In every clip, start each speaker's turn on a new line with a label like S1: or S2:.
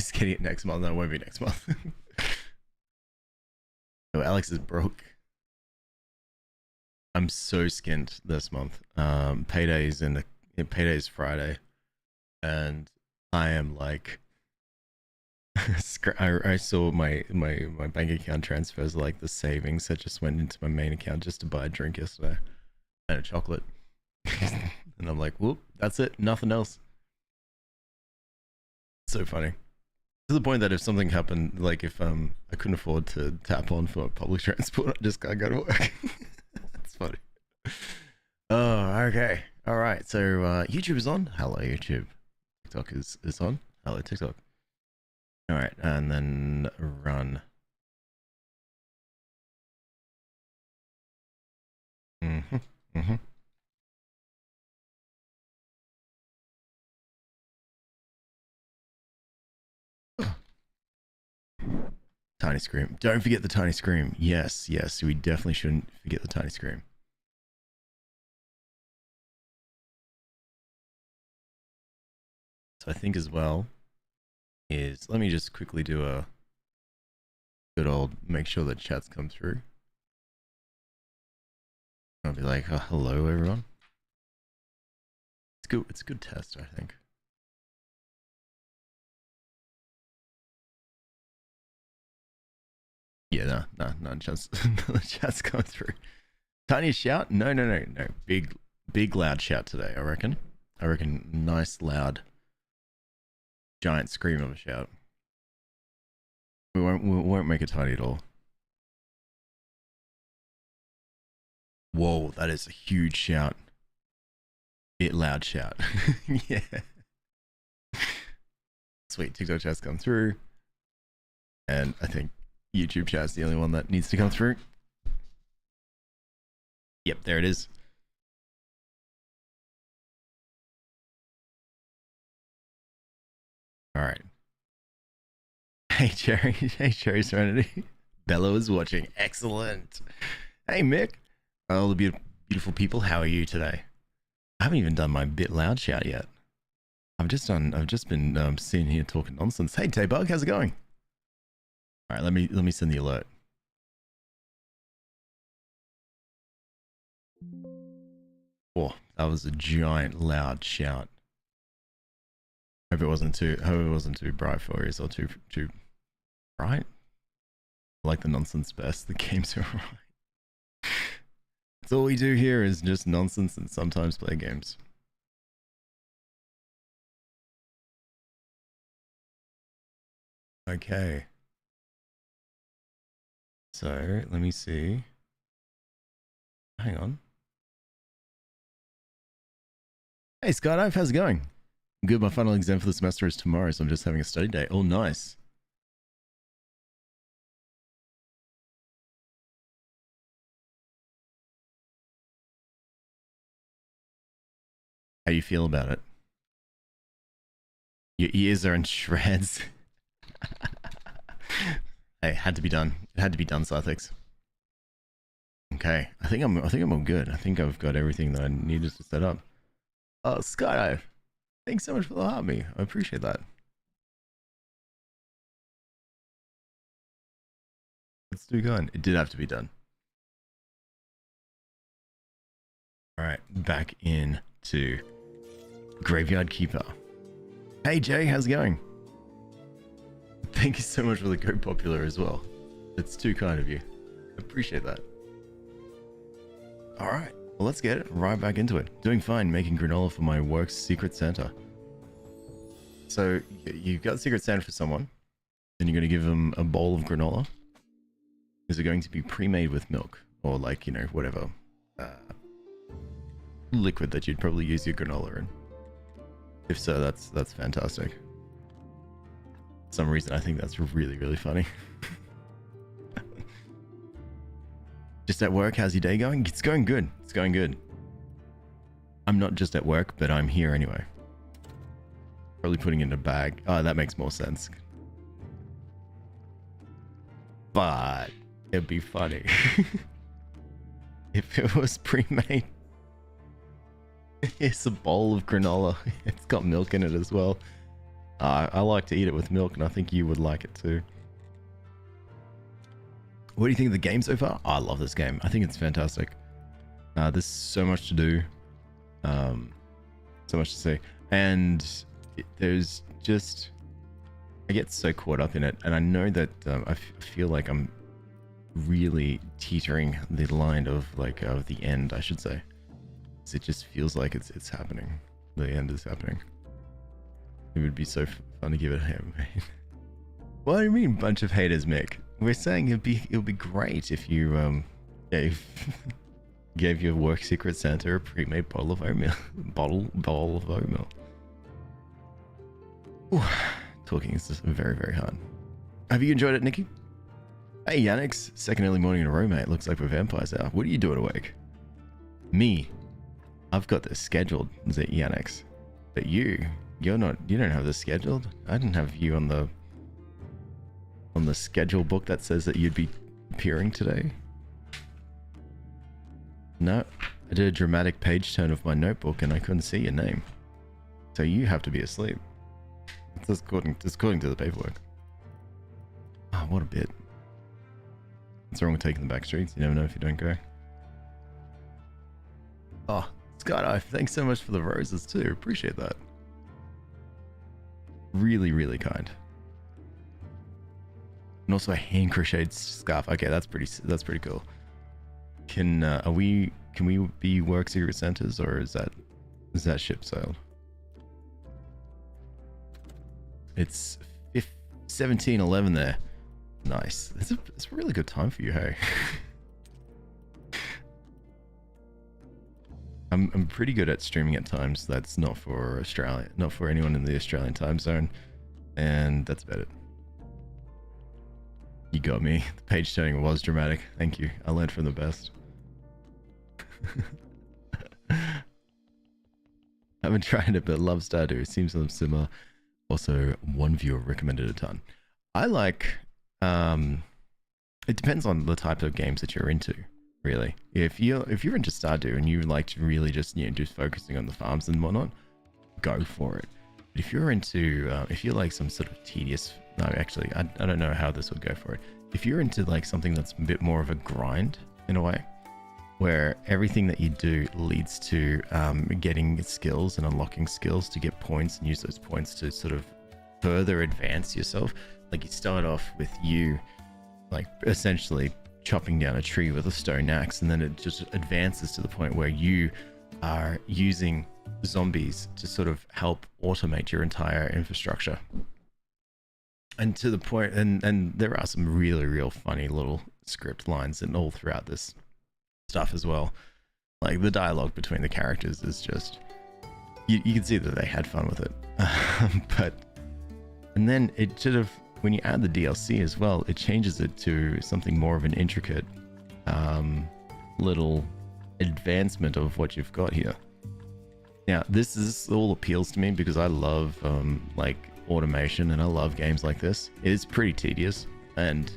S1: Just getting it next month. No, it won't be next month. No, Alex is broke. I'm so skint this month. Payday's payday's Friday, and I am like, I saw my bank account transfers, like the savings that just went into my main account just to buy a drink yesterday and a chocolate, and I'm like, whoop, that's it, nothing else. So funny. To the point that if something happened, like if I couldn't afford to tap on for public transport, I just gotta go to work. That's funny. Oh, okay. All right. So YouTube is on. Hello, YouTube. TikTok is on. Hello, TikTok. All right, and then run. Mm-hmm. Tiny scream. Don't forget the tiny scream. Yes, yes. We definitely shouldn't forget the tiny scream. So I think as well is, let me just quickly do a good old make sure that chats come through. I'll be like, oh, hello everyone. It's good. It's a good test, I think. Yeah, no chats, no chats coming through. Tiny shout? No. Big loud shout today. I reckon. Nice loud, giant scream of a shout. We won't make it tiny at all. Whoa, that is a huge shout. Bit loud shout. Yeah. Sweet, TikTok chat's come through. And I think YouTube chat's the only one that needs to come through. Yep, there it is. All right. Hey, Cherry. Hey, Cherry Serenity. Bello is watching. Excellent. Hey, Mick. All the beautiful people. How are you today? I haven't even done my bit loud shout yet. I've just been sitting here talking nonsense. Hey, Taybug, how's it going? All right, let me send the alert. Oh, that was a giant loud shout. Hope it wasn't too bright for you, or too bright. I like the nonsense best. The games are right. That's all we do here is just nonsense and sometimes play games. Okay. So let me see. Hang on. Hey Skydive, how's it going? Good, my final exam for the semester is tomorrow, so I'm just having a study day. Oh, nice. How you feel about it? Your ears are in shreds. Hey, had to be done. It had to be done, Sarthix. Okay, I think I'm all good. I think I've got everything that I needed to set up. Oh, Skydive, thanks so much for the heart me. I appreciate that. Let's do going. It did have to be done. All right, back into Graveyard Keeper. Hey Jay, how's it going? Thank you so much for the Go Popular as well. It's too kind of you. Appreciate that. All right, well, let's get right back into it. Doing fine, making granola for my work's Secret Santa. So you've got Secret Santa for someone, then you're going to give them a bowl of granola. Is it going to be pre-made with milk or like, you know, whatever liquid that you'd probably use your granola in? If so, that's fantastic. For some reason, I think that's really, really funny. Just at work, how's your day going? It's going good. It's going good. I'm not just at work, but I'm here anyway. Probably putting it in a bag. Oh, that makes more sense. But it'd be funny if it was pre-made. It's a bowl of granola. It's got milk in it as well. I like to eat it with milk, and I think you would like it too. What do you think of the game so far? Oh, I love this game. I think it's fantastic. There's so much to do, so much to see, and there's just, I get so caught up in it, and I know that I feel like I'm really teetering the line of the end, I should say. It just feels like it's happening. The end is happening. It would be so fun to give it a hit. What do you mean, bunch of haters, Mick? We're saying it would be great if you gave your work secret Santa a pre-made bottle of oatmeal. Bowl of oatmeal. Ooh, talking is just very, very hard. Have you enjoyed it, Nikki? Hey, Yannix. Second early morning in a row, mate. Looks like we're vampires out. What are you doing awake? Me. I've got this scheduled, is it, Yannix? But you're not, you don't have this scheduled? I didn't have you on the schedule book that says that you'd be appearing today. No, I did a dramatic page turn of my notebook and I couldn't see your name. So you have to be asleep. That's according to the paperwork. Oh, what a bit. What's wrong with taking the back streets? You never know if you don't go. Oh, Skydive, thanks so much for the roses too. Appreciate that. Really, really kind. And also a hand crocheted scarf. Okay, that's pretty cool. Can we be work secret centers, or is that ship sailed? It's 17:11 there. Nice. It's a really good time for you, hey. I'm pretty good at streaming at times that's not for Australia, not for anyone in the Australian time zone, and that's about it. You got me. The page turning was dramatic. Thank you. I learned from the best. Haven't tried it, but love Stardew. It seems similar. Also, one viewer recommended a ton. I like. It depends on the type of games that you're into. Really, if you're into Stardew and you like to really just just focusing on the farms and whatnot, go for it. But if you're into if you like some sort of tedious, no, actually I don't know how this would go for it. If you're into like something that's a bit more of a grind in a way, where everything that you do leads to getting skills and unlocking skills to get points and use those points to sort of further advance yourself. Like you start off with you like essentially chopping down a tree with a stone axe, and then it just advances to the point where you are using zombies to sort of help automate your entire infrastructure. And to the point, and there are some really real funny little script lines and all throughout this stuff as well. Like the dialogue between the characters is just, you can see that they had fun with it. And then it sort of, when you add the DLC as well, it changes it to something more of an intricate little advancement of what you've got here. Now, this all appeals to me because I love like automation and I love games like this. It is pretty tedious, and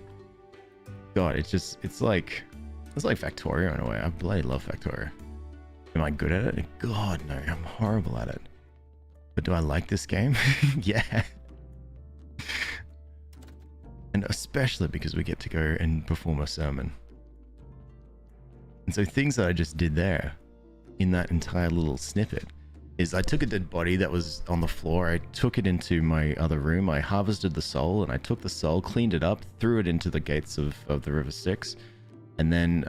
S1: God, it's like Factorio in a way. I bloody love Factorio. Am I good at it? God, no, I'm horrible at it. But do I like this game? Yeah. And especially because we get to go and perform a sermon. And so things that I just did there in that entire little snippet is I took a dead body that was on the floor. I took it into my other room. I harvested the soul, and I took the soul, cleaned it up, threw it into the gates of the River Styx, and then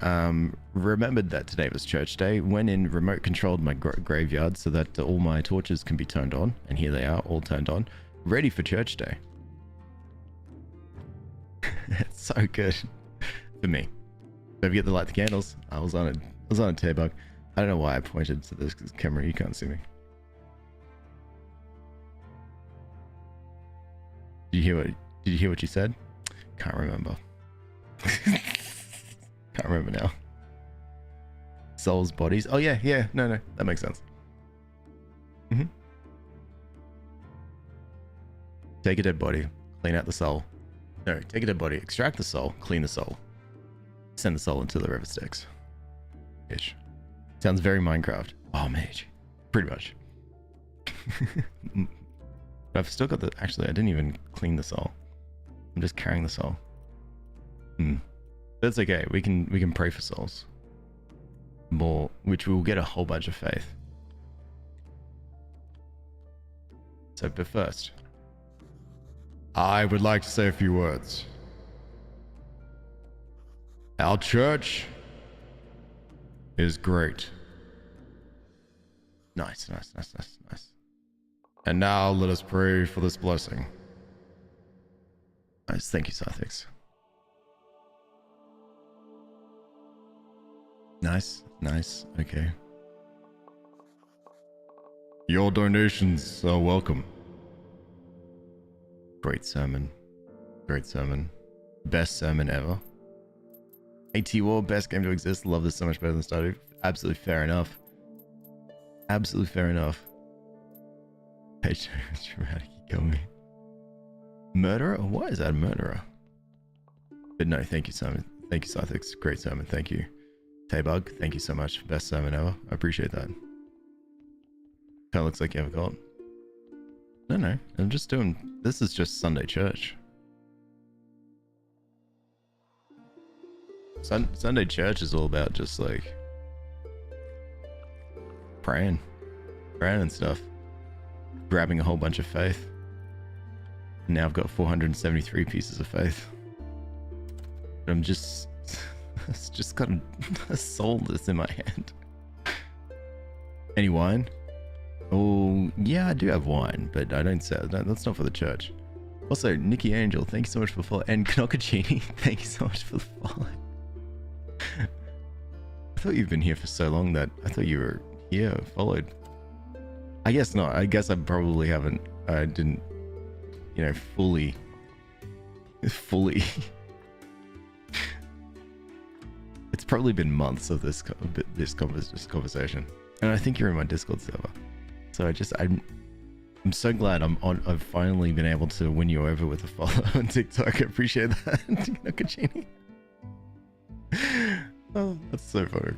S1: remembered that today was church day. Went in, remote controlled my graveyard so that all my torches can be turned on. And here they are, all turned on, ready for church day. It's so good for me. Don't forget to light the candles. I was on a tear bug. I don't know why I pointed to this camera. You can't see me. Did you hear what you said? Can't remember. Can't remember now. Souls, bodies. Oh yeah. No, that makes sense. Take a dead body, clean out the soul. No, take a dead body, extract the soul, clean the soul, send the soul into the River Styx. Ish. Sounds very Minecraft. Oh, mage. Pretty much. But I've still got the... Actually, I didn't even clean the soul. I'm just carrying the soul. That's okay. We can pray for souls. More, which will get a whole bunch of faith. So, but first, I would like to say a few words. Our church is great. Nice. And now let us pray for this blessing. Nice, thank you, Sarthix. Nice, okay. Your donations are welcome. Great sermon. Best sermon ever. AT War, best game to exist. Love this so much better than Stardew. Absolutely fair enough. Page dramatic, you kill me. Murderer? Why is that a murderer? But no, thank you, Simon. Thank you, Sarthix. Great sermon, thank you. Taybug, thank you so much. Best sermon ever. I appreciate that. Kind of looks like you have a cult. No, I'm just doing... This is just Sunday church. Sunday church is all about just like... praying and stuff. Grabbing a whole bunch of faith. And now I've got 473 pieces of faith. But I'm just... It's just got a soul that's in my hand. Any wine? Oh, yeah, I do have wine, but I don't sell. That's not for the church. Also, Nikki Angel, thank you so much for following. And Knockachini, thank you so much for the follow. I thought you've been here for so long that I thought you were here, followed. I guess not. I guess I probably haven't. I didn't, you know, fully. It's probably been months of this conversation, and I think you're in my Discord server. So I'm so glad I've finally been able to win you over with a follow on TikTok. I appreciate that, Knockachini. Oh, that's so funny.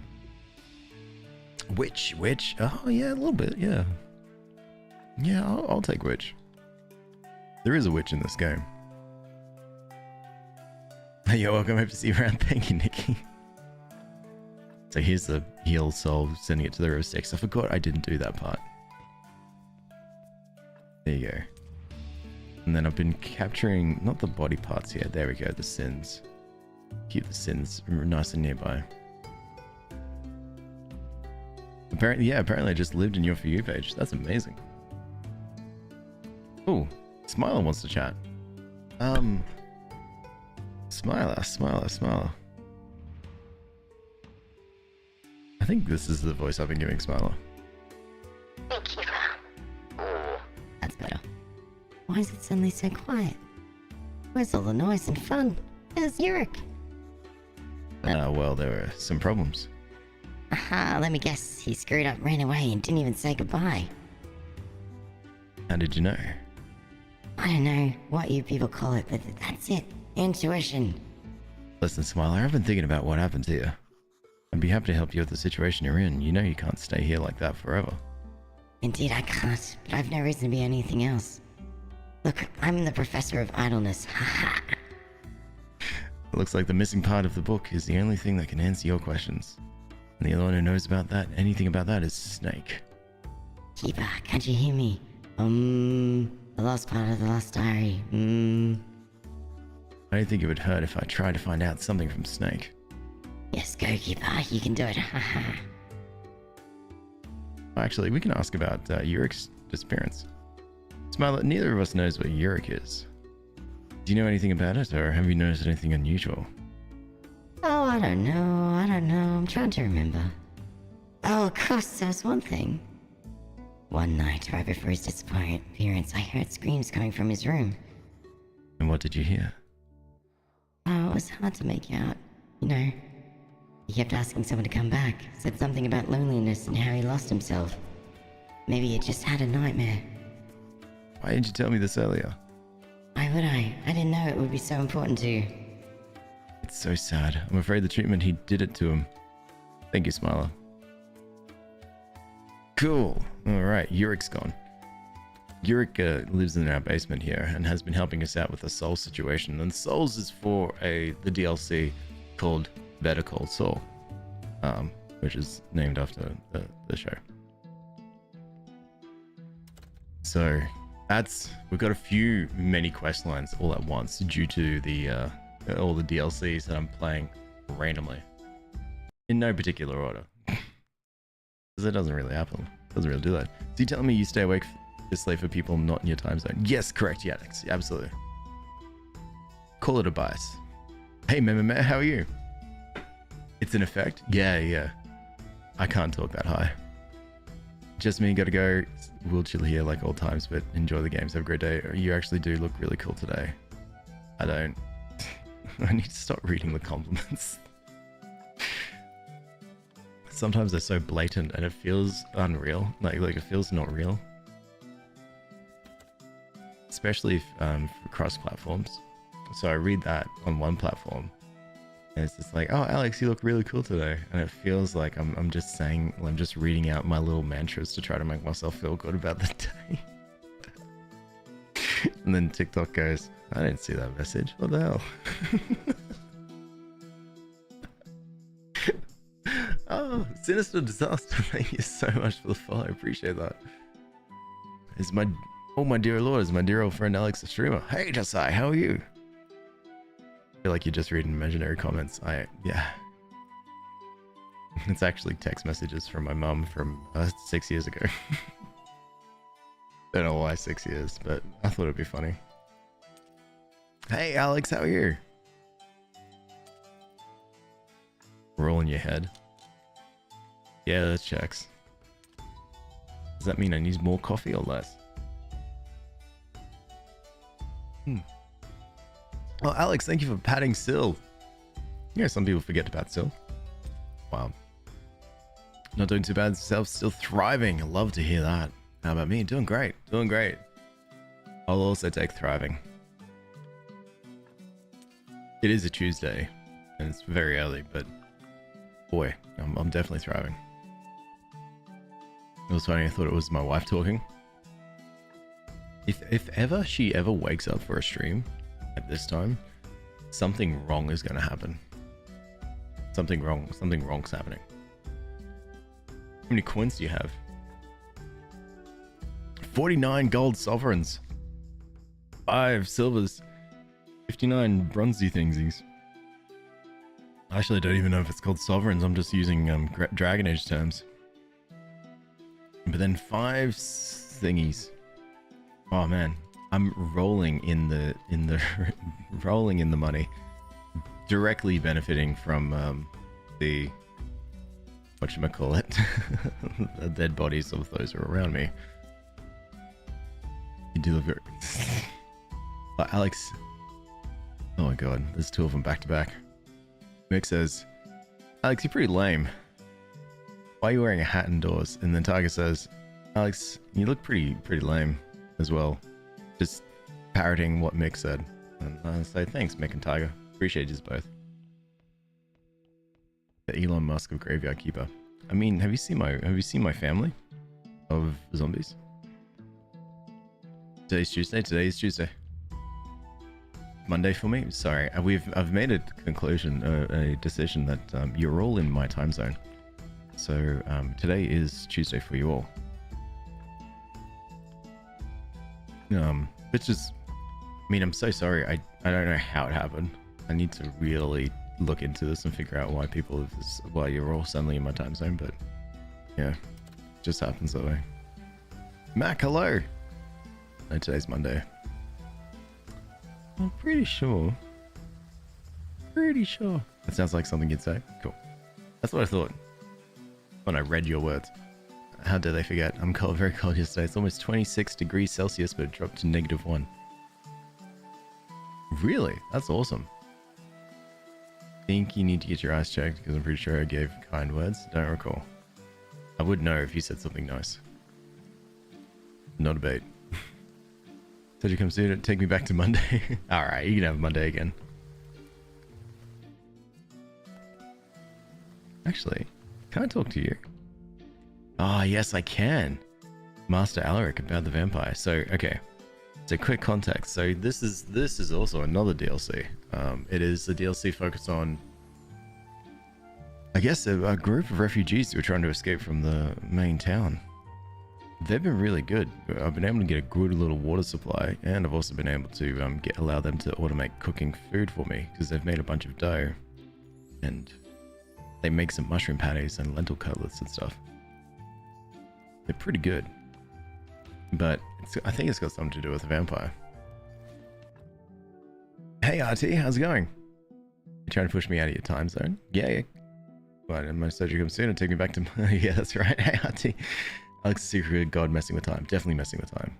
S1: Witch. Oh yeah, a little bit. Yeah. I'll take witch. There is a witch in this game. You're welcome. Hope to see you around. Thank you, Nikki. So here's the heal soul, sending it to the River Styx. I forgot I didn't do that part. There you go. And then I've been capturing, not the body parts here. There we go, the sins. Keep the sins nice and nearby. Apparently I just lived in your For You page. That's amazing. Oh, Smiler wants to chat. Smiler. I think this is the voice I've been giving Smiler.
S2: Thank you. Oh, that's better. Why is it suddenly so quiet? Where's all the noise and fun? Where's Yurik?
S1: Well, there were some problems.
S2: Aha, let me guess. He screwed up, ran away, and didn't even say goodbye.
S1: How did you know?
S2: I don't know what you people call it, but that's it. Intuition.
S1: Listen, Smiler, I've been thinking about what happened to you. I'd be happy to help you with the situation you're in. You know you can't stay here like that forever.
S2: Indeed I can't, but I've no reason to be anything else. Look, I'm the professor of idleness. Haha.
S1: It looks like the missing part of the book is the only thing that can answer your questions. And the other one who knows about that, anything about that, is Snake.
S2: Keeper, can't you hear me? The last part of the last diary.
S1: I don't think it would hurt if I tried to find out something from Snake.
S2: Yes, go Keeper, you can do it. Haha.
S1: Actually, we can ask about Yurik's disappearance. Smiler, neither of us knows where Yurik is. Do you know anything about it, or have you noticed anything unusual?
S2: Oh, I don't know. I'm trying to remember. Oh, of course, there was one thing. One night, right before his disappearance, I heard screams coming from his room.
S1: And what did you hear?
S2: Oh, it was hard to make out. You know, he kept asking someone to come back. Said something about loneliness and how he lost himself. Maybe he just had a nightmare.
S1: Why didn't you tell me this earlier?
S2: Why would I? I didn't know it would be so important to you.
S1: It's so sad. I'm afraid the treatment he did it to him. Thank you, Smiler. Cool. Alright, Yurik's gone. Yurika lives in our basement here and has been helping us out with the Soul situation. And Souls is for the DLC called Better Call Saul, which is named after the show. So we've got many quest lines all at once due to the all the DLCs that I'm playing randomly in no particular order. Because it doesn't really happen. It doesn't really do that. So you telling me you stay awake this late for people not in your time zone? Yes, correct, yeah, Alex. Absolutely. Call it a bias. Hey, Meme, how are you? It's an effect? Yeah. I can't talk that high. Just me, gotta go. We'll chill here like old times, but enjoy the games. Have a great day. You actually do look really cool today. I don't. I need to stop reading the compliments. Sometimes they're so blatant and it feels unreal. Like it feels not real. Especially if, for cross platforms. So I read that on one platform and it's just like, oh, Alex, you look really cool today. And it feels like I'm just reading out my little mantras to try to make myself feel good about the day. And then TikTok goes, I didn't see that message. What the hell? Oh, Sinister Disaster. Thank you so much for the follow. I appreciate that. Oh my dear lord, is my dear old friend Alex the streamer. Hey Josai, how are you? I feel like you're just reading imaginary comments. Yeah. It's actually text messages from my mum from 6 years ago. Don't know why 6 years, but I thought it'd be funny. Hey Alex, how are you? Rolling your head. Yeah, that checks. Does that mean I need more coffee or less? Oh, Alex, thank you for patting Syl. Yeah, some people forget to pat Syl. Wow. Not doing too bad myself, still thriving. I love to hear that. How about me? Doing great. Doing great. I'll also take thriving. It is a Tuesday, and it's very early, but boy, I'm definitely thriving. It was funny, I thought it was my wife talking. If ever she ever wakes up for a stream at this time, something wrong is going to happen. Something wrong's happening. How many coins do you have? 49 gold sovereigns. 5 silvers. 59 bronzy thingsies. Actually, I don't even know if it's called sovereigns. I'm just using Dragon Age terms. But then 5 thingies. Oh man, I'm rolling in the rolling in the money, directly benefiting from the whatchamacallit, the dead bodies of those who are around me. You do look very... Alex. Oh my god, there's 2 of them back to back. Mick says, Alex, you're pretty lame. Why are you wearing a hat indoors? And then Tiger says, Alex, you look pretty lame as well. Just parroting what Mick said. And I say, thanks, Mick and Tiger. Appreciate you both. The Elon Musk of Graveyard Keeper. I mean, have you seen my family of zombies? Today's Tuesday. Today is Tuesday. Monday for me. Sorry, I've made a conclusion, a decision that you're all in my time zone. So today is Tuesday for you all. Which is, I mean, I'm so sorry. I don't know how it happened. I need to really look into this and figure out why you're all suddenly in my time zone. But yeah, it just happens that way. Mac, hello. No, today's Monday. I'm pretty sure. That sounds like something you'd say. Cool. That's what I thought when I read your words. How dare they forget? I'm cold, very cold yesterday. It's almost 26 degrees Celsius, but it dropped to -1. Really? That's awesome. Think you need to get your eyes checked because I'm pretty sure I gave kind words. Don't recall. I would know if you said something nice. Not a bait. Said you come soon and take me back to Monday. Alright, you can have Monday again. Actually, can I talk to you? Oh, yes, I can. Master Alaric about the vampire. So, okay. So quick context. So this is also another DLC. It is a DLC focused on, I guess, a group of refugees who are trying to escape from the main town. They've been really good. I've been able to get a good little water supply, and I've also been able to allow them to automate cooking food for me because they've made a bunch of dough, and they make some mushroom patties and lentil cutlets and stuff. They're pretty good, but I think it's got something to do with the vampire. Hey RT, how's it going? You trying to push me out of your time zone? Yeah. Right, and my surgery comes soon and take me back to my... Yeah, that's right. Hey RT. Alex is secret god messing with time. Definitely messing with time.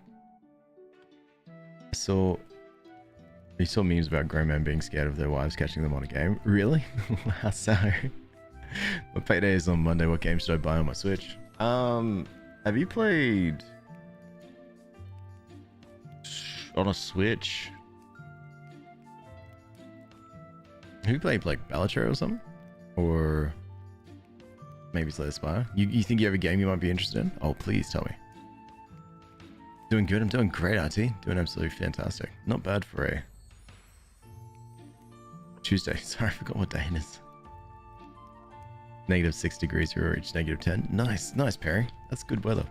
S1: You saw memes about grown men being scared of their wives catching them on a game. Really? Wow, so... My payday is on Monday. What game should I buy on my Switch? Have you played... on a Switch? Have you played, like, Balatro or something? Or... maybe Slay the Spire? You think you have a game you might be interested in? Oh, please tell me. Doing good? I'm doing great, RT. Doing absolutely fantastic. Not bad for a... Tuesday. Sorry, I forgot what day it is. -6 degrees, we reached -10. Nice, Perry. That's good weather.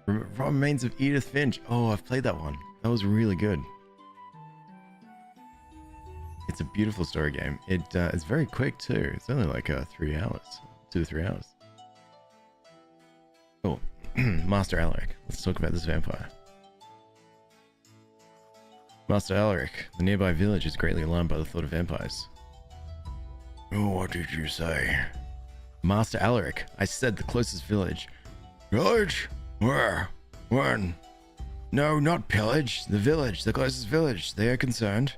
S1: Remains of Edith Finch. Oh, I've played that one. That was really good. It's a beautiful story game. It's very quick too. It's only like 3 hours, 2 to 3 hours. Oh, Master Alaric. Let's talk about this vampire. Master Alaric, the nearby village is greatly alarmed by the thought of vampires. Oh, what did you say? Master Alaric, I said the closest village. Village? Where? When? No, not pillage. The village, the closest village. They are concerned.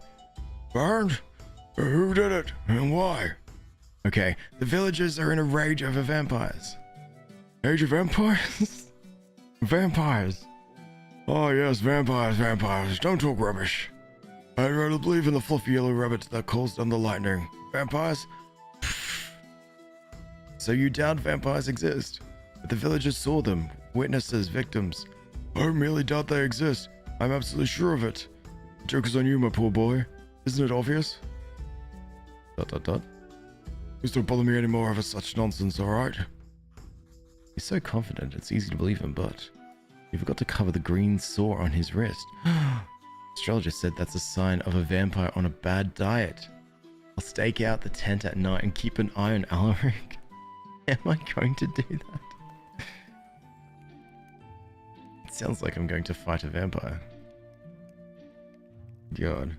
S1: Burned? Who did it? And why? Okay, the villagers are in a rage over vampires. Age of vampires? Vampires. Oh yes, vampires. Don't talk rubbish. I'd rather believe in the fluffy yellow rabbit that calls down the lightning. Vampires? So you doubt vampires exist? But the villagers saw them. Witnesses, victims. I merely doubt they exist. I'm absolutely sure of it. The joke is on you, my poor boy. Isn't it obvious? ... Please don't bother me anymore over such nonsense, alright? He's so confident, it's easy to believe him, but... You forgot to cover the green sore on his wrist. Astrologer said that's a sign of a vampire on a bad diet. I'll stake out the tent at night and keep an eye on Alaric. Am I going to do that? It sounds like I'm going to fight a vampire. God.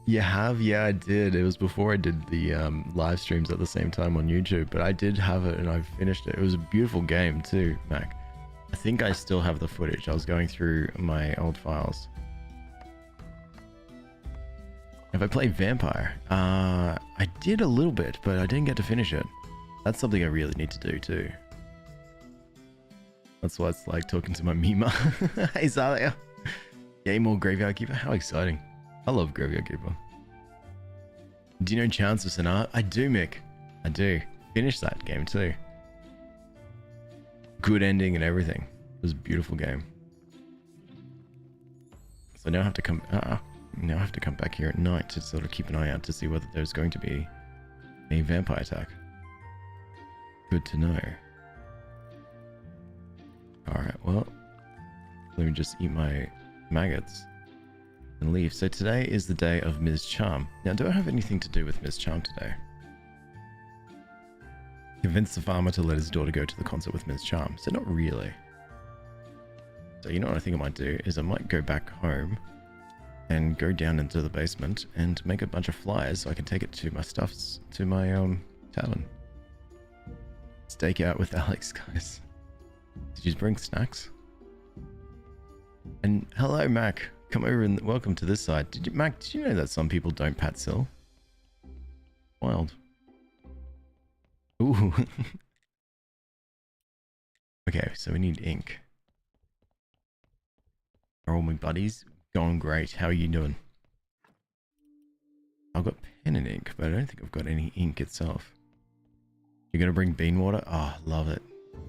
S1: You have? Yeah, I did. It was before I did the live streams at the same time on YouTube, but I did have it and I finished it. It was a beautiful game too, Mac. I think I still have the footage. I was going through my old files. Have I played Vampire? I did a little bit, but I didn't get to finish it. That's something I really need to do too. That's why it's like talking to my Mima. Hey Zalia. Game or Graveyard Keeper? How exciting. I love Graveyard Keeper. Do you know Chance of Sonata? I do, Mick. I do. Finished that game too. Good ending and everything. It was a beautiful game. So now I have to come... now I have to come back here at night to sort of keep an eye out to see whether there's going to be a vampire attack. Good to know. Alright, well... Let me just eat my maggots and leave. So today is the day of Ms. Charm. Now, do I have anything to do with Ms. Charm today? Convince the farmer to let his daughter go to the concert with Ms. Charm. So not really. So you know what I think I might do is I might go back home and go down into the basement and make a bunch of flyers so I can take it to my stuffs, to my tavern. Stake out with Alex, guys. Did you bring snacks? And hello, Mac. Come over and welcome to this side. Mac, did you know that some people don't pat Syl? Wild. Ooh. Okay, so we need ink. Are all my buddies going great? How are you doing? I've got pen and ink, but I don't think I've got any ink itself. You're gonna bring bean water? Oh, love it.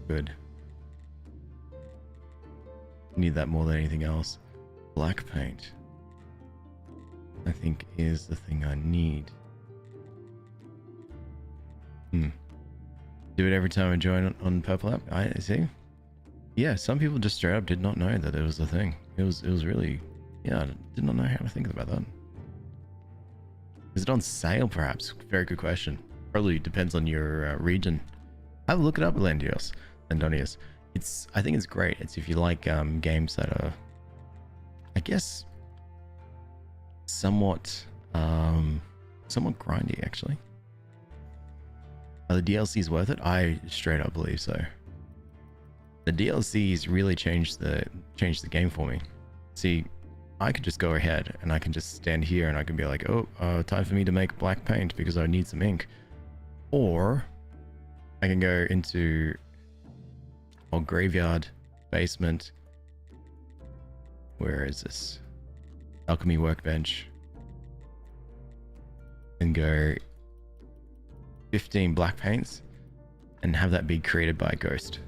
S1: Good. Need that more than anything else. Black paint, I think, is the thing I need. Do it every time I join on Purple app. I see. Yeah, some people just straight up did not know that it was a thing. It was really, yeah, I did not know how to think about that. Is it on sale, perhaps? Very good question. Probably depends on your region. Have a look it up, Landonius. I think it's great. It's if you like games that are, I guess, somewhat grindy, actually. Are the DLCs worth it? I straight up believe so. The DLCs really changed the game for me. See, I could just go ahead and I can just stand here and I can be like, oh, time for me to make black paint because I need some ink. Or I can go into a graveyard, basement. Where is this? Alchemy workbench. And go 15 black paints and have that be created by a ghost.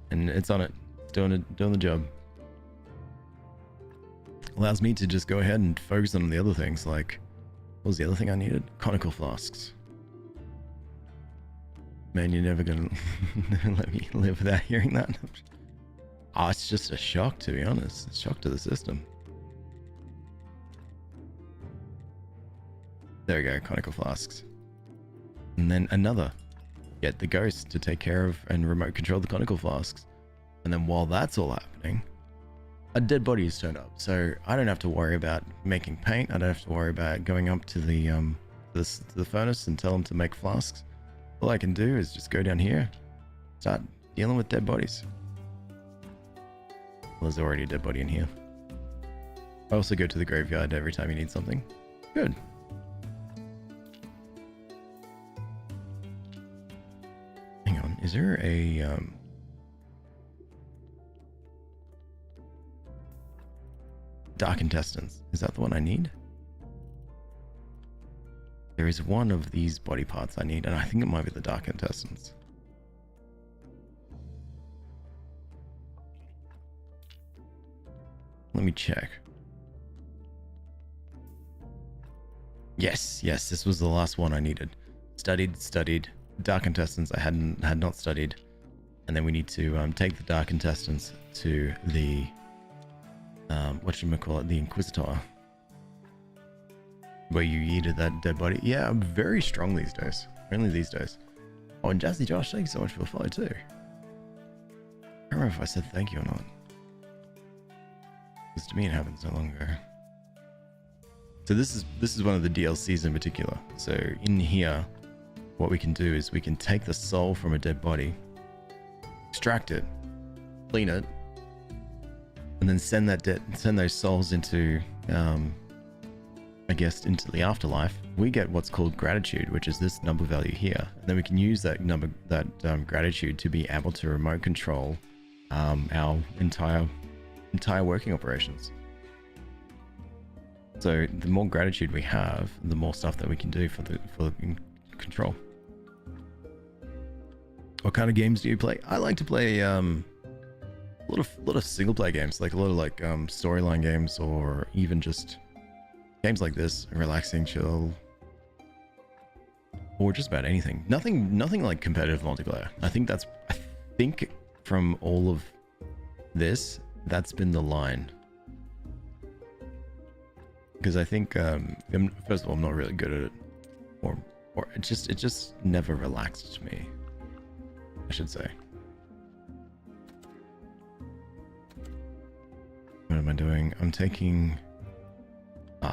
S1: And it's on it. It's doing the job. Allows me to just go ahead and focus on the other things, like, what was the other thing I needed? Conical flasks. Man, you're never gonna let me live without hearing that. Oh, it's just a shock, to be honest. It's a shock to the system. There we go, conical flasks. And then another. Get the ghost to take care of and remote control the conical flasks. And then while that's all happening, a dead body is turned up. So I don't have to worry about making paint. I don't have to worry about going up to the furnace and tell them to make flasks. All I can do is just go down here, start dealing with dead bodies. Well, there's already a dead body in here. I also go to the graveyard every time you need something. Good. Hang on, is there a Dark Intestines? Is that the one I need? There is one of these body parts I need, and I think it might be the Dark Intestines. Let me check. Yes, this was the last one I needed. Studied. Dark Intestines I had not studied. And then we need to take the Dark Intestines to the whatchamacallit, the Inquisitor, where you eat that dead body. Yeah, I'm very strong these days. Only these days. Oh, and Jazzy Josh, thank you so much for the follow too. I don't remember if I said thank you or not. Because to me it happened so long ago. So this is one of the DLCs in particular. So in here, what we can do is we can take the soul from a dead body, extract it, clean it, and then send those souls into I guess into the afterlife. We get what's called gratitude, which is this number value here. And then we can use that gratitude to be able to remote control our entire working operations. So the more gratitude we have, the more stuff that we can do for control. What kind of games do you play? I like to play a lot of single player games, like a lot of storyline games, or even just games like this, relaxing, chill, or just about anything. Nothing like competitive multiplayer. I think from all of this, that's been the line. Because I think, first of all, I'm not really good at it, or it just never relaxed me, I should say. What am I doing? I'm taking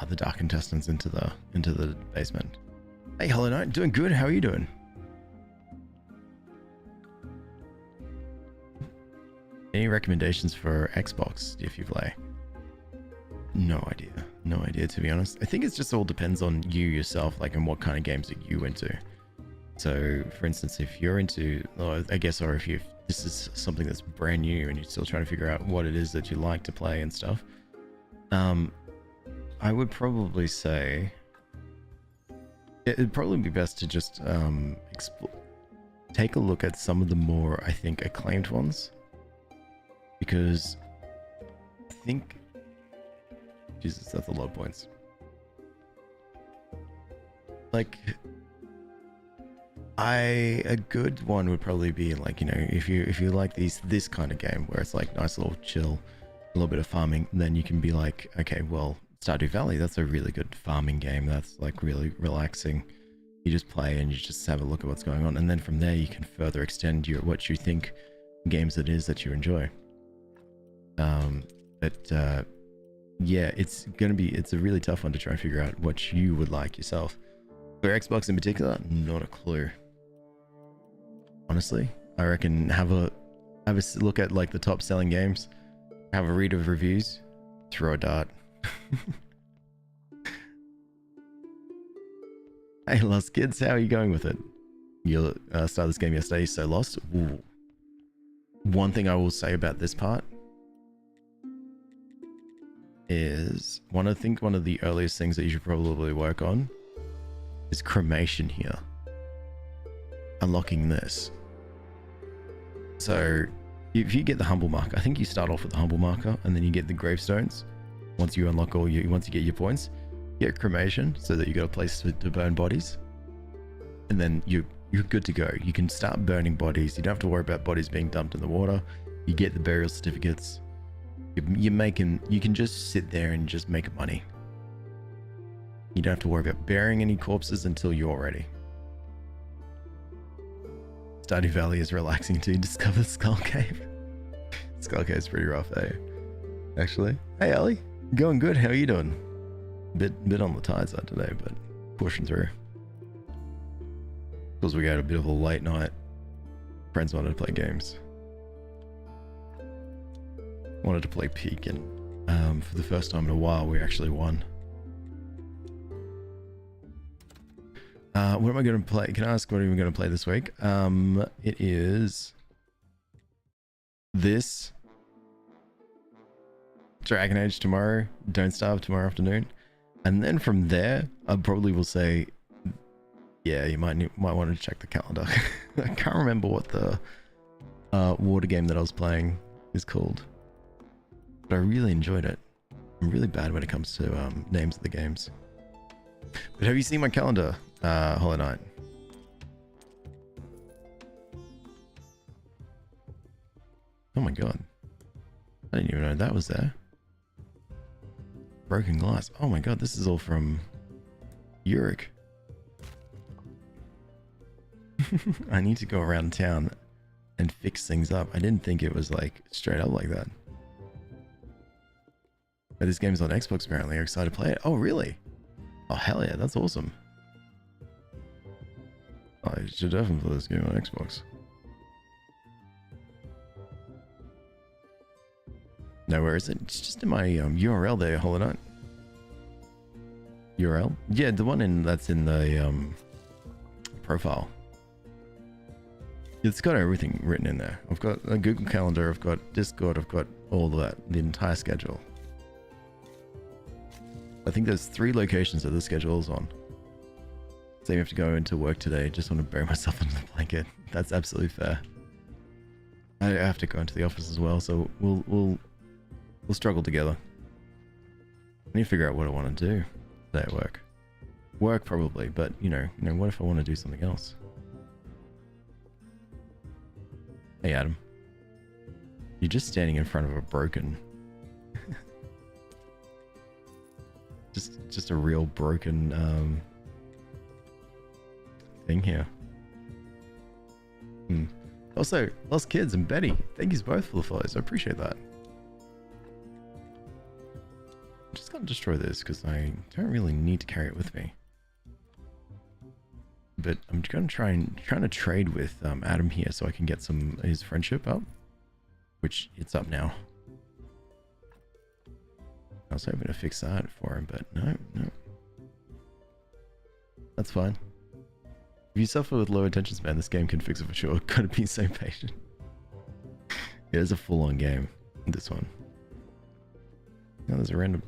S1: the Dark Intestines into the basement. Hey, Hollow Knight, doing good. How are you doing? Any recommendations for Xbox if you play? No idea, to be honest. I think it just all depends on you yourself, like, and what kind of games that you into. So, for instance, if you're into, I guess, or if this is something that's brand new and you're still trying to figure out what it is that you like to play and stuff, I would probably say it'd probably be best to just take a look at some of the more, I think, acclaimed ones, because think... Jesus, that's a lot of points. Like... a good one would probably be like, you know, if you like this kind of game where it's like nice little chill, a little bit of farming, then you can be like, okay, well, Stardew Valley, that's a really good farming game. That's like really relaxing. You just play and you just have a look at what's going on, and then from there you can further extend what you think games it is that you enjoy. Yeah, it's a really tough one to try and figure out what you would like yourself. For Xbox in particular, not a clue. Honestly, I reckon have a look at like the top selling games, have a read of reviews, throw a dart. Hey, Lost Kids, how are you going with it? You started this game yesterday, so lost. Ooh. One thing I will say about this part is one of the earliest things that you should probably work on is cremation here. Unlocking this. So if you get the humble marker, I think you start off with the humble marker and then you get the gravestones. Once you unlock once you get your points, you get cremation so that you got a place to burn bodies. And then you're good to go. You can start burning bodies. You don't have to worry about bodies being dumped in the water. You get the burial certificates. You can just sit there and just make money. You don't have to worry about burying any corpses until you're ready. Stardew Valley is relaxing too. Discover Skull Cave. Skull Cave's pretty rough, eh? Actually. Hey, Ellie. Going good. How are you doing? Bit on the tired side today, but pushing through. Because we got a bit of a late night. Friends wanted to play games. Wanted to play Peak, and for the first time in a while, we actually won. What am I going to play? Can I ask what are we going to play this week? It is this Dragon Age tomorrow, Don't Starve tomorrow afternoon, and then from there, I probably will say, yeah, you might want to check the calendar. I can't remember what the water game that I was playing is called, but I really enjoyed it. I'm really bad when it comes to names of the games. But have you seen my calendar, Hollow Knight? Oh my god. I didn't even know that was there. Broken glass. Oh my god, this is all from Uric. I need to go around town and fix things up. I didn't think it was like straight up like that. But this game's on Xbox apparently. Are you excited to play it? Oh really? Oh hell yeah, that's awesome. I should definitely play this game on Xbox. No, where is it? It's just in my URL there, Hollow Knight. URL? Yeah, the one that's in the profile. It's got everything written in there. I've got a Google Calendar, I've got Discord, I've got all of that, the entire schedule. I think there's 3 locations that the schedule is on. So you have to go into work today. Just want to bury myself under the blanket. That's absolutely fair. I have to go into the office as well, so we'll struggle together. I need to figure out what I want to do today at work. Work probably, but you know, what if I want to do something else? Hey Adam, you're just standing in front of a broken, just a real broken thing here. Also, Lost Kids and Betty, thank you both for the follows. I appreciate that. I'm just gonna destroy this because I don't really need to carry it with me. But I'm gonna trying to trade with Adam here so I can get his friendship up, which it's up now. I was hoping to fix that for him, but no. That's fine. If you suffer with low attention span, this game can fix it for sure. Gotta be so patient. It is a full-on game, this one. Oh, there's a random...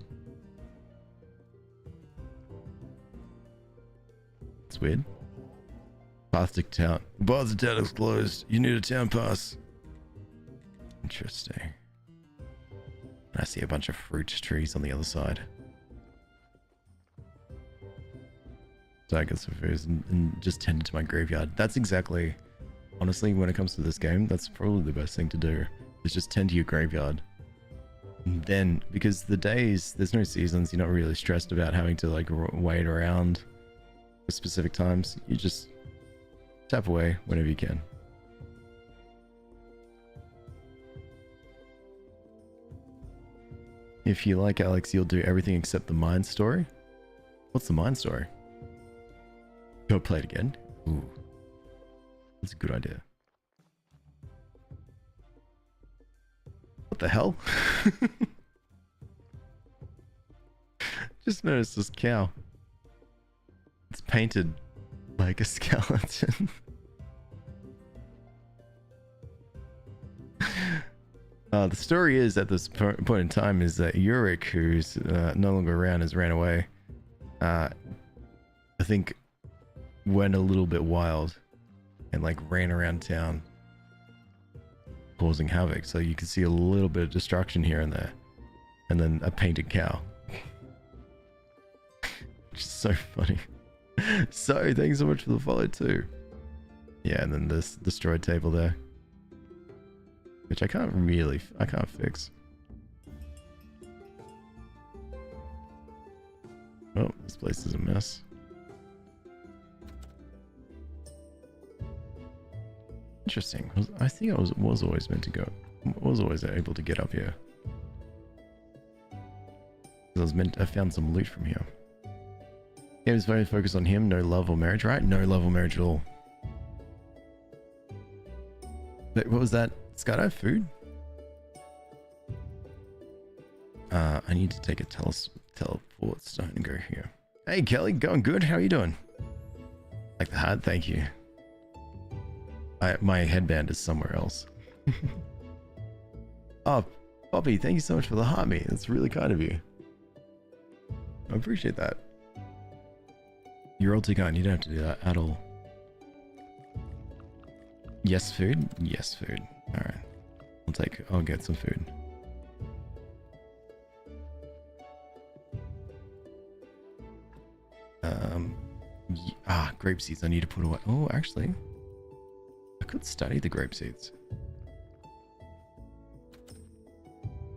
S1: It's weird. Path to town. Path to town is closed. You need a town pass. Interesting. I see a bunch of fruit trees on the other side. So I get some food and just tend to my graveyard. That's exactly, honestly, when it comes to this game, that's probably the best thing to do, is just tend to your graveyard. And then, because the days, there's no seasons, you're not really stressed about having to like wait around for specific times. You just tap away whenever you can. If you like Alex, you'll do everything except the mine story. What's the mine story? Go play it again. Ooh, that's a good idea. What the hell? Just noticed this cow. It's painted like a skeleton. The story is, at this point in time, is that Yurik, who's no longer around, has ran away. I think went a little bit wild and like ran around town causing havoc. So you can see a little bit of destruction here and there. And then a painted cow. Which is so funny. So thanks so much for the follow too. Yeah, and then this destroyed table there. Which I can't fix. Oh, this place is a mess. Interesting. I think I was always meant to go. Was always able to get up here. I found some loot from here. Game is very focused on him, no love or marriage, right? No love or marriage at all. But what was that? Skydive food? I need to take a teleport stone and go here. Hey Kelly, going good? How are you doing? Like the hat? Thank you. My headband is somewhere else. Oh, Poppy, thank you so much for the heart me. That's really kind of you. I appreciate that. You're all too kind. You don't have to do that at all. Yes, food? Yes, food. Alright. I'll get some food. Grape seeds I need to put away. Oh, actually, I could study the grape seeds.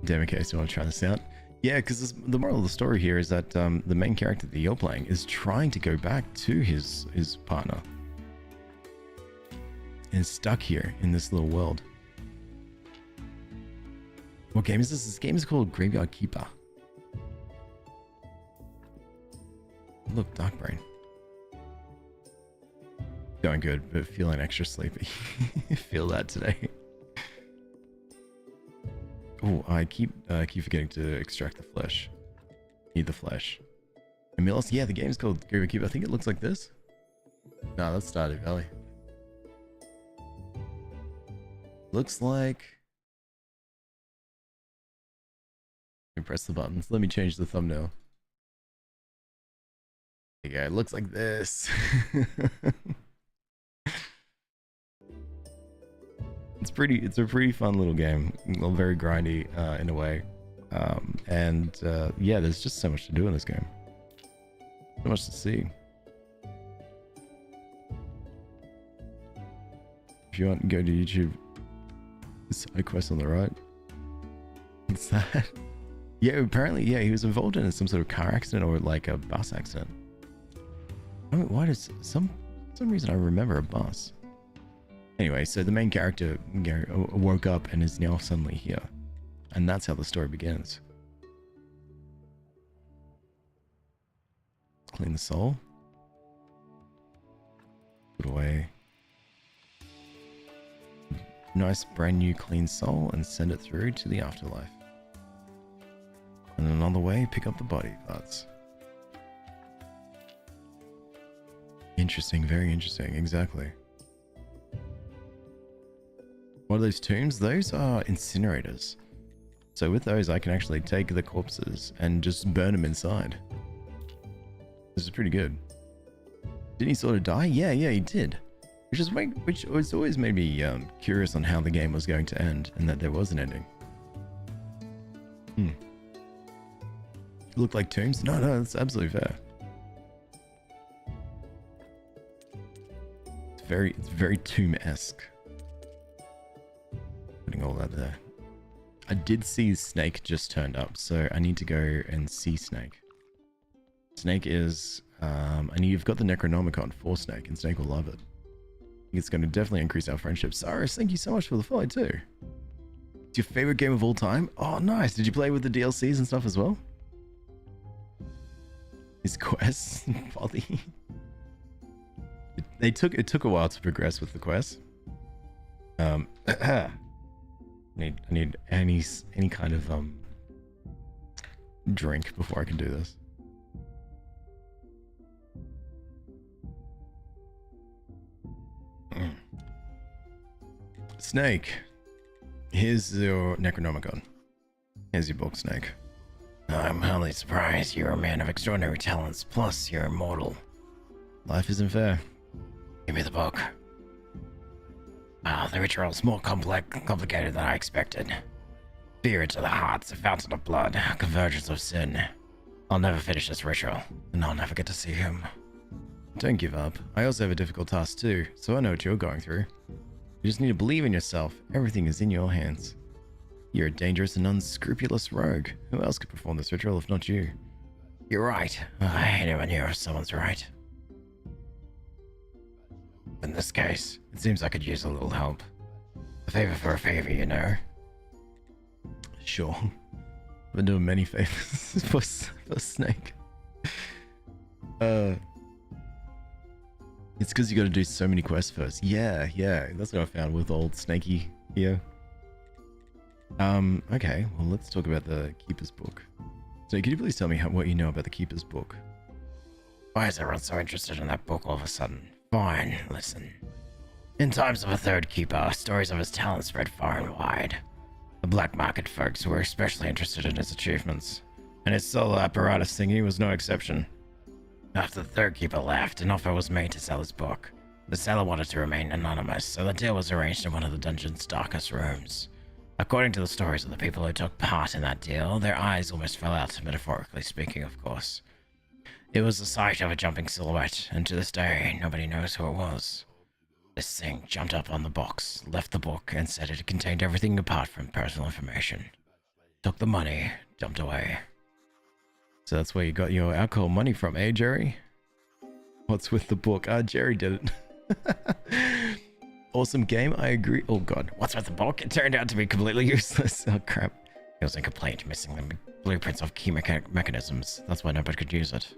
S1: Damn, okay, so you want to try this out? Yeah, because the moral of the story here is that the main character that you're playing is trying to go back to his partner. And is stuck here in this little world. What game is this? This game is called Graveyard Keeper. Look, Dark Brain. Going good, but feeling extra sleepy. Feel that today. Oh, I keep forgetting to extract the flesh. Need the flesh. Emilis, yeah, the game's called Graveyard Keeper. I think it looks like this. No, that's Stardew Valley. Looks like... Press the buttons. Let me change the thumbnail. There you go. It looks like this. It's a pretty fun little game. Very grindy in a way. Yeah, there's just so much to do in this game. So much to see. If you want, go to YouTube. Side quest on the right. What's that? Yeah, apparently, yeah, he was involved in some sort of car accident or like a bus accident. I mean, why does some reason I remember a bus? Anyway, so the main character woke up and is now suddenly here, and that's how the story begins. Clean the soul. Put away. Nice brand new clean soul and send it through to the afterlife. And then on the way, pick up the body parts. Interesting, very interesting, exactly. What are those tombs? Those are incinerators. So with those, I can actually take the corpses and just burn them inside. This is pretty good. Didn't he sort of die? Yeah, he did. Which has always made me curious on how the game was going to end, and that there was an ending. Hmm. Look like tombs? No, that's absolutely fair. It's very tomb-esque. Putting all that there. I did see Snake just turned up, so I need to go and see Snake. Snake is, and you've got the Necronomicon for Snake, and Snake will love it. I think it's going to definitely increase our friendship. Cyrus, thank you so much for the follow too. It's your favorite game of all time? Oh, nice. Did you play with the DLCs and stuff as well? His quests, Folly. It took a while to progress with the quests. I need any kind of drink before I can do this. Snake, here's your Necronomicon. Here's your book, Snake. I'm hardly surprised. You're a man of extraordinary talents, plus you're immortal. Life isn't fair. Give me the book. The ritual's more complicated than I expected. Fear into the heart's a fountain of blood, a convergence of sin. I'll never finish this ritual, and I'll never get to see him. Don't give up. I also have a difficult task too, so I know what you're going through. You just need to believe in yourself. Everything is in your hands. You're a dangerous and unscrupulous rogue. Who else could perform this ritual if not you? You're right. I hate it when you're someone's right. In this case, it seems I could use a little help. A favor for a favor, you know. Sure. I've been doing many favors for Snake. It's because you got to do so many quests first. Yeah, that's what I found with old Snakey here. Okay, well, let's talk about the Keeper's Book. So, could you please tell me what you know about the Keeper's Book? Why is everyone so interested in that book all of a sudden? Fine, listen. In times of a third keeper, stories of his talents spread far and wide. The black market folks were especially interested in his achievements, and his solo apparatus thingy was no exception. After the third keeper left, an offer was made to sell his book. The seller wanted to remain anonymous, so the deal was arranged in one of the dungeon's darkest rooms. According to the stories of the people who took part in that deal, their eyes almost fell out, metaphorically speaking, of course. It was the sight of a jumping silhouette, and to this day, nobody knows who it was. This thing jumped up on the box, left the book, and said it contained everything apart from personal information. Took the money, jumped away. So that's where you got your alcohol money from, eh, Jerry? What's with the book? Jerry did it. Awesome game, I agree. Oh god, what's with the book? It turned out to be completely useless. Oh crap. It was incomplete, missing the blueprints of key mechanisms. That's why nobody could use it.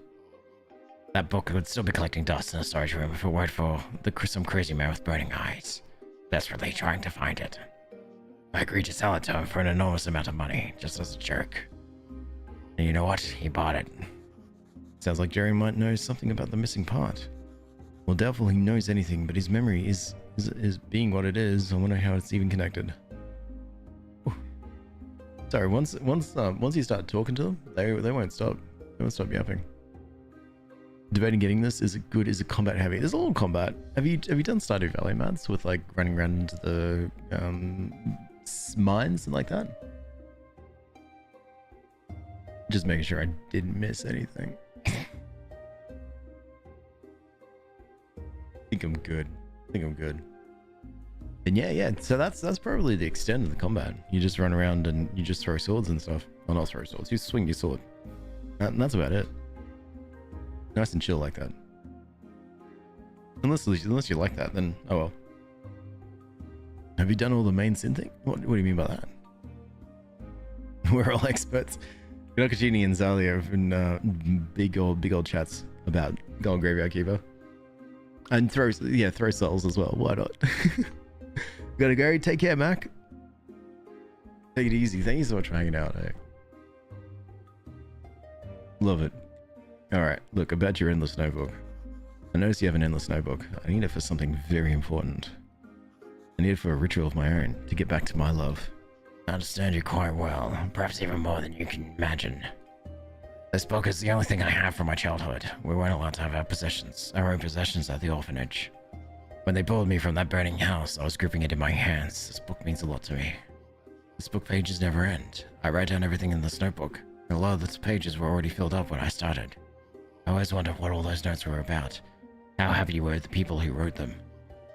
S1: That book would still be collecting dust in a storage room if it weren't for some crazy man with burning eyes, desperately trying to find it. I agreed to sell it to him for an enormous amount of money, just as a jerk. And you know what? He bought it. Sounds like Jerry might know something about the missing part. Well, doubtful he knows anything, but his memory is being what it is. I wonder how it's even connected. Ooh. Sorry, once you start talking to them, they won't stop. They won't stop yapping. Debating getting this, is it good? Is it combat heavy? There's a little combat. Have you done Stardew Valley, Mads, with like running around into the mines and like that? Just making sure I didn't miss anything. I think I'm good. And yeah. So that's probably the extent of the combat. You just run around and you just throw swords and stuff. Well, not throw swords. You swing your sword. And that's about it. Nice and chill like that. Unless you like that, then oh well. Have you done all the main sin thing? What do you mean by that? We're all experts. Ginokachini and Zalia have been big old chats about Gold Graveyard Keeper. And throw souls as well. Why not? Gotta go. Take care, Mac. Take it easy. Thank you so much for hanging out. Hey. Love it. Alright, look, about your endless notebook. I notice you have an endless notebook. I need it for something very important. I need it for a ritual of my own, to get back to my love. I understand you quite well, perhaps even more than you can imagine. This book is the only thing I have from my childhood. We weren't allowed to have our own possessions at the orphanage. When they pulled me from that burning house, I was gripping it in my hands. This book means a lot to me. This book pages never end. I write down everything in this notebook. And a lot of those pages were already filled up when I started. I always wondered what all those notes were about. How happy were the people who wrote them?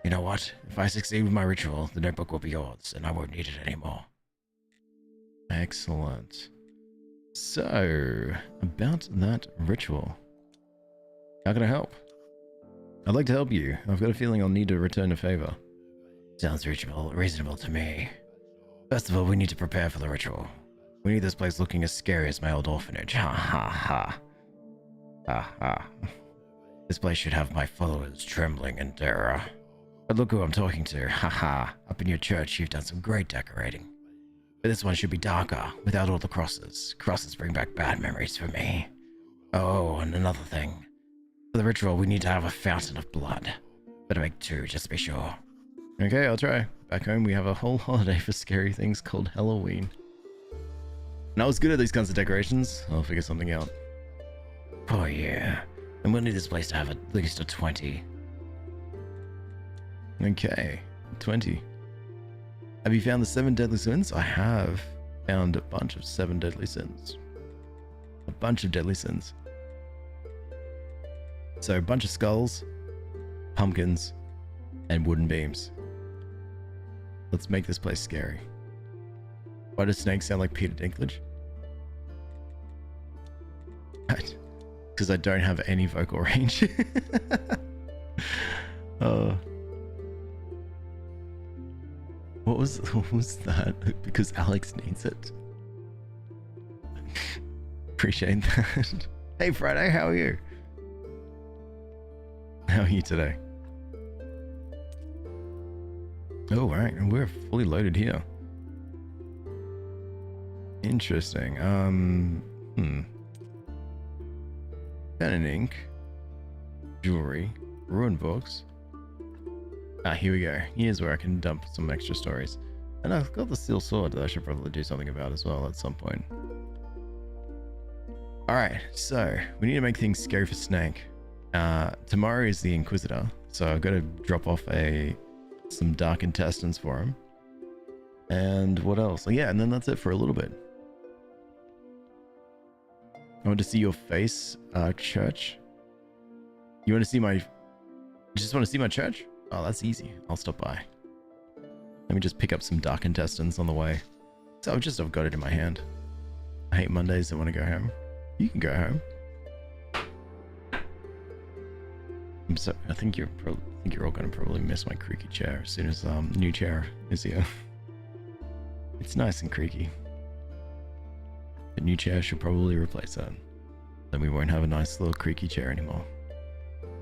S1: You know what? If I succeed with my ritual, the notebook will be yours, and I won't need it anymore. Excellent. So, about that ritual. How can I help? I'd like to help you. I've got a feeling I'll need to return a favor. Sounds reasonable to me. First of all, we need to prepare for the ritual. We need this place looking as scary as my old orphanage. Ha ha ha. Ha ha. This place should have my followers trembling in terror. But look who I'm talking to. Ha ha. Up in your church, you've done some great decorating. But this one should be darker, without all the crosses. Crosses bring back bad memories for me. Oh, and another thing. For the ritual, we need to have a fountain of blood. Better make 2, just to be sure. Okay, I'll try. Back home, we have a whole holiday for scary things called Halloween. And I was good at these kinds of decorations. I'll figure something out. Oh yeah. And we'll need this place to have at least a 20. Okay, 20. Have you found the 7 deadly sins? I have found a bunch of 7 deadly sins. A bunch of deadly sins. So a bunch of skulls, pumpkins, and wooden beams. Let's make this place scary. Why does Snake sound like Peter Dinklage? Because I don't have any vocal range. What was that? Because Alex needs it. Appreciate that. Hey Friday, how are you? How are you today? Oh, right, and we're fully loaded here. Interesting. Pen and ink, jewelry, ruined books. Ah, here we go. Here's where I can dump some extra stories. And I've got the steel sword that I should probably do something about as well at some point. Alright, so we need to make things scary for Snake. Tomorrow is the Inquisitor, so I've got to drop off some dark intestines for him. And what else? Oh, yeah, and then that's it for a little bit. I want to see your face, church. You want to see my... You just want to see my church? Oh, that's easy. I'll stop by. Let me just pick up some dark intestines on the way. So I've got it in my hand. I hate Mondays. I want to go home. You can go home. I think you're all gonna probably miss my creaky chair as soon as new chair is here. It's nice and creaky. The new chair should probably replace that. Then we won't have a nice little creaky chair anymore.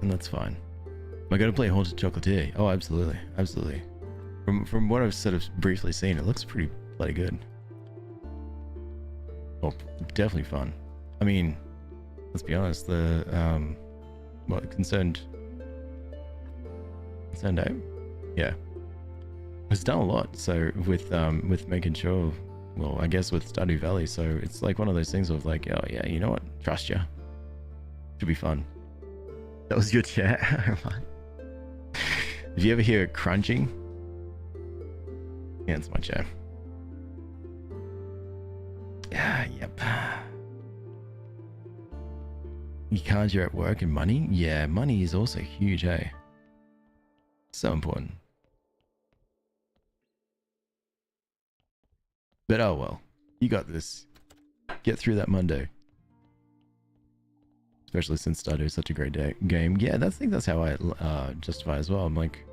S1: And that's fine. Am I gonna play Haunted Chocolatier? Oh, absolutely, absolutely. From what I've sort of briefly seen, it looks pretty bloody good. Oh, definitely fun. I mean, let's be honest. The concerned Ape? Yeah, it's done a lot. So with making sure, well, I guess with Stardew Valley. So it's like one of those things of like, oh yeah, you know what? Trust you. Should be fun. That was your chair. If you ever hear it crunching, yeah, it's my chair. Yeah, yep. You can't, you're at work and money? Yeah, money is also huge, hey? So important. But oh well, you got this. Get through that Monday. Especially since Stardew is such a great game. Yeah, I think that's how I justify as well. I'm like,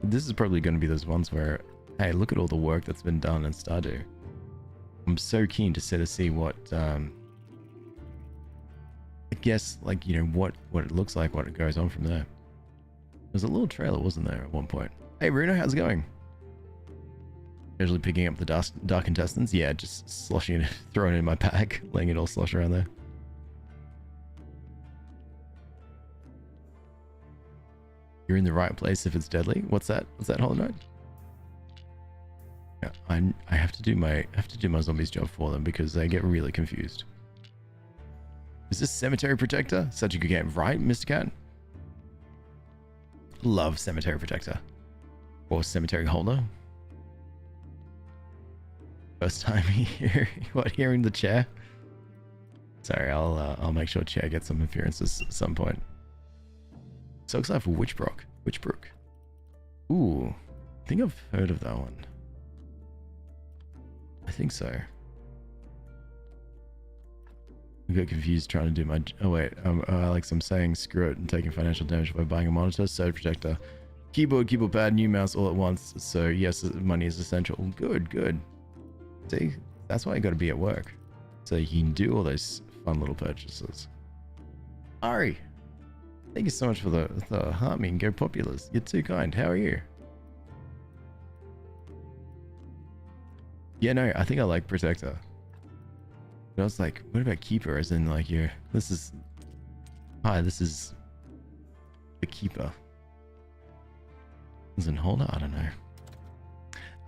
S1: this is probably going to be those ones where, hey, look at all the work that's been done in Stardew. I'm so keen to see what, I guess, like, you know, what it looks like, what it goes on from there. There's a little trailer, wasn't there, at one point? Hey, Bruno, how's it going? Usually picking up the dark intestines? Yeah, just sloshing it, throwing it in my bag, letting it all slosh around there. You're in the right place if it's deadly. What's that? What's that, Hollow Knight? Yeah, I have to do my zombies job for them because they get really confused. Is this Cemetery Protector? Such a good game, right, Mr. Cat? Love Cemetery Protector. Or Cemetery Holder. First time hearing the chair. Sorry, I'll make sure chair gets some appearances at some point. So excited for Witchbrook. Ooh, I think I've heard of that one. I think so. I got confused trying to do my... Oh wait, Alex, I'm saying screw it and taking financial damage by buying a monitor, surge protector, keyboard pad, new mouse all at once. So yes, money is essential. Good. See, that's why you got to be at work, so you can do all those fun little purchases. Ari, thank you so much for the heart me and go populars. You're too kind. How are you? Yeah, no, I think I like protector. But I was like, what about keeper? As in, like, this is the keeper. As in holder? I don't know.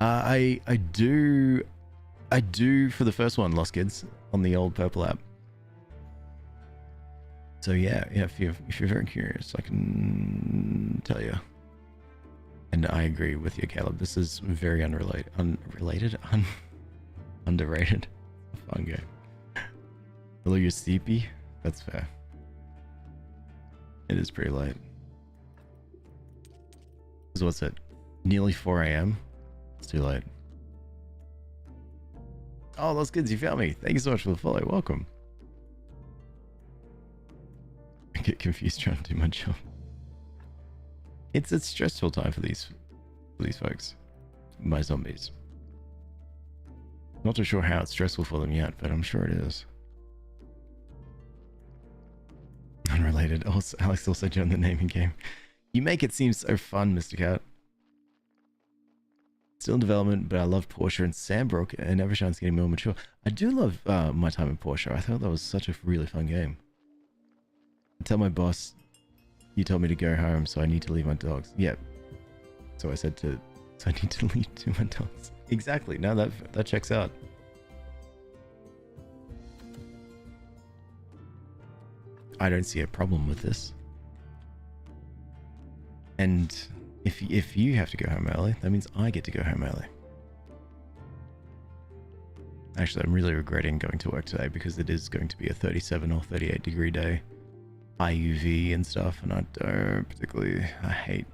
S1: I do for the first one, Lost Kids, on the old purple app. So yeah, if you're very curious, I can tell you. And I agree with you, Caleb. This is very underrated. Fun game. Hello, you're sleepy? That's fair. It is pretty late. So what's it? Nearly 4 a.m. It's too late. Oh, those kids, you found me. Thank you so much for the follow. Welcome. I get confused trying to do my job. It's a stressful time for these folks. My zombies. Not too sure how it's stressful for them yet, but I'm sure it is. Unrelated. Also, Alex also joined the naming game. You make it seem so fun, Mr. Cat. Still in development, but I love Porsche and Sandbrook, and Evershine's getting more mature. I do love my time in Porsche. I thought that was such a really fun game. I tell my boss, you told me to go home, so I need to leave my dogs. Yep. So I said so I need to leave to my dogs. Exactly. Now that checks out. I don't see a problem with this. And if you have to go home early, that means I get to go home early. Actually, I'm really regretting going to work today because it is going to be a 37 or 38 degree day. High UV and stuff, and I don't particularly... I hate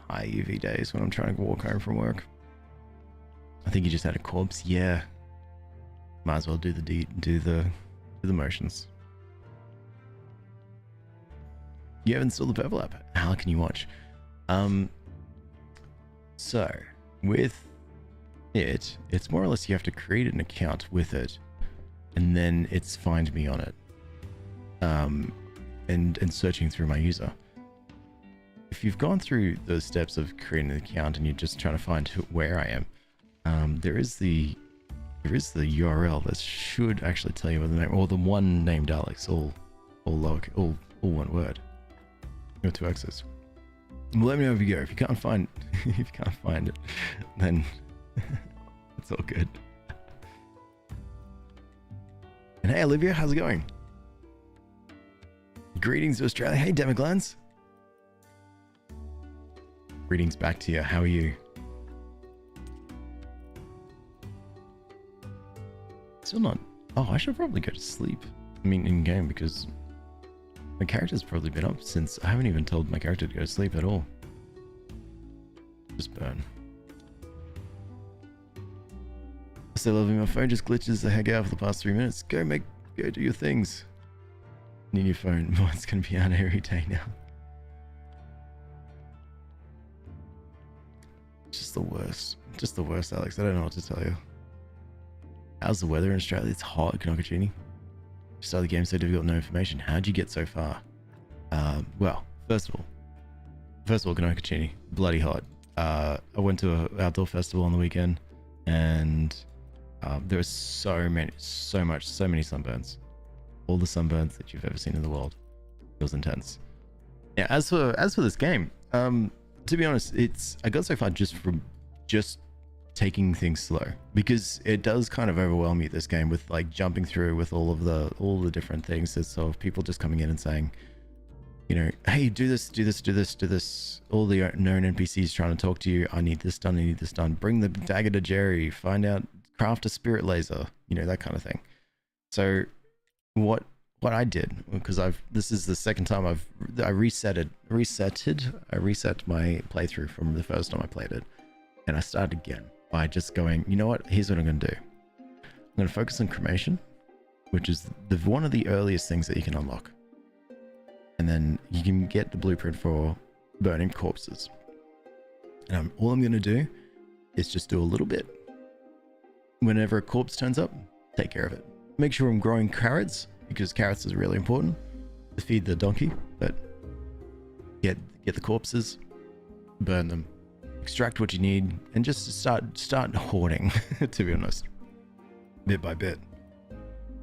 S1: high UV days when I'm trying to walk home from work. I think you just had a corpse. Yeah. Might as well do the motions. You haven't installed the purple app. How can you watch? So with it's more or less you have to create an account with it, and then it's find me on it. And searching through my user. If you've gone through those steps of creating an account and you're just trying to find where I am, there is the URL that should actually tell you what the name, or the one named Alex, all one word. Or 2 X's. Well, let me know if you go. If you can't find it, then it's all good. And hey, Olivia, how's it going? Greetings to Australia. Hey, Demiglans. Greetings back to you. How are you? Still not... Oh, I should probably go to sleep. I mean, in game, because my character's probably been up since... I haven't even told my character to go to sleep at all. Just burn. Still loving my phone just glitches the heck out for the past 3 minutes. Go do your things. Need your phone. Mine's gonna be out every day now. Just the worst. Just the worst, Alex. I don't know what to tell you. How's the weather in Australia? It's hot, Kanokachini. Started the game so difficult, no information. How'd you get so far? Well, first of all, Kanokachini, bloody hot. I went to an outdoor festival on the weekend, and there were so many sunburns. All the sunburns that you've ever seen in the world. It was intense. Yeah, as for this game, to be honest, I got so far just from taking things slow, because it does kind of overwhelm you, this game, with like jumping through with all the different things. So people just coming in and saying, you know, hey, do this. All the known NPCs trying to talk to you. I need this done. Bring the dagger to Jerry. Find out craft a spirit laser, you know, that kind of thing. So what I did, because this is the second time I reset my playthrough from the first time I played it, and I started again by just going, you know what, here's what I'm going to do. I'm going to focus on cremation, which is one of the earliest things that you can unlock. And then you can get the blueprint for burning corpses. And all I'm going to do is just do a little bit. Whenever a corpse turns up, take care of it. Make sure I'm growing carrots, because carrots is really important to feed the donkey. But get the corpses, burn them, extract what you need, and just start hoarding, to be honest, bit by bit.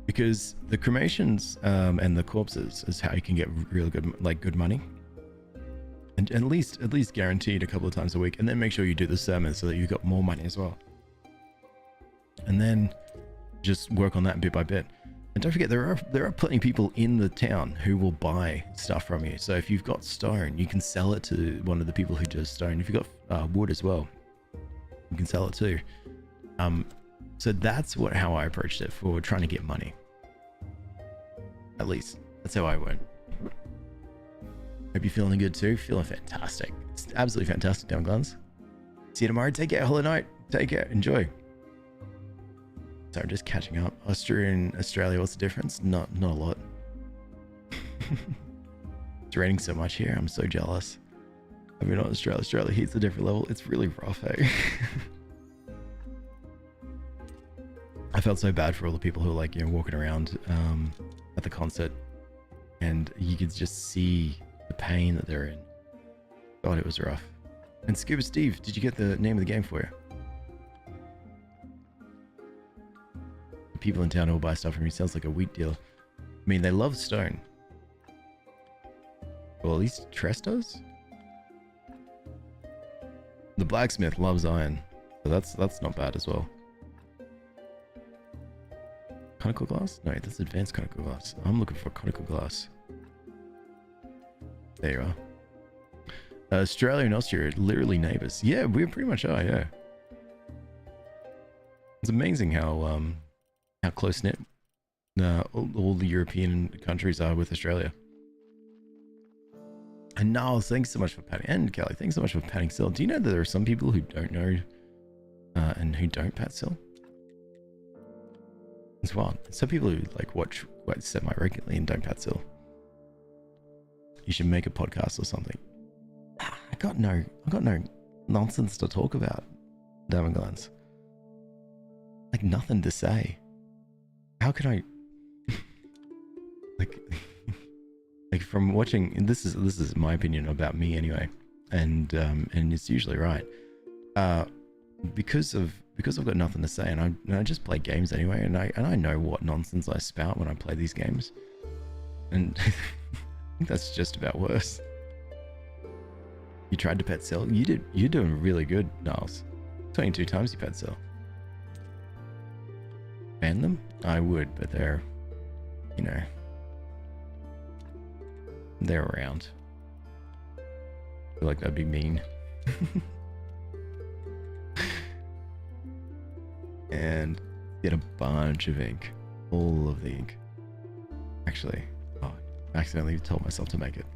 S1: Because the cremations and the corpses is how you can get really good money, and at least guaranteed a couple of times a week. And then make sure you do the sermon so that you got more money as well. And then just work on that bit by bit. And don't forget, there are plenty of people in the town who will buy stuff from you. So if you've got stone, you can sell it to one of the people who does stone. If you've got wood as well, you can sell it too. So that's how I approached it for trying to get money. At least that's how I went. Hope you're feeling good too. Feeling fantastic. It's absolutely fantastic, down glance. See you tomorrow. Take care. Hollow Knight. Take care. Enjoy. So I'm just catching up. Austria and Australia, what's the difference? Not a lot. It's raining so much here. I'm so jealous. I mean, not Australia. Australia heat's a different level. It's really rough, eh? I felt so bad for all the people who are like, you know, walking around at the concert, and you could just see the pain that they're in. God, it was rough. And Scuba Steve, did you get the name of the game for you? The people in town who will buy stuff from you sounds like a wheat deal. I mean, they love stone. Well, at least Tress does. The blacksmith loves iron, so that's not bad as well. Conical glass? No, that's advanced conical glass. I'm looking for conical glass. There you are. Australia and Austria are literally neighbors. Yeah, we pretty much are, yeah. It's amazing how close-knit all the European countries are with Australia. And Niles, thanks so much for patting. And Kelly, thanks so much for patting Sil. Do you know that there are some people who don't know and who don't pat Sil? It's wild. Some people who like watch semi regularly and don't pat Sil. You should make a podcast or something. I got no nonsense to talk about, Damaglands. Like nothing to say. How can I like from watching, and this is my opinion about me anyway, and it's usually right. Because I've got nothing to say, and I just play games anyway, and I know what nonsense I spout when I play these games, and I think that's just about worse. You tried to pet Cell? You're doing really good, Niles. 22 times you pet Cell. Ban them? I would, but they're, you know, they're around. I feel like that'd be mean. And get a bunch of ink. All of the ink. Actually, I accidentally told myself to make it.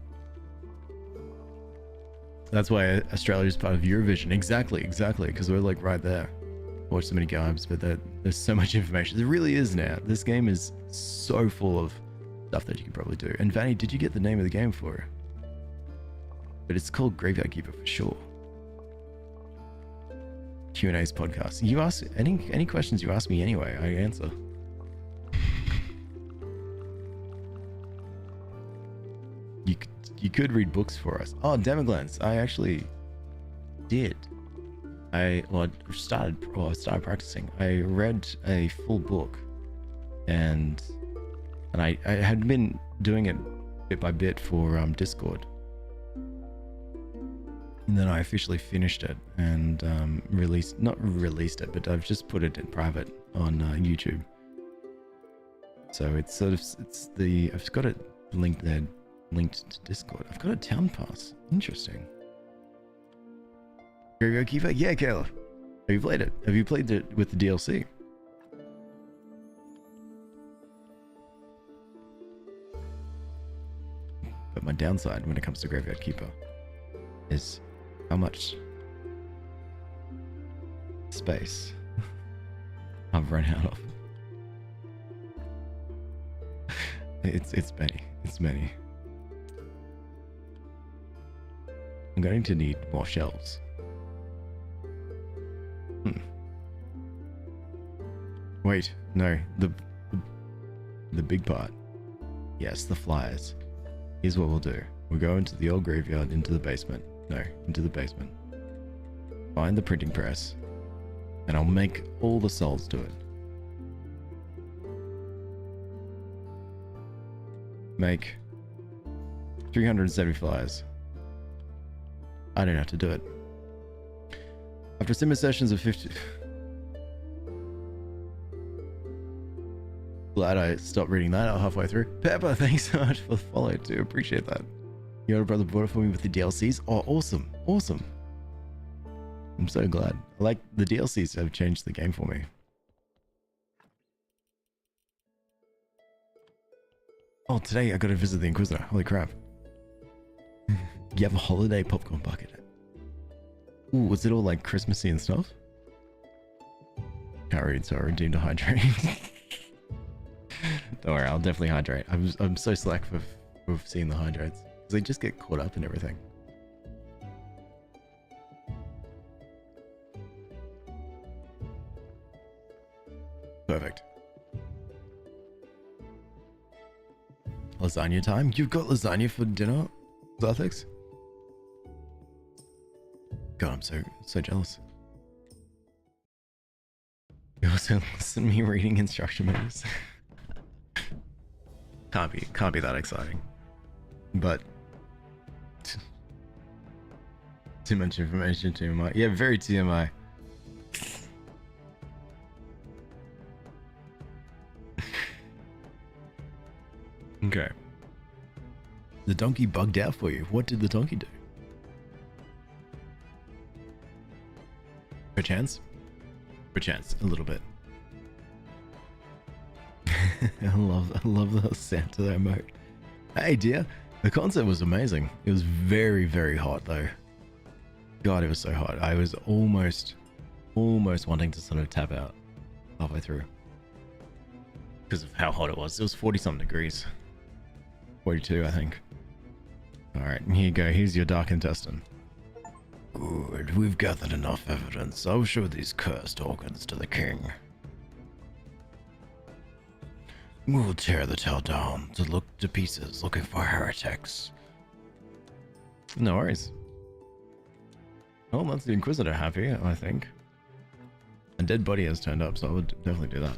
S1: That's why Australia is part of Eurovision. Exactly, because we're like right there. Watch so many games, but there's so much information. There really is now. This game is so full of stuff that you can probably do. And Vanny, did you get the name of the game for it? But it's called Graveyard Keeper for sure. Q&A's podcast. You ask any questions you ask me anyway, I answer. You could read books for us. Oh, Demaglance, I actually did. I started practicing. I read a full book, and I had been doing it bit by bit for Discord. And then I officially finished it and not released it, but I've just put it in private on YouTube. So it's I've got it linked to Discord. I've got a town pass. Interesting. Graveyard Keeper? Yeah, Kayla. Have you played it? Have you played it with the DLC? But my downside when it comes to Graveyard Keeper is how much space I've run out of. It's many. It's many. I'm going to need more shelves. Wait, no, the big part. Yes, the flyers. Here's what we'll do. We'll go into the old graveyard, into the basement. No, into the basement. Find the printing press, and I'll make all the souls do it. Make 370 flyers. I don't have to do it. After similar sessions of 50... Glad I stopped reading that out halfway through. Pepper, thanks so much for the follow too. Appreciate that. Your older brother bought it for me with the DLCs. Oh, awesome. Awesome. I'm so glad. I like the DLCs have changed the game for me. Oh, today I got to visit the Inquisitor. Holy crap. You have a holiday popcorn bucket. Ooh, was it all like Christmassy and stuff? Can't read, so I redeemed a hydrate. Don't worry, I'll definitely hydrate. I'm so slack for seeing the hydrates. Because they just get caught up in everything. Perfect. Lasagna time? You've got lasagna for dinner, Zarthix? God, I'm so jealous. You also listen to me reading instruction manuals. Can't be that exciting. But too much information, TMI. Yeah, very TMI. Okay. The donkey bugged out for you. What did the donkey do? Perchance? Perchance, a little bit. I love the Santa emote. Hey dear, the concert was amazing. It was very, very hot though. God, it was so hot. I was almost wanting to sort of tap out halfway through. Because of how hot it was. It was 40 something degrees. 42, I think. Alright, here you go. Here's your dark intestine. Good, we've gathered enough evidence. I'll show these cursed organs to the king. We'll tear the town down to pieces looking for heretics. No worries. Well, that's the Inquisitor happy, I think. A dead body has turned up, so I would definitely do that.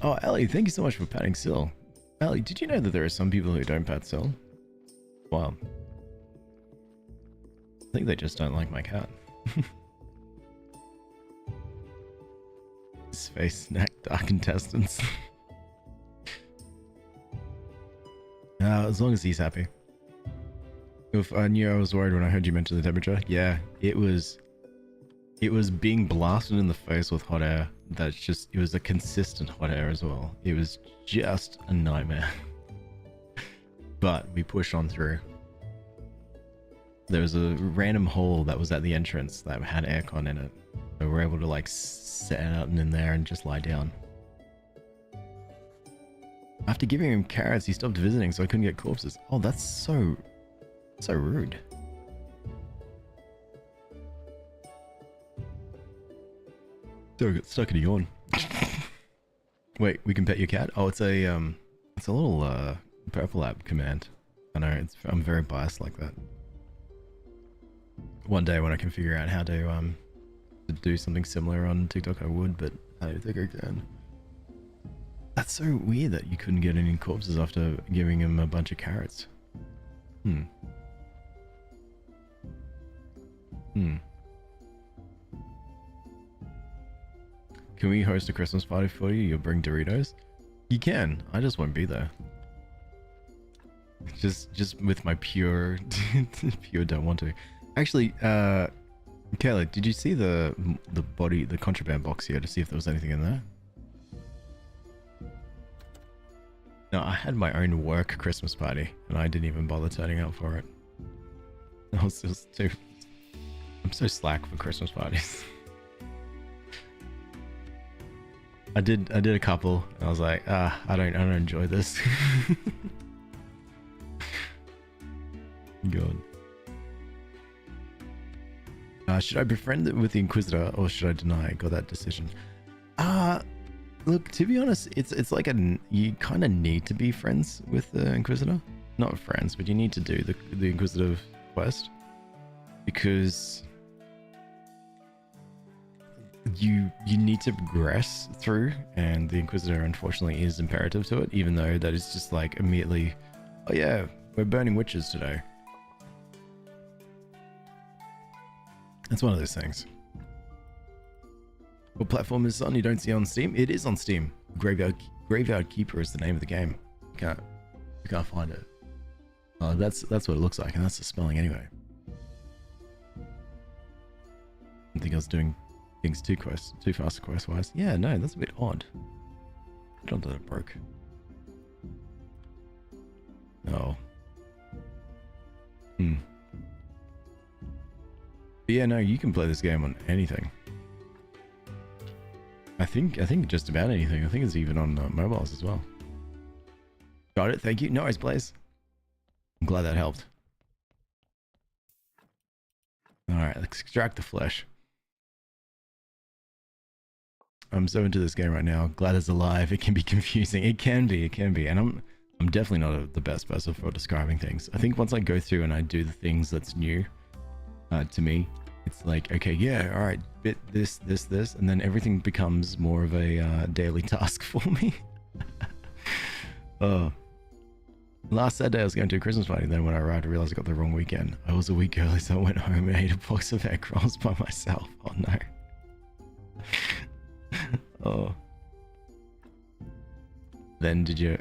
S1: Oh, Ellie, thank you so much for patting Syl. Ellie, did you know that there are some people who don't pat Syl? Wow. I think they just don't like my cat. His face, snack, dark intestines. As long as he's happy. If I knew I was worried when I heard you mention the temperature. Yeah, it was being blasted in the face with hot air. It was a consistent hot air as well. It was just a nightmare. But we pushed on through. There was a random hole that was at the entrance that had aircon in it. So we were able to like sit out and in there and just lie down. After giving him carrots, he stopped visiting so I couldn't get corpses. Oh, that's so rude. So I got stuck in a yawn. Wait, we can pet your cat? Oh, it's a little purple app command. I know, I'm very biased like that. One day when I can figure out how to do something similar on TikTok, I would, but I don't think I can. That's so weird that you couldn't get any corpses after giving him a bunch of carrots. Can we host a Christmas party for you? You'll bring Doritos? You can. I just won't be there. Just with my pure don't want to. Actually, Kayla, did you see the contraband box here to see if there was anything in there? No, I had my own work Christmas party, and I didn't even bother turning up for it. I was just too... I'm so slack for Christmas parties. I did a couple. I was like, I don't enjoy this. God. Should I befriend it with the Inquisitor or should I deny? Got that decision. Look, to be honest, it's like you kind of need to be friends with the Inquisitor. Not friends, but you need to do the Inquisitive quest because you need to progress through, and the Inquisitor unfortunately is imperative to it, even though that is just like immediately, oh yeah, we're burning witches today. It's one of those things. What platform is it on? You don't see it on Steam? It is on Steam. Graveyard Keeper is the name of the game. You can't find it. Oh, that's what it looks like, and that's the spelling anyway. I think I was doing things too fast quest wise. Yeah, no, that's a bit odd. I don't know that it broke. Oh. But yeah, no, you can play this game on anything. I think just about anything. I think it's even on mobiles as well. Got it. Thank you. No worries, Blaze. I'm glad that helped. All right, let's extract the flesh. I'm so into this game right now. Glad it's alive. It can be confusing. It can be, and I'm definitely not the best person for describing things. I think once I go through and I do the things that's new to me, it's like, okay, yeah, all right, bit this, and then everything becomes more of a daily task for me. Last Saturday I was going to a Christmas party, and then when I arrived I realized I got the wrong weekend. I was a week early, so I went home and ate a box of egg rolls by myself. Oh no. Oh. Then did you...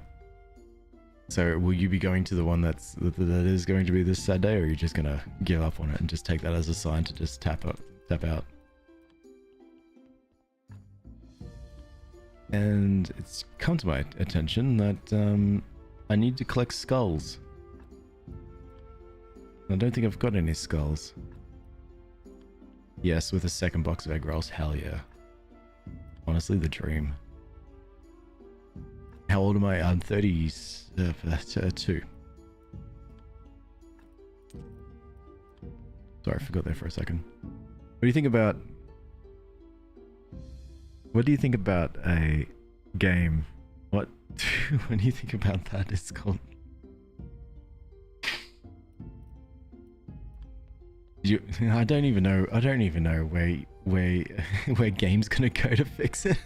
S1: So will you be going to the one that is going to be this Saturday, or are you just gonna give up on it and just take that as a sign to just tap out? And it's come to my attention that I need to collect skulls. I don't think I've got any skulls. Yes, with a second box of egg rolls. Hell yeah. Honestly, the dream. How old am I? I'm 32. Sorry, I forgot there for a second. What do you think about... What do you think about a game? What do you think about that? It's called... I don't even know where game's gonna go to fix it.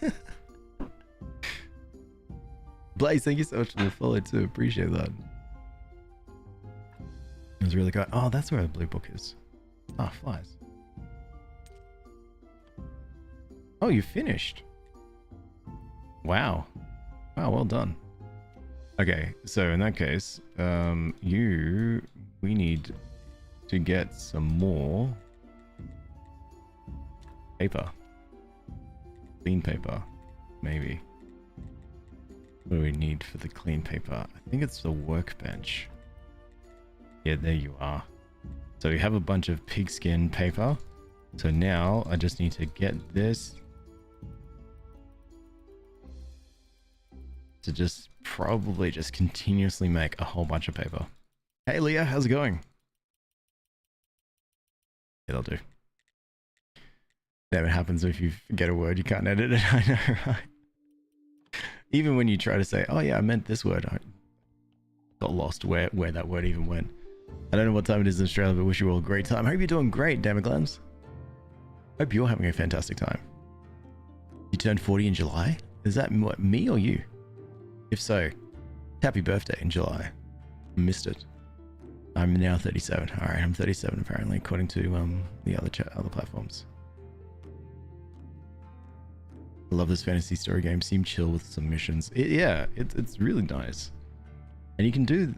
S1: Blaze, thank you so much for the follow too. Appreciate that. It was really good. Oh, that's where the blue book is. Ah, flies. Oh, you finished. Wow. Wow, well done. Okay, so in that case, we need to get some more paper. Clean paper, maybe. What do we need for the clean paper? I think it's the workbench. Yeah, there you are. So we have a bunch of pigskin paper. So now I just need to get this to just probably just continuously make a whole bunch of paper. Hey Leah, how's it going? It'll do. That happens if you forget a word, you can't edit it. I know, right? Even when you try to say, oh yeah, I meant this word, I got lost where that word even went. I don't know what time it is in Australia, but wish you all a great time. Hope you're doing great, Damaglams. Hope you're having a fantastic time. You turned 40 in July? Is that what, me or you? If so, happy birthday in July. Missed it. I'm now 37. Alright, I'm 37 apparently, according to the other platforms. I love this fantasy story game. Seem chill with some missions. It's really nice. And you can do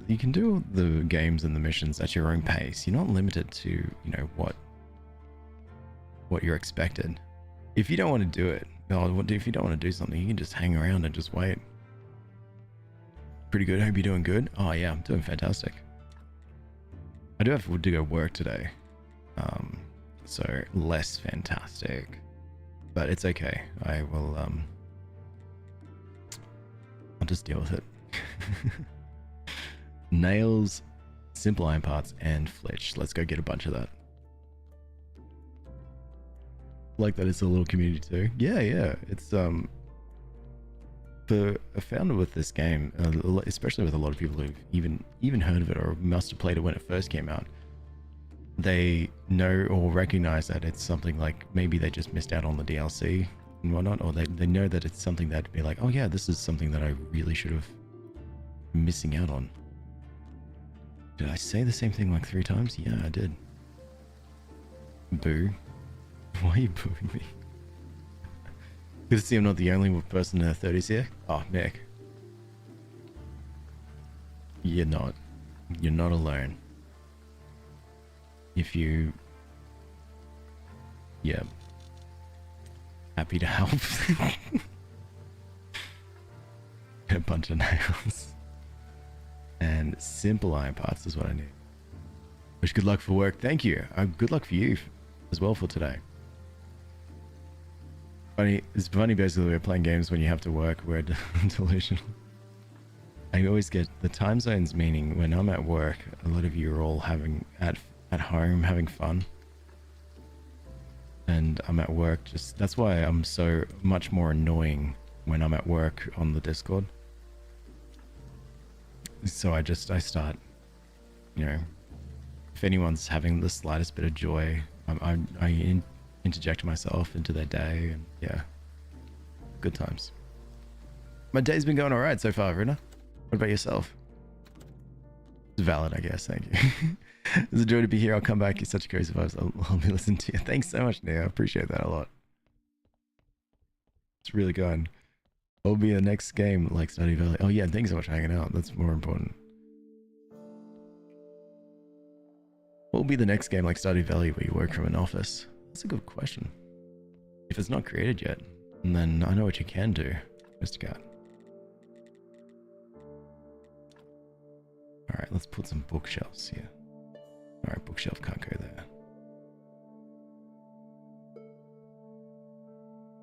S1: the games and the missions at your own pace. You're not limited to, you know, what you're expected. If you don't want to do it, if you don't want to do something, you can just hang around and just wait. Pretty good. Hope you're doing good. Oh yeah, I'm doing fantastic. I do have to go work today. So less fantastic. But it's okay. I will I'll just deal with it. Nails, simple iron parts, and flitch. Let's go get a bunch of that. Like that it's a little community too. Yeah. It's for a founder with this game, especially with a lot of people who've even heard of it or must have played it when it first came out, they know or recognize that it's something like maybe they just missed out on the DLC and whatnot, or they know that it's something that'd be like, oh yeah, this is something that I really should have been missing out on. Did I say the same thing like 3 times? Yeah, I did. Boo. Why are you booing me? Good to see I'm not the only person in their 30s here. Oh, Nick. You're not. You're not alone. If you... Yeah. Happy to help. A bunch of nails. And simple iron parts is what I need. Wish good luck for work. Thank you. Good luck for you as well for today. It's funny basically we're playing games when you have to work. We're delusional. I always get the time zones, meaning when I'm at work, a lot of you are all at home having fun. And I'm at work that's why I'm so much more annoying when I'm at work on the Discord. So I start, if anyone's having the slightest bit of joy, I interject myself into their day, and yeah, good times. My day's been going all right so far, Rina. What about yourself? It's valid, I guess. Thank you. It's a joy to be here. I'll come back. You're such a crazy vibes. I'll be listening to you. Thanks so much, Nia. I appreciate that a lot. It's really good. What will be the next game like Stardew Valley? Oh yeah, thanks so much for hanging out. That's more important. What will be the next game like Stardew Valley where you work from an office? That's a good question. If it's not created yet, then I know what you can do, Mr. Cat. Alright, let's put some bookshelves here. Alright, bookshelf can't go there.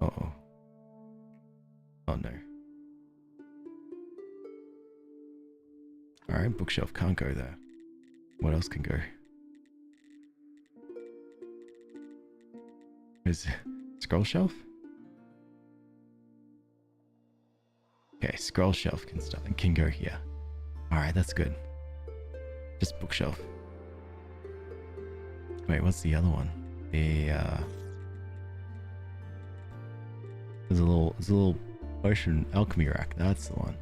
S1: Uh-oh. Oh no. Alright, bookshelf can't go there. What else can go? Is scroll shelf? Okay, scroll shelf can go here. Alright, that's good. Just bookshelf. Wait, what's the other one? There's a little potion alchemy rack. That's the one.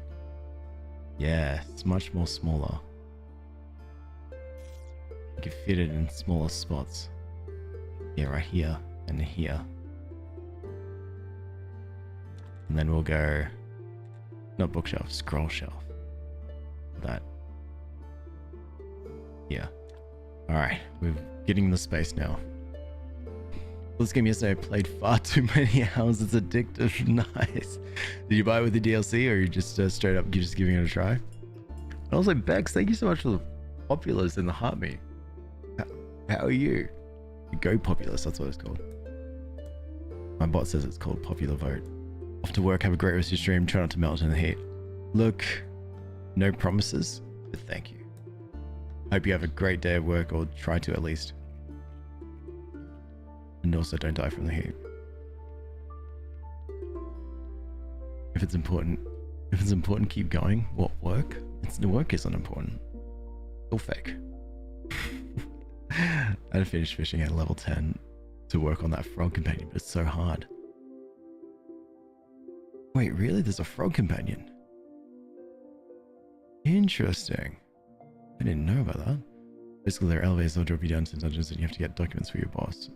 S1: Yeah, it's much more smaller. You can fit it in smaller spots. Yeah, right here and here. And then we'll go, not bookshelf, scroll shelf. That. Yeah. Alright, we're getting the space now. This game yesterday I played far too many hours. It's addictive. Nice. Did you buy it with the DLC, or are you just straight up you're just giving it a try? I was like, Bex, thank you so much for the populars in the heartbeat. How are you? Go populous, that's what it's called. My bot says it's called popular vote. Off to work, have a great rest of your stream. Try not to melt in the heat. Look, no promises, but thank you. Hope you have a great day at work, or try to at least. And also don't die from the heat. If it's important, keep going. What, work? The work isn't important. It's all fake. I had to finish fishing at level 10 to work on that frog companion, but it's so hard. Wait, really? There's a frog companion? Interesting. I didn't know about that. Basically, their elevators will drop you down to dungeons and you have to get documents for your boss.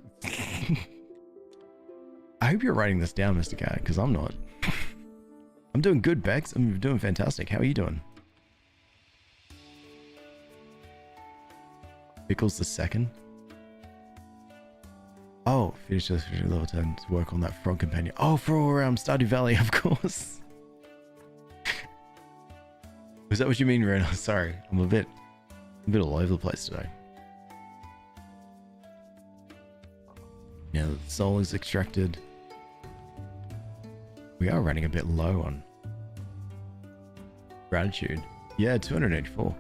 S1: I hope you're writing this down, Mr. Cat, because I'm not. I'm doing good, Bex. I'm doing fantastic. How are you doing? Pickles the second? Oh, finish level 10 to work on that frog companion. Oh, for Stardew Valley, of course. Was that what you mean, Ren? Sorry, I'm a bit all over the place today. Yeah, the soul is extracted. We are running a bit low on gratitude. Yeah, 284.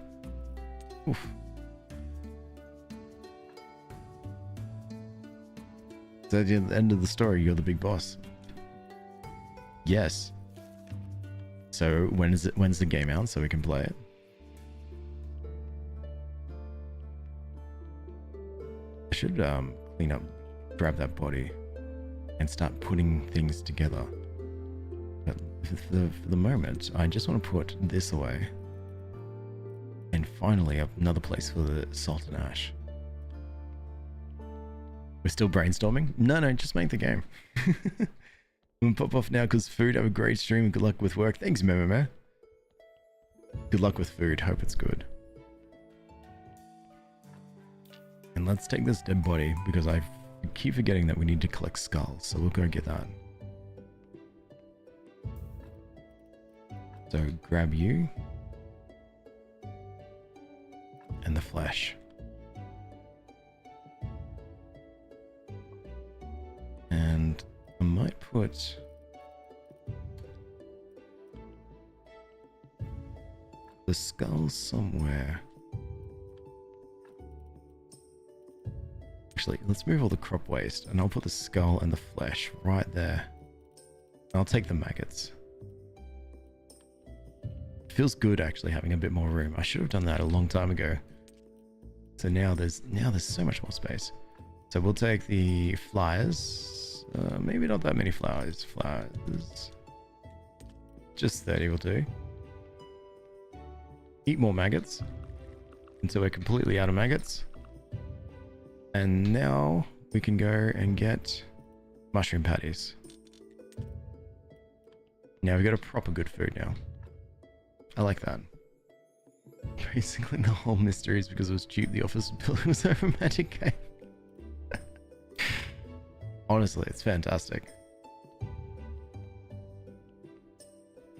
S1: Oof. So at the end of the story, you're the big boss. Yes. So when's the game out so we can play it? I should clean up, grab that body, and start putting things together. But for the moment, I just want to put this away. And finally, another place for the salt and ash. We're still brainstorming? No, just make the game. I'm gonna pop off now because food. Have a great stream. Good luck with work. Thanks, Meme. Good luck with food. Hope it's good. And let's take this dead body because I keep forgetting that we need to collect skulls. So we'll go get that. So grab you. And the flesh. And I might put the skull somewhere. Actually, let's move all the crop waste and I'll put the skull and the flesh right there. I'll take the maggots. It feels good actually having a bit more room. I should have done that a long time ago. So now there's so much more space. So we'll take the flyers. Maybe not that many flowers. Just 30 will do. Eat more maggots until we're completely out of maggots. And now we can go and get mushroom patties. Now we've got a proper good food now. I like that. Basically the whole mystery is because it was cheap. The office building was over magic game. Honestly, it's fantastic.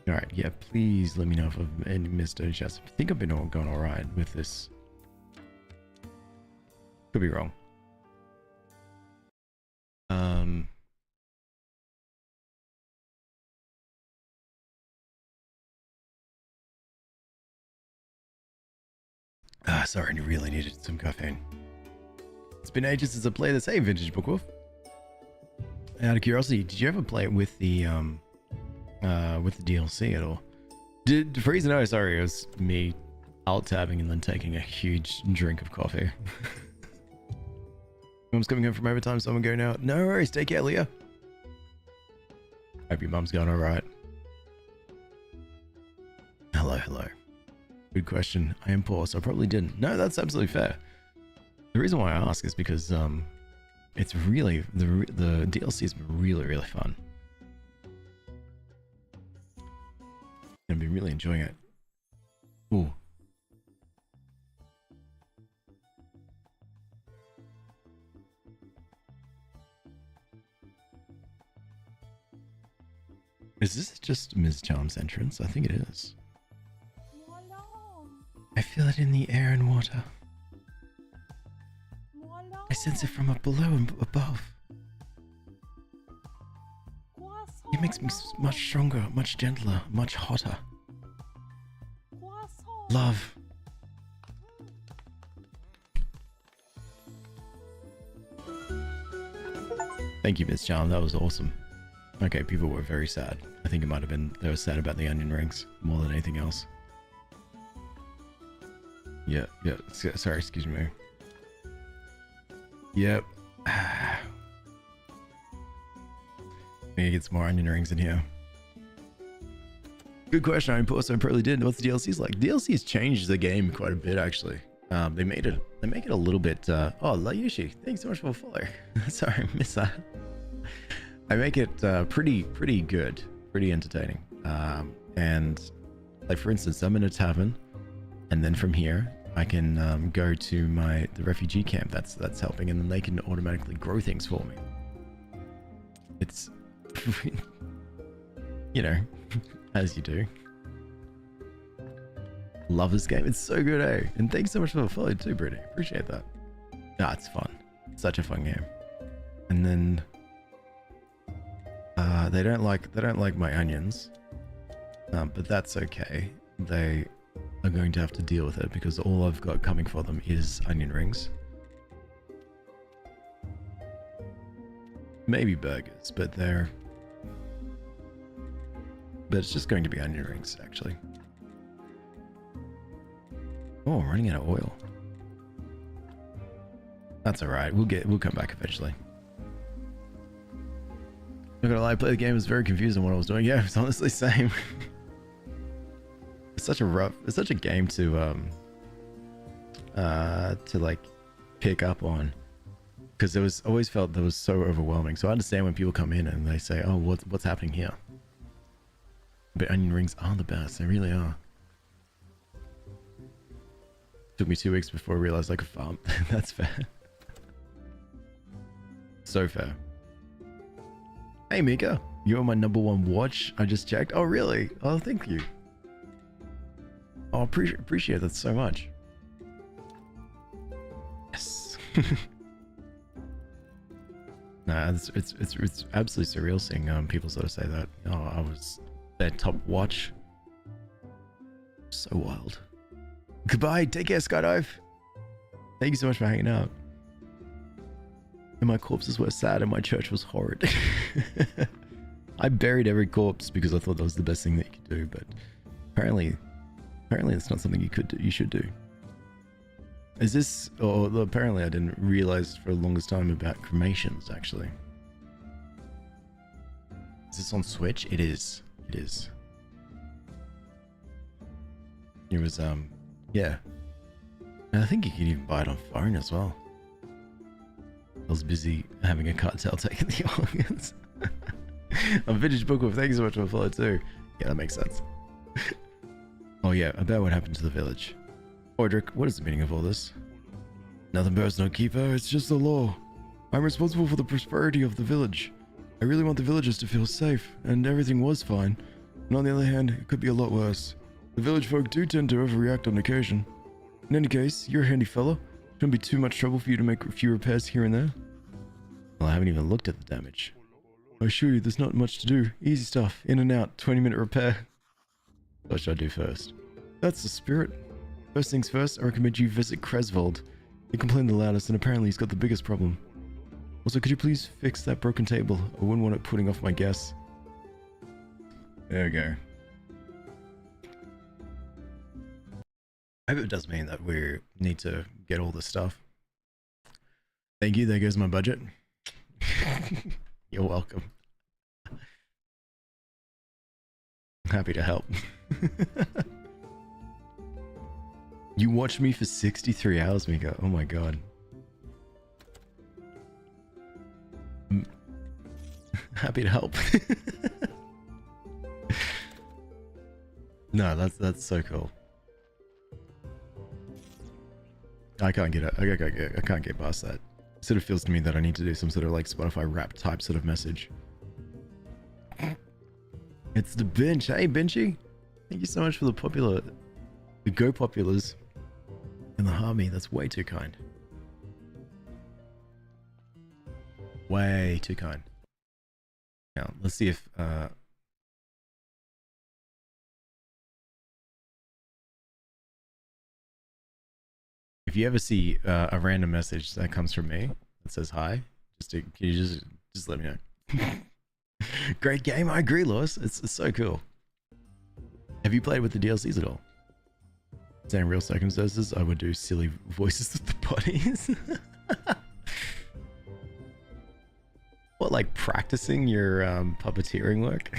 S1: Alright, yeah, please let me know if I've missed any shots. I think I've been going alright with this. Could be wrong. Sorry, I really needed some caffeine. It's been ages since I played this. Hey, Vintage Bookwolf. Out of curiosity, did you ever play it with the DLC at all? Did Freeze? No, sorry, it was me alt-tabbing and then taking a huge drink of coffee. Mum's coming home from overtime, so I'm gonna go now. No worries, take care, Leah. Hope your mum's going alright. Hello. Good question. I am poor, so I probably didn't. No, that's absolutely fair. The reason why I ask is because it's really the DLC has been really fun. I've been really enjoying it. Ooh. Is this just Ms. Charm's entrance? I think it is. I feel it in the air and water. I sense it from up below and above. It makes me much stronger, much gentler, much hotter. Love. Thank you, Ms. Charm. That was awesome. Okay, people were very sad. I think it might have been they were sad about the onion rings more than anything else. Yeah. Sorry, excuse me. Yep. Maybe get some more onion rings in here. Good question. I probably did. What's the DLC's like? DLC's changed the game quite a bit, actually. They make it a little bit. Oh, Layushi, thanks so much for the follow. Sorry, I missed that. I make it pretty good, pretty entertaining. And like for instance, I'm in a tavern, and then from here I can go to the refugee camp that's helping, and then they can automatically grow things for me. It's you know, as you do. Love this game. It's so good, eh? And thanks so much for the follow too, Brittany. Appreciate that. Ah, it's fun. It's such a fun game. And then they don't like my onions, but that's okay. They are going to have to deal with it because all I've got coming for them is onion rings. Maybe burgers, but it's just going to be onion rings, actually. Oh, I'm running out of oil. That's alright. We'll come back eventually. Not gonna lie, play the game, it was very confusing what I was doing. Yeah, it's honestly same. It's such a game to like pick up on, because always felt that was so overwhelming. So I understand when people come in and they say, "Oh, what's happening here?" But onion rings are the best. They really are. Took me 2 weeks before I realized I could farm. That's fair. So fair. Hey Mika, you're my #1 watch. I just checked. Oh really? Oh thank you. Oh appreciate that so much. Yes. Nah, it's absolutely surreal seeing people sort of say that. Oh, I was their top watch. So wild. Goodbye. Take care, Skydive. Thank you so much for hanging out. And my corpses were sad and my church was horrid. I buried every corpse because I thought that was the best thing that you could do, but apparently it's not something you should do. Is this, or apparently I didn't realize for the longest time about cremations, actually. Is this on Switch? It is. It is. It was, yeah. And I think you can even buy it on phone as well. I was busy having a cartel taking the organs. I'm Vintage Bookworm, thank you so much for the follow too. Yeah, that makes sense. Oh yeah, about what happened to the village. Ordric, what is the meaning of all this? Nothing personal, Keeper, it's just the law. I'm responsible for the prosperity of the village. I really want the villagers to feel safe, and everything was fine. And on the other hand, it could be a lot worse. The village folk do tend to overreact on occasion. In any case, you're a handy fella. Shouldn't be too much trouble for you to make a few repairs here and there. Well, I haven't even looked at the damage. I assure you, there's not much to do. Easy stuff. In and out. 20-minute repair. What should I do first? That's the spirit. First things first, I recommend you visit Cresvold. He complained the loudest, and apparently he's got the biggest problem. Also, could you please fix that broken table? I wouldn't want it putting off my guests. There we go. I hope it does mean that we need to get all this stuff. Thank you, there goes my budget. You're welcome. Happy to help. You watched me for 63 hours, Mika. Oh my god. Happy to help. No, that's so cool. I can't get it. I can't get past that. It sort of feels to me that I need to do some sort of like Spotify rap type sort of message. It's the bench. Hey, Benchy. Thank you so much for the Go Populars and the Harmy. That's way too kind. Way too kind. Now, let's see if you ever see a random message that comes from me that says hi, can you just let me know. Great game, I agree, Lewis. It's so cool. Have you played with the DLCs at all? Saying real circumstances, I would do silly voices with the bodies. What, like practicing your puppeteering work?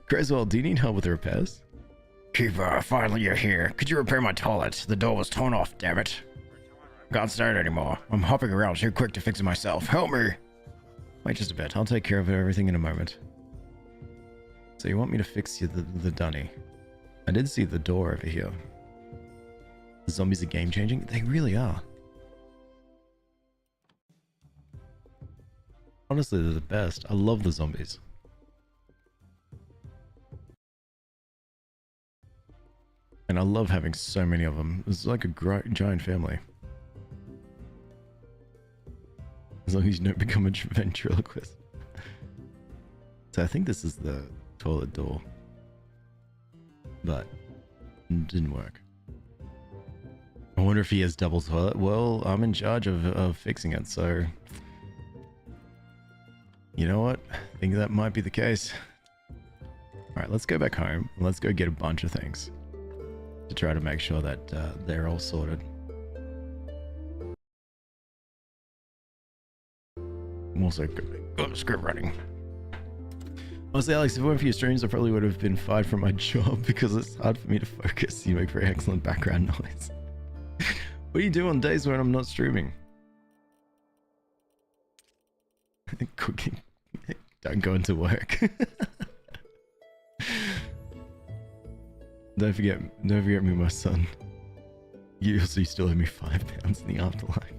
S1: Creswell, do you need help with the repairs? Keeper, finally you're here. Could you repair my toilet? The door was torn off, damn it. Can't start anymore. I'm hopping around too quick to fix it myself. Help me! Wait just a bit. I'll take care of everything in a moment. So you want me to fix you the dunny? I did see the door over here. The zombies are game changing? They really are. Honestly, they're the best. I love the zombies. And I love having so many of them. It's like a giant family. As long as you don't become a ventriloquist. So I think this is the toilet door. But it didn't work. I wonder if he has double toilet. Well, I'm in charge of fixing it, so... You know what? I think that might be the case. Alright, let's go back home. Let's go get a bunch of things. To try to make sure that they're all sorted. I'm also script writing. Honestly, Alex, if it weren't for your streams, I probably would have been fired from my job because it's hard for me to focus. You make very excellent background noise. What do you do on days when I'm not streaming? Cooking. Don't go into work. Don't forget me, my son. You still owe me £5 in the afterlife.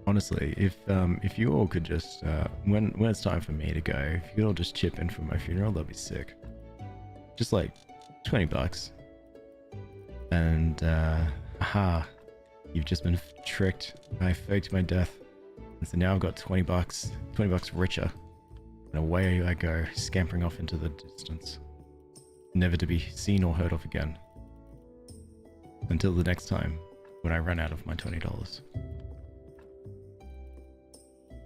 S1: Honestly, if you all could just when it's time for me to go, if you could all just chip in for my funeral, that'd be sick. Just like $20. And aha, you've just been tricked. I faked my death. And so now I've got $20, $20 richer. And away I go, scampering off into the distance. Never to be seen or heard of again. Until the next time, when I run out of my $20.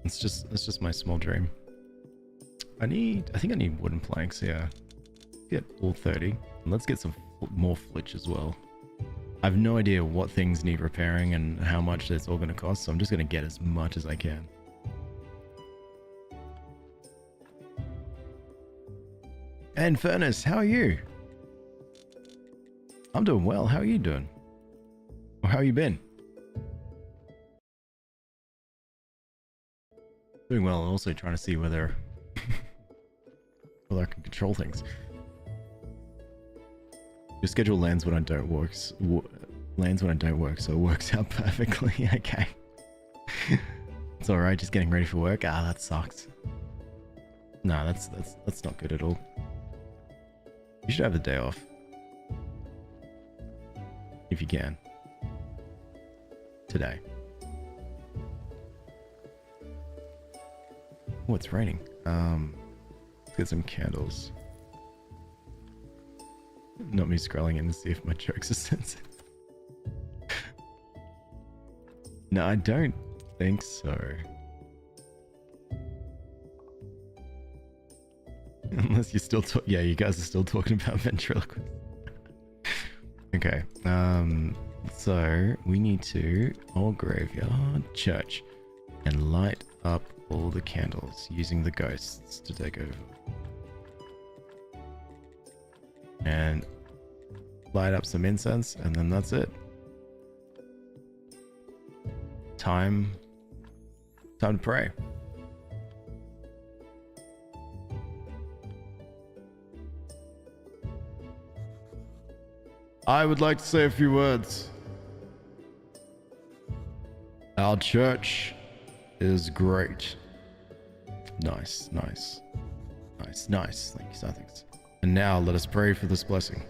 S1: It's just my small dream. I think I need wooden planks, yeah. Get all 30. And let's get some more flitch as well. I have no idea what things need repairing and how much it's all going to cost, so I'm just going to get as much as I can. And Furnace, how are you? I'm doing well. How are you doing? Or how you been? Doing well, and also trying to see whether I can control things. Your schedule lands when I don't work. Lands when I don't work, so it works out perfectly. Okay. It's all right. Just getting ready for work. Ah, that sucks. Nah, that's not good at all. You should have the day off. If you can. Today. Oh, it's raining. Let's get some candles. Not me scrolling in to see if my jokes are sensitive. No, I don't think so. Unless you're still yeah, you guys are still talking about ventriloquist. Okay, so we need to old graveyard church and light up all the candles using the ghosts to take over. And light up some incense, and then that's it. Time to pray. I would like to say a few words. Our church is great. Nice. Thank you, so thanks. And now let us pray for this blessing.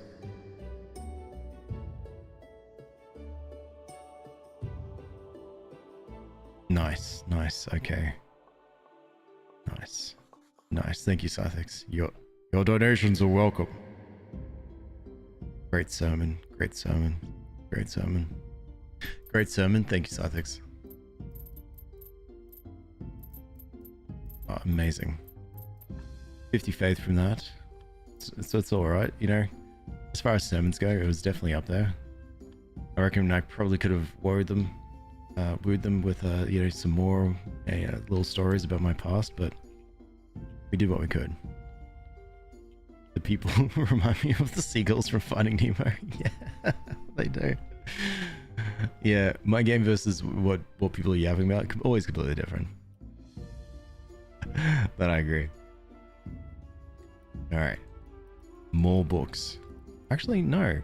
S1: Nice, okay. Nice. Thank you, Scythix. Your donations are welcome. Great sermon. Thank you, Scythix. Oh, amazing. 50 faith from that. So it's alright, you know. As far as sermons go, it was definitely up there. I reckon I probably could have wooed them with you know, some more little stories about my past, but we did what we could. The people remind me of the seagulls from Finding Nemo. Yeah, they do. Yeah, my game versus what people are yapping about, always completely different. But I agree. Alright. More books. Actually, no.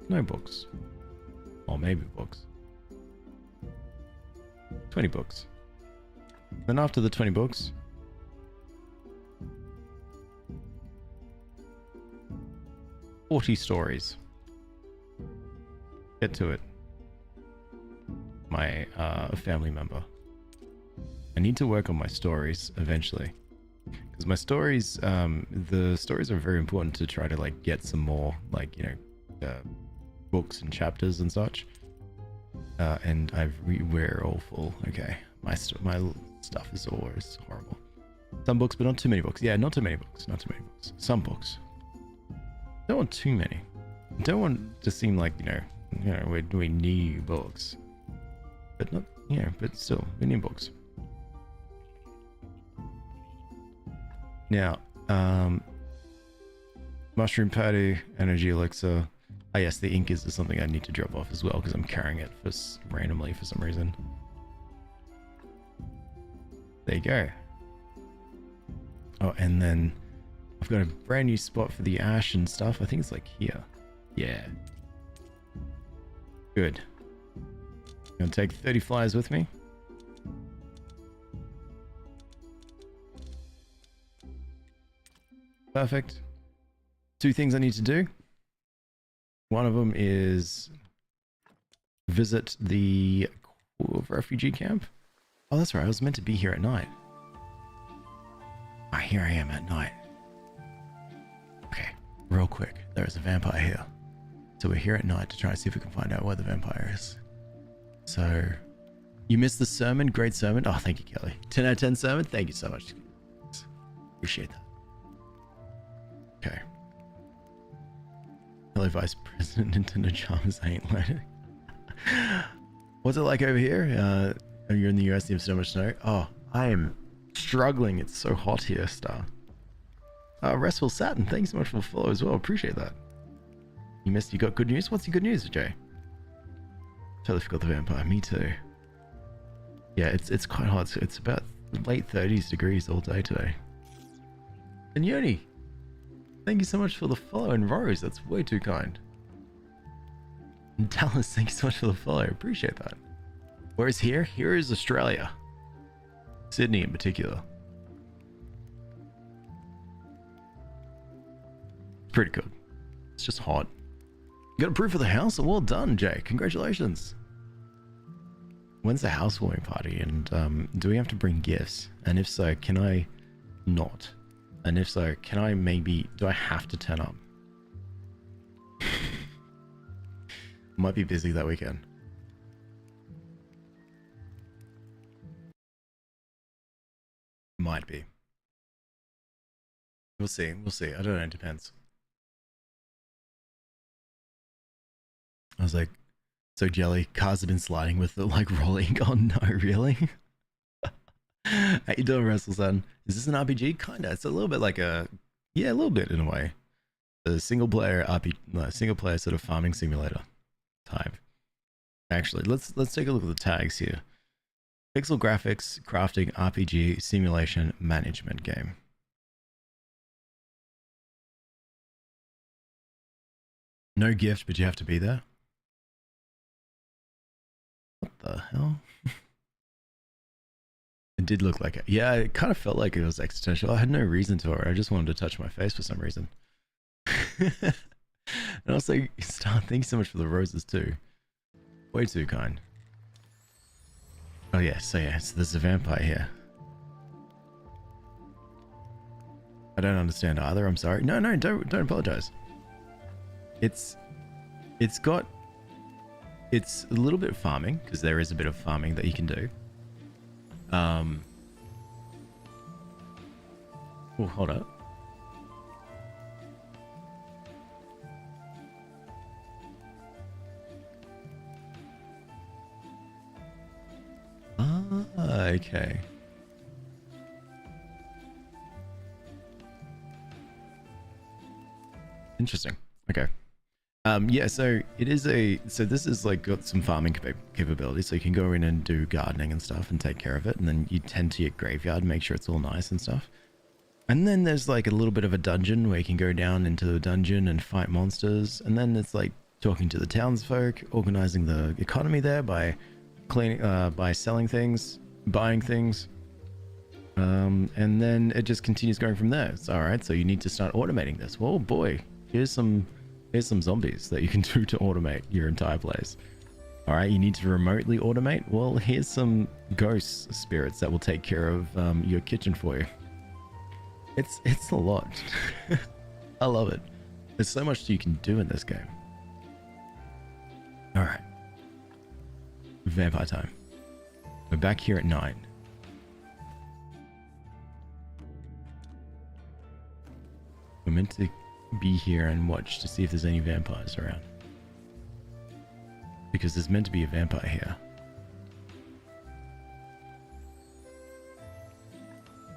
S1: No books. Or maybe books. 20 books. Then after the 20 books, 40 stories. Get to it. My family member. I need to work on my stories eventually. Because my stories, the stories are very important to try to like get some more like, you know, books and chapters and such. And we're all full. Okay. My stuff is always horrible. Some books, but not too many books. Yeah, not too many books. Not too many books. Some books. Don't want too many. Don't want to seem like, you know, we're doing new books. But not, you know, but still, we need books. Now, mushroom patty, energy elixir. Oh yes, the ink is something I need to drop off as well because I'm carrying it for randomly for some reason. There you go. Oh, and then I've got a brand new spot for the ash and stuff. I think it's like here. Yeah. Good. I'm gonna take 30 flyers with me. Perfect. 2 things I need to do. One of them is visit the refugee camp. Oh, that's right. I was meant to be here at night. Ah, here I am at night. Okay, real quick. There is a vampire here. So we're here at night to try and see if we can find out where the vampire is. So, you missed the sermon? Great sermon. Oh, thank you, Kelly. 10 out of 10 sermon? Thank you so much. Appreciate that. Okay. Hello, Vice President. Nintendo Charmers ain't letting. What's it like over here? You're in the US, you have so much snow. Oh, I am struggling. It's so hot here, Star. Restful Saturn, thanks so much for the follow as well. Appreciate that. You got good news? What's your good news, Jay? Totally forgot the vampire. Me too. Yeah, it's quite hot. It's about late 30s degrees all day today. And Yoni, thank you so much for the follow. And Rose, that's way too kind. And Dallas, thank you so much for the follow. Appreciate that. Whereas here is Australia. Sydney in particular. Pretty good. It's just hot. You got a proof of the house? Well done, Jay. Congratulations. When's the housewarming party? And do we have to bring gifts? And if so, can I not? And if so, can I maybe... Do I have to turn up? Might be busy that weekend. Might be. We'll see. We'll see. I don't know. It depends. I was like, so Jelly, cars have been sliding with the like rolling. Oh no, really? How you doing, Russell-son? Is this an RPG? Kinda. It's a little bit like a... Yeah, a little bit in a way. A single player single player sort of farming simulator type. Actually, let's take a look at the tags here. Pixel graphics, crafting, RPG, simulation, management game. No gift, but you have to be there. What the hell? It did look like it. Yeah, it kind of felt like it was existential. I had no reason to it. I just wanted to touch my face for some reason. And also, Star, thank you so much for the roses too. Way too kind. Oh yeah, so there's a vampire here. I don't understand either, I'm sorry. No, don't apologize. It's a little bit of farming, because there is a bit of farming that you can do. Oh, hold up. Ah, okay. Interesting. Okay. Yeah, so this is like got some farming capabilities, so you can go in and do gardening and stuff and take care of it, and then you tend to your graveyard, make sure it's all nice and stuff. And then there's like a little bit of a dungeon where you can go down into the dungeon and fight monsters, and then it's like talking to the townsfolk, organizing the economy there by by selling things, buying things, and then it just continues going from there. It's all right, so you need to start automating this. Well, boy, here's some Here's some zombies that you can do to automate your entire place. All right, you need to remotely automate. Well, here's some ghost spirits that will take care of your kitchen for you. It's a lot. I love it. There's so much you can do in this game. All right. Vampire time. We're back here at 9. We're meant to be here and watch to see if there's any vampires around. Because there's meant to be a vampire here.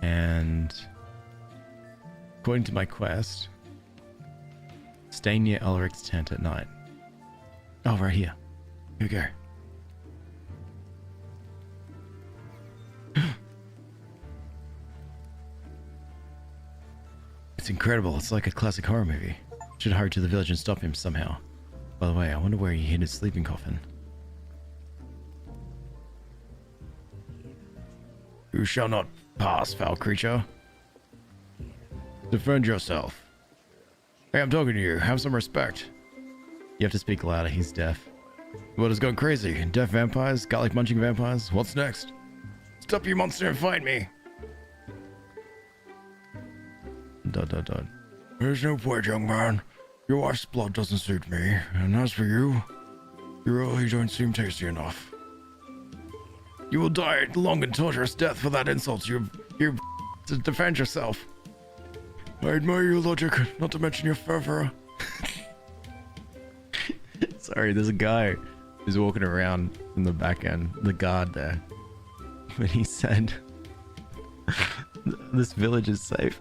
S1: And according to my quest, stay near Ulrich's tent at night. Oh, right here. Here we go. It's incredible. It's like a classic horror movie. Should hurry to the village and stop him somehow. By the way, I wonder where he hid his sleeping coffin. You shall not pass, foul creature. Defend yourself. Hey, I'm talking to you. Have some respect. You have to speak louder. He's deaf. What is going crazy? Deaf vampires? Garlic munching vampires? What's next? Stop, you monster, and fight me! Dot dot dot. There's no point, young man. Your wife's blood doesn't suit me. And as for you, you really don't seem tasty enough. You will die a long and torturous death for that insult. You to defend yourself. I admire your logic, not to mention your fervor. Sorry, there's a guy who's walking around in the back end, the guard there. But he said, this village is safe.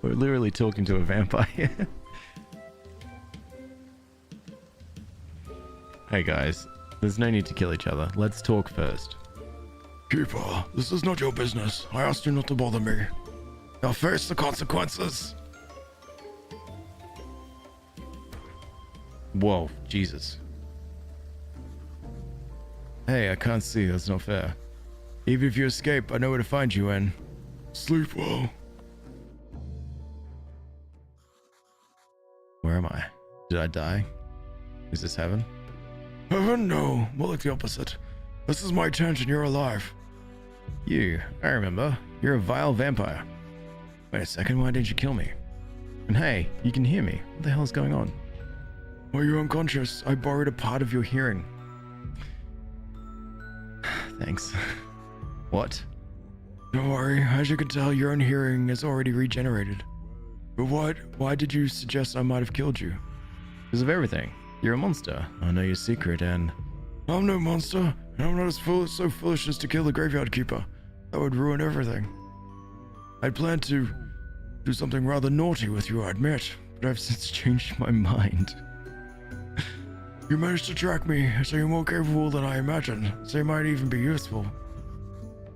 S1: We're literally talking to a vampire. Hey guys, there's no need to kill each other. Let's talk first. Keeper, this is not your business. I asked you not to bother me. Now face the consequences. Whoa, Jesus. Hey, I can't see. That's not fair. Even if you escape, I know where to find you and... Sleep well. Where am I? Did I die? Is this heaven? Heaven? No. More like the opposite. This is my tent and you're alive. You. I remember. You're a vile vampire. Wait a second. Why didn't you kill me? And hey, you can hear me. What the hell is going on? Were you unconscious? I borrowed a part of your hearing. Thanks. What? Don't worry. As you can tell, your own hearing is already regenerated. But what? Why did you suggest I might have killed you? Because of everything. You're a monster. I know your secret and... I'm no monster, and I'm not as so foolish as to kill the graveyard keeper. That would ruin everything. I'd planned to do something rather naughty with you, I admit, but I've since changed my mind. You managed to track me, so you're more capable than I imagined, so you might even be useful.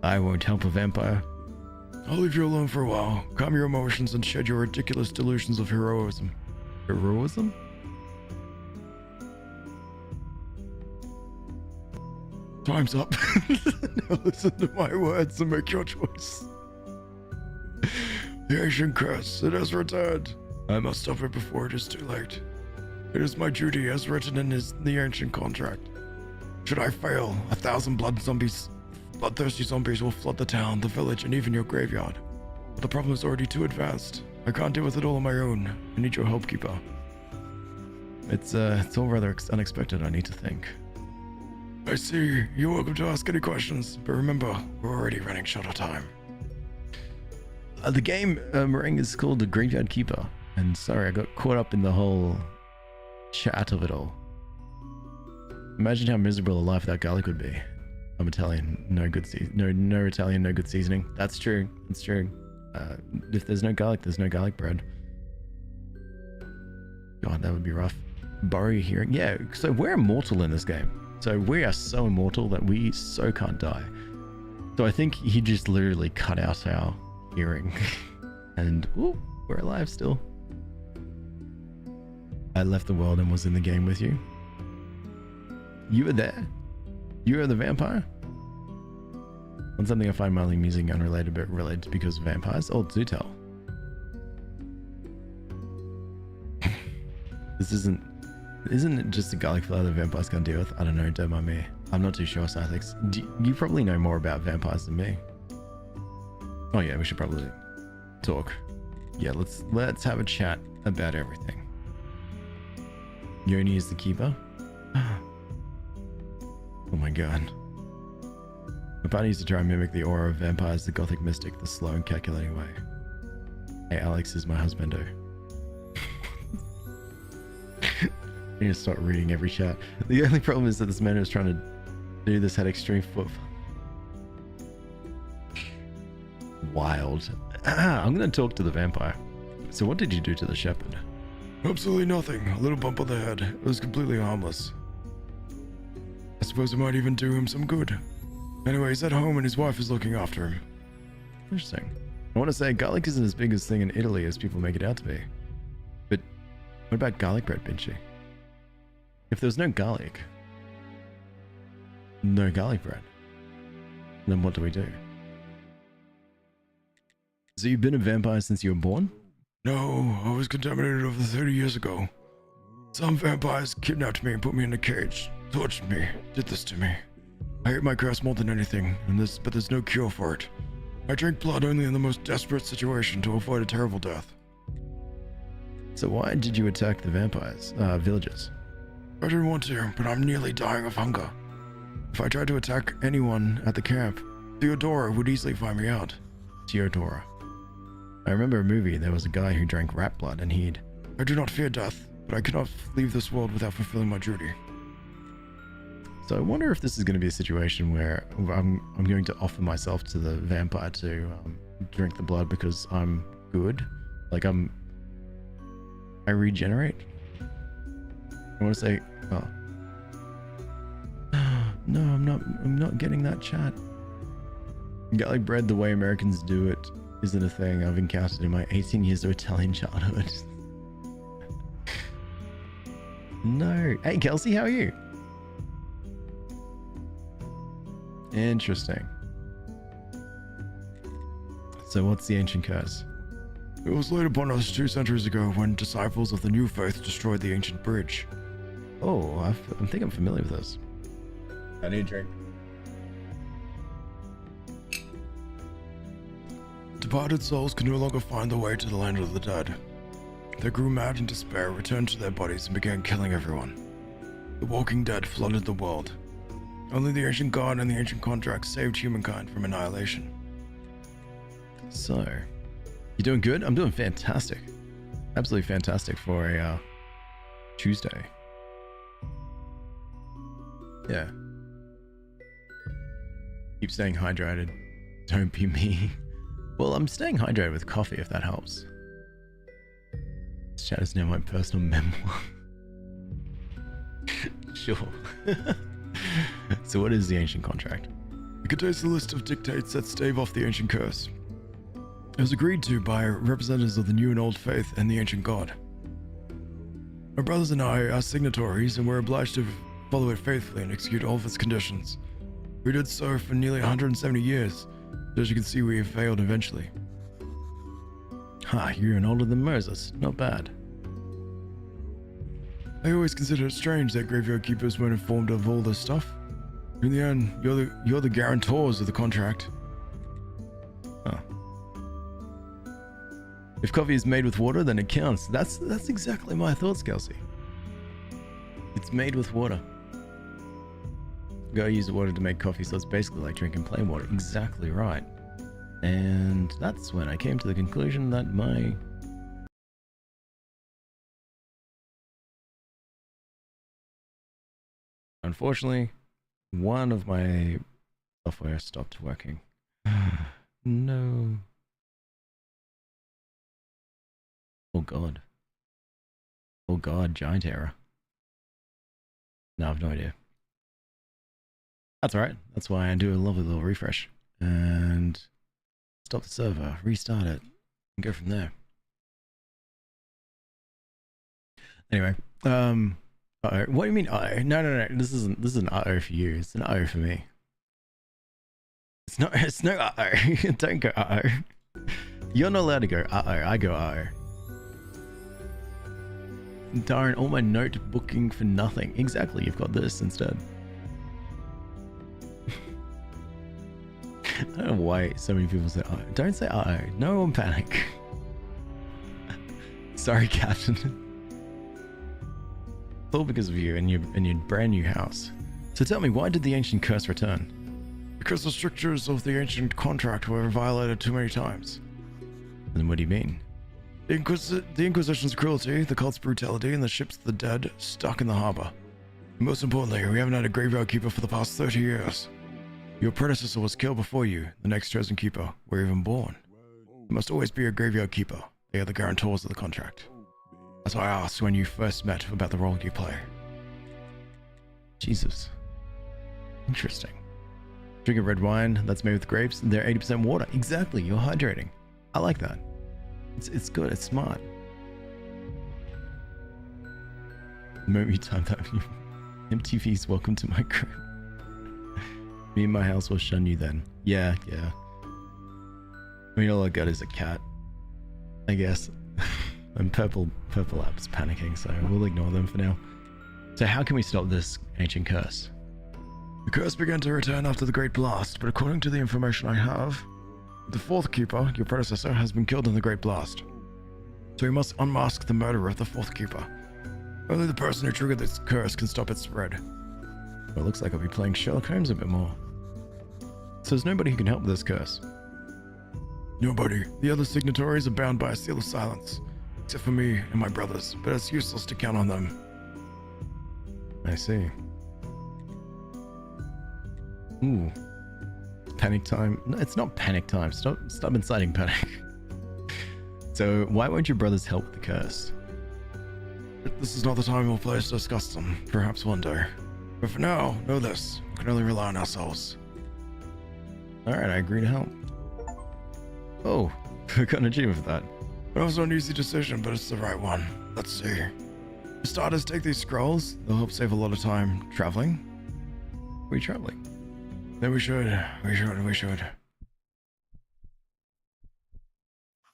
S1: I won't help a vampire. I'll leave you alone for a while, calm your emotions, and shed your ridiculous delusions of heroism. Heroism? Time's up. Now listen to my words and make your choice. The ancient curse, it has returned. I must stop it before it is too late. It is my duty as written in the ancient contract. Should I fail, 1,000 bloodthirsty zombies will flood the town, the village, and even your graveyard. But the problem is already too advanced. I can't deal with it all on my own. I need your help, Keeper. It's all rather unexpected, I need to think. I see. You're welcome to ask any questions, but remember, we're already running short of time. The game, Meringue, is called The Graveyard Keeper. And sorry, I got caught up in the whole chat of it all. Imagine how miserable a life that garlic would be. I'm Italian, no good no Italian, no good seasoning. That's true. That's true. If there's no garlic bread. God, that would be rough. Borrow your hearing. Yeah, so we're immortal in this game. So we are so immortal that we so can't die. So I think he just literally cut out our hearing. And ooh, we're alive still. I left the world and was in the game with you. You were there? You are the vampire? On something I find mildly amusing, unrelated, but related because of vampires. Oh, do tell. This isn't it just a garlic flower that vampires can't deal with? I don't know, don't mind me. I'm not too sure, Scythics. You probably know more about vampires than me. Oh yeah, we should probably talk. Yeah, let's have a chat about everything. Yoni is the keeper? Oh my god. My partner used to try and mimic the aura of vampires, the gothic mystic, the slow and calculating way. Hey, Alex is my husbando. I need to start reading every chat. The only problem is that this man who's trying to do this had extreme foot. Wild. I'm gonna talk to the vampire. So what did you do to the shepherd?
S3: Absolutely nothing. A little bump on the head. It was completely harmless. I suppose it might even do him some good. Anyway, he's at home and his wife is looking after him.
S1: Interesting. I want to say garlic isn't as big a thing in Italy as people make it out to be. But what about garlic bread, Binchy? If there was no garlic bread, then what do we do? So you've been a vampire since you were born?
S3: No, I was contaminated over 30 years ago. Some vampires kidnapped me and put me in a cage, tortured me, did this to me. I hate my curse more than anything, but there's no cure for it. I drink blood only in the most desperate situation to avoid a terrible death.
S1: So why did you attack the vampires, villagers?
S3: I didn't want to, but I'm nearly dying of hunger. If I tried to attack anyone at the camp, Theodora would easily find me out.
S1: Theodora. I remember a movie, there was a guy who drank rat blood and he'd...
S3: I do not fear death, but I cannot leave this world without fulfilling my duty.
S1: So I wonder if this is going to be a situation where I'm going to offer myself to the vampire to drink the blood because I'm good. Like I regenerate. I want to say, oh. No, I'm not getting that chat. Garlic bread, the way Americans do it, isn't a thing I've encountered in my 18 years of Italian childhood. No. Hey, Kelsey, how are you? Interesting. So what's the ancient curse?
S3: It was laid upon us 2 centuries ago when disciples of the new faith destroyed the ancient bridge.
S1: Oh, I think I'm familiar with this. I need a drink.
S3: Departed souls could no longer find their way to the land of the dead. They grew mad in despair, returned to their bodies, and began killing everyone. The walking dead flooded the world. Only the ancient god and the ancient contract saved humankind from annihilation.
S1: So, you doing good? I'm doing fantastic. Absolutely fantastic for a Tuesday. Yeah. Keep staying hydrated. Don't be me. Well, I'm staying hydrated with coffee if that helps. This chat is now my personal memoir. Sure. So what is the ancient contract?
S3: It contains a list of dictates that stave off the ancient curse. It was agreed to by representatives of the new and old faith and the ancient god. My brothers and I are signatories and we're obliged to follow it faithfully and execute all of its conditions. We did so for nearly 170 years, but as you can see we have failed eventually.
S1: Ha, you're even older than Moses. Not bad.
S3: I always considered it strange that graveyard keepers weren't informed of all this stuff. In the end, you're the guarantors of the contract.
S1: Huh. If coffee is made with water, then it counts. That's exactly my thoughts, Kelsey. It's made with water. Gotta use the water to make coffee, so it's basically like drinking plain water. Exactly right. And that's when I came to the conclusion that my... Unfortunately, one of my software stopped working. No. Oh god. Oh god, giant error. No, I have no idea. That's alright. That's why I do a lovely little refresh. And stop the server, restart it, and go from there. Anyway, uh-oh. What do you mean uh-oh? No. This is an uh-oh for you. It's an uh-oh for me. It's no uh-oh. Don't go uh-oh. You're not allowed to go uh-oh. I go uh-oh. Darn, all my note booking for nothing. Exactly, you've got this instead. I don't know why so many people say, oh, don't say uh-oh. No one panic. Sorry, Captain. It's all because of you and your brand new house. So tell me, why did the ancient curse return?
S3: Because the strictures of the ancient contract were violated too many times.
S1: And what do you mean?
S3: The Inquisition's cruelty, the cult's brutality, and the ships of the dead stuck in the harbor. Most importantly, we haven't had a graveyard keeper for the past 30 years. Your predecessor was killed before you, the next chosen keeper, were even born. There must always be a graveyard keeper. They are the guarantors of the contract. That's why I asked when you first met about the role you play.
S1: Jesus. Interesting. Drink a red wine that's made with grapes, they're 80% water. Exactly, you're hydrating. I like that. It's good, it's smart. The moment you time that, MTV's welcome to my crib. Me and my house will shun you then. Yeah. I mean, all I got is a cat, I guess. And purple app's panicking, so we'll ignore them for now. So how can we stop this ancient curse?
S3: The curse began to return after the Great Blast, but according to the information I have, the fourth keeper, your predecessor, has been killed in the Great Blast. So we must unmask the murderer of the fourth keeper. Only the person who triggered this curse can stop its spread.
S1: Well, it looks like I'll be playing Sherlock Holmes a bit more. So there's nobody who can help with this curse?
S3: Nobody. The other signatories are bound by a seal of silence, except for me and my brothers, but it's useless to count on them.
S1: I see. Ooh. Panic time. No, it's not panic time. Stop inciting panic. So why won't your brothers help with the curse?
S3: This is not the time or place to discuss them. Perhaps one day. But for now, know this. We can only rely on ourselves.
S1: Alright, I agree to help. Oh, I got an achievement for that.
S3: It was an easy decision, but it's the right one. Let's see. For starters, take these scrolls. They'll help save a lot of time traveling.
S1: Where are you traveling?
S3: Then we should.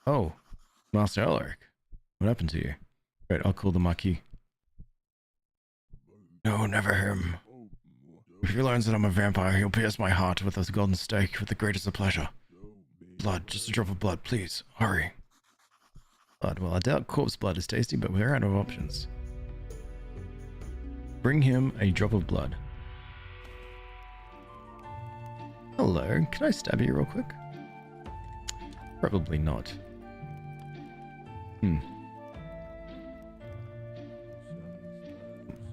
S1: Oh, Master Elric. What happened to you? Wait, I'll call the Marquis.
S3: No, never him. If he learns that I'm a vampire, he'll pierce my heart with a golden stake with the greatest of pleasure. Blood, just a drop of blood, please. Hurry.
S1: Blood. Well, I doubt corpse blood is tasty, but we're out of options. Bring him a drop of blood. Hello, can I stab you real quick? Probably not.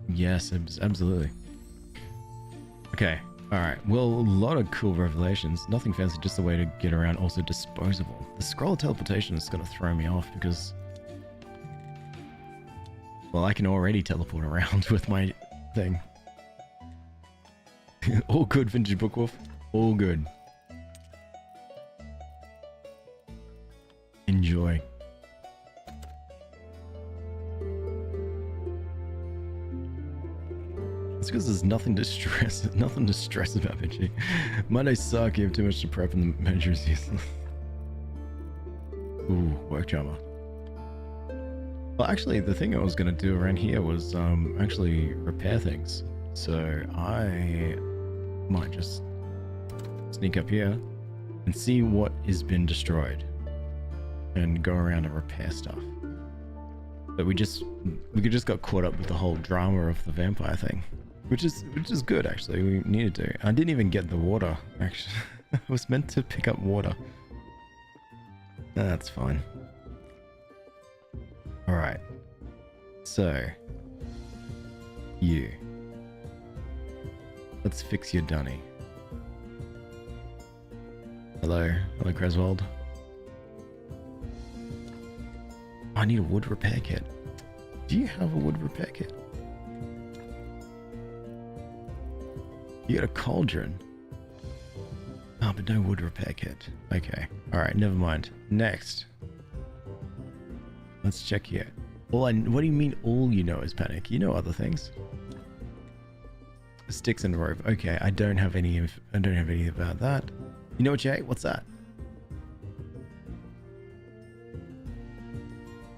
S1: Yes, absolutely. Okay, alright. Well, a lot of cool revelations. Nothing fancy, just a way to get around, also disposable. The scroll of teleportation is going to throw me off because... well, I can already teleport around with my thing. All good, Vintage Bookwolf. All good. Enjoy. It's because there's nothing to stress about, Vinci. Mondays suck, you have too much to prep and the measure is useless. Ooh, work jammer. Well, actually, the thing I was going to do around here was actually repair things. So I might just sneak up here and see what has been destroyed and go around and repair stuff. But we just got caught up with the whole drama of the vampire thing, which is good actually. We needed to. I didn't even get the water actually. I was meant to pick up water. That's fine. All right. So you. Let's fix your dunny. Hello, Greswold. I need a wood repair kit. Do you have a wood repair kit? You got a cauldron. Oh, but no wood repair kit. Okay. Alright, never mind. Next. Let's check here. What do you mean all you know is panic? You know other things. Sticks and rope. Okay, I don't have any about that. You know what, Jay? What's that?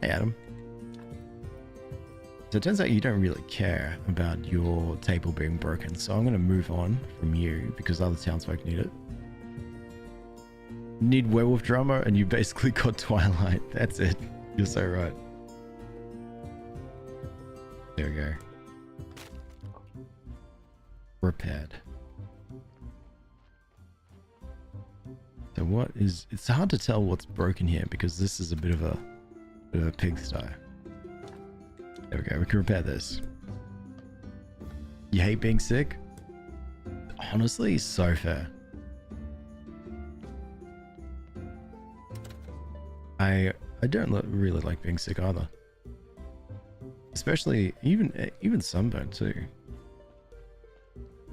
S1: Hey, Adam. So it turns out you don't really care about your table being broken. So I'm going to move on from you because other townsfolk need it. Need werewolf drama and you basically got Twilight. That's it. You're so right. There we go. Repaired. So what is... It's hard to tell what's broken here because this is a bit of a pigsty. There we go. We can repair this. You hate being sick? Honestly, so fair. I don't really like being sick either. Especially even sunburn too.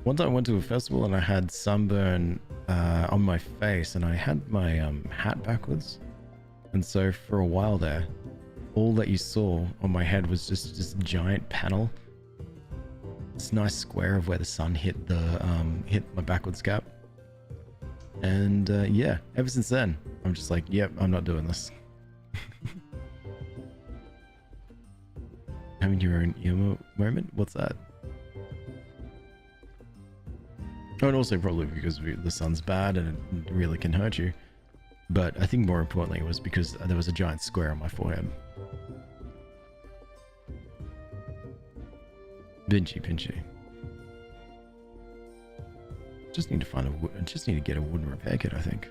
S1: One time I went to a festival and I had sunburn on my face and I had my hat backwards. And so for a while there, all that you saw on my head was just this giant panel. This nice square of where the sun hit hit my backwards cap. And yeah, ever since then, I'm just like, yep, I'm not doing this. Having your own emo moment? What's that? Oh, and also probably because the sun's bad and it really can hurt you. But I think more importantly it was because there was a giant square on my forehead. Pinchy. Just need to find just need to get a wooden repair kit, I think.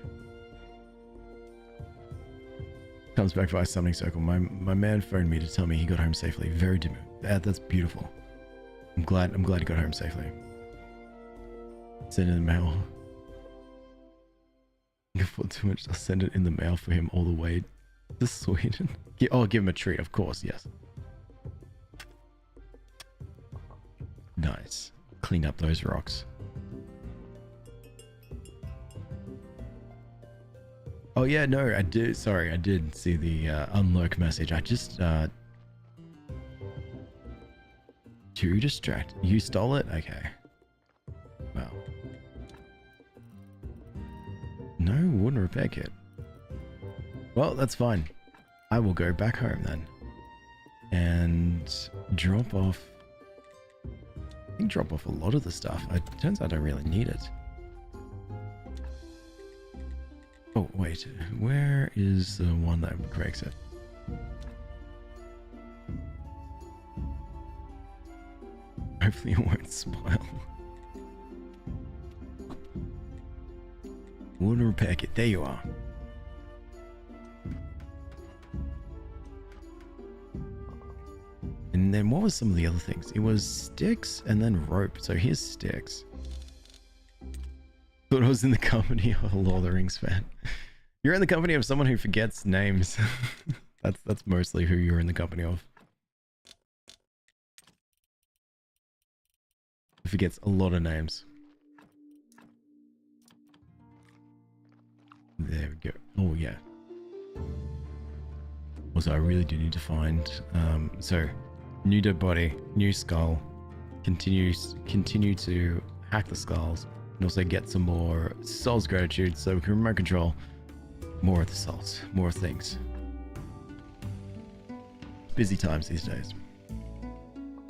S1: Comes back via summoning circle. My man phoned me to tell me he got home safely. Very dim. That's beautiful. I'm glad he got home safely. Send it in the mail. I can afford too much. I'll send it in the mail for him all the way to Sweden. Oh, give him a treat, of course, yes. Nice. Clean up those rocks. Oh yeah, no, I did. Sorry, I did see the unlock message. I just too distracted. You stole it? Okay. Well. No wooden repair kit. Well, that's fine. I will go back home then. And drop off... I think drop off a lot of the stuff. It turns out I don't really need it. Oh, wait. Where is the one that breaks it? Hopefully it won't spoil. Wooden repair kit. There you are. And then what was some of the other things? It was sticks and then rope. So here's sticks. Thought I was in the company of a Lord of the Rings fan. You're in the company of someone who forgets names. That's mostly who you're in the company of. Forgets a lot of names. There we go. Oh yeah. Also, I really do need to find so new dead body, new skull. Continue to hack the skulls and also get some more souls gratitude so we can remote control more of the souls, more things. Busy times these days.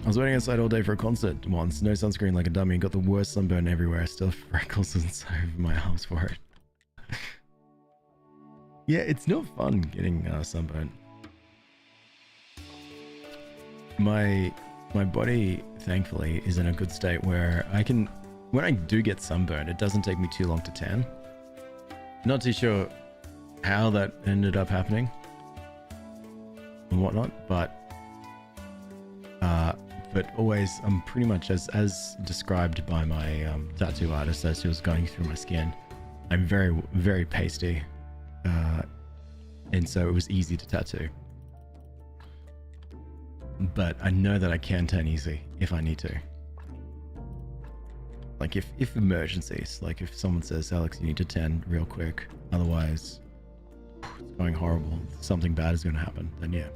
S1: I was waiting outside all day for a concert once. No sunscreen like a dummy. Got the worst sunburn everywhere. Still have freckles and so over my arms for it. Yeah, it's not fun getting sunburn. My body, thankfully, is in a good state where I can... When I do get sunburn, it doesn't take me too long to tan. Not too sure how that ended up happening and whatnot, but always I'm pretty much as described by my tattoo artist as he was going through my skin. I'm very, very pasty, and so it was easy to tattoo. But I know that I can tan easy if I need to. Like if emergencies, like if someone says, Alex, you need to tan real quick, otherwise it's going horrible, something bad is going to happen, then yeah.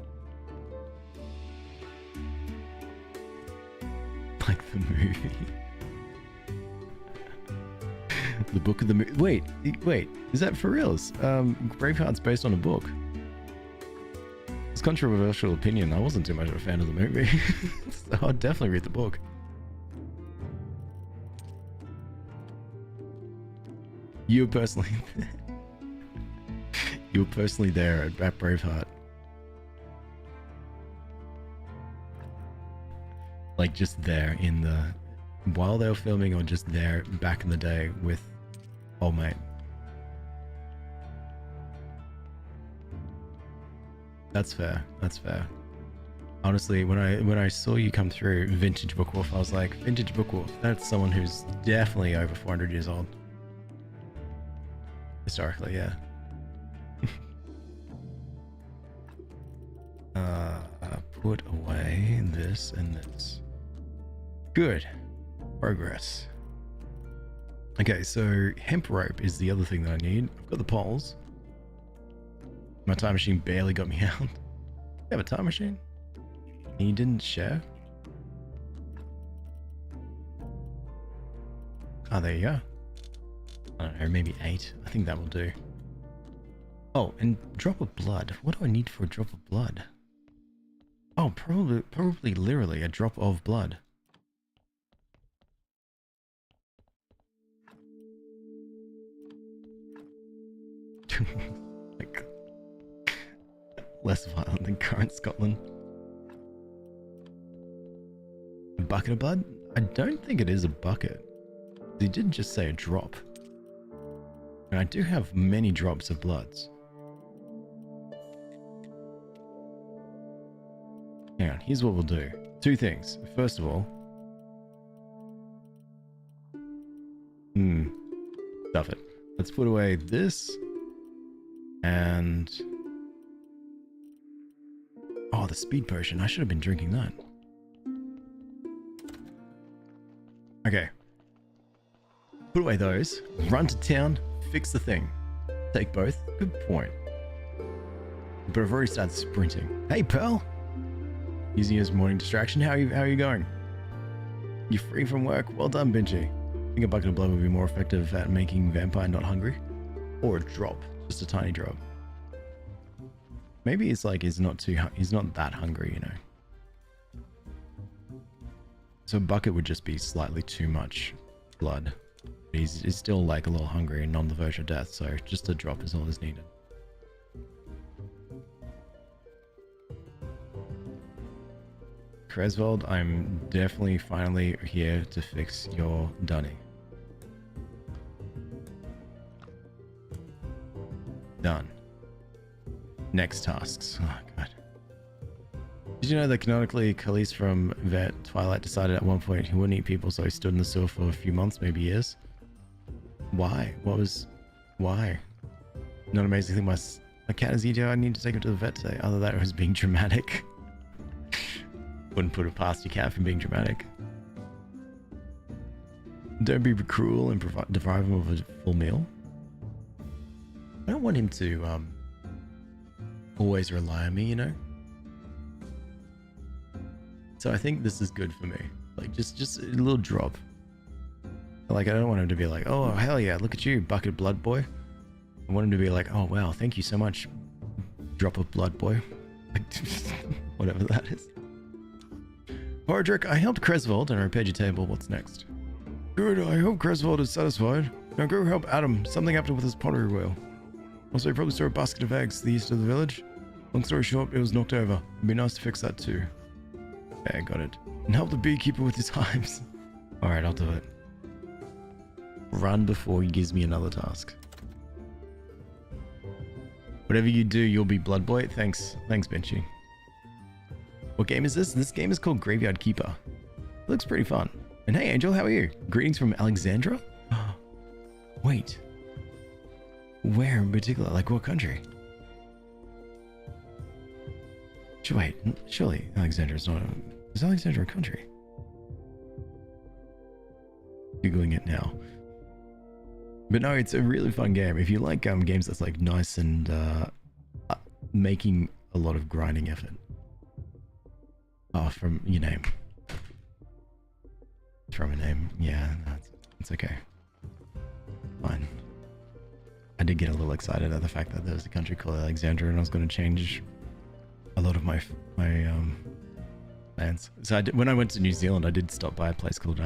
S1: Like the movie. The book of the movie. Wait, is that for reals? Braveheart's based on a book. controversial opinion. I wasn't too much of a fan of the movie. So I'd definitely read the book. You were personally there at Braveheart. Like just there in the while they were filming, or just there back in the day with old mate. That's fair. That's fair. Honestly, when I saw you come through Vintage Book Wolf, I was like, Vintage Book Wolf, that's someone who's definitely over 400 years old. Historically, yeah. Put away this and this. Good. Progress. Okay, so hemp rope is the other thing that I need. I've got the poles. My time machine barely got me out. You have a time machine? And you didn't share? Oh, there you go. I don't know, maybe 8. I think that will do. Oh, and drop of blood. What do I need for a drop of blood? Oh, probably literally a drop of blood. Like, less violent than current Scotland. A bucket of blood? I don't think it is a bucket. They didn't just say a drop. And I do have many drops of bloods. Hang on, here's what we'll do. 2 things. First of all... Stuff it. Let's put away this. And... Oh, the speed potion. I should have been drinking that. Okay. Put away those. Run to town. Fix the thing. Take both. Good point. But I've already started sprinting. Hey, Pearl! Using you as morning distraction. How are you going? You free from work? Well done, Benji. I think a bucket of blood would be more effective at making Vampire not hungry. Or a drop. Just a tiny drop. Maybe it's like he's not that hungry, you know. So a bucket would just be slightly too much blood. He's still like a little hungry and on the verge of death, so just a drop is all that's needed. Creswold, I'm definitely finally here to fix your dunny. Done. Next tasks. Oh god. Did you know that canonically Khalees from Vet Twilight decided at one point he wouldn't eat people, so he stood in the sewer for a few months, maybe years? Why? Why? Not amazing thing. My cat is eating. I need to take him to the vet today. Other than that, it was being dramatic. Wouldn't put it past your cat for being dramatic. Don't be cruel and deprive him of a full meal. I don't want him to always rely on me, you know? So I think this is good for me. Like, just a little drop. Like, I don't want him to be like, oh, hell yeah, look at you, bucket of blood boy. I want him to be like, oh, wow, thank you so much, drop of blood boy. Like, whatever that is. Hardrick, I helped Creswold and I repaired your table. What's next? Good, I hope Creswold is satisfied. Now go help Adam. Something happened with his pottery wheel. Also, he probably saw a basket of eggs to the east of the village. Long story short, it was knocked over. It'd be nice to fix that too. Okay, got it. And help the beekeeper with his hives. Alright, I'll do it. Run before he gives me another task. Whatever you do, you'll be Blood Boy. Thanks, Benchy. What game is this? This game is called Graveyard Keeper. It looks pretty fun. And hey, Angel, how are you? Greetings from Alexandra? Wait. Where in particular? Like what country? Wait, surely Alexandra's not a... Is Alexandra a country? Googling it now. But no, it's a really fun game. If you like games that's like nice and making a lot of grinding effort. Oh, from your name. From a name. Yeah, it's okay. Fine. I did get a little excited at the fact that there was a country called Alexandria and I was going to change a lot of my plans. So when I went to New Zealand, I did stop by a place called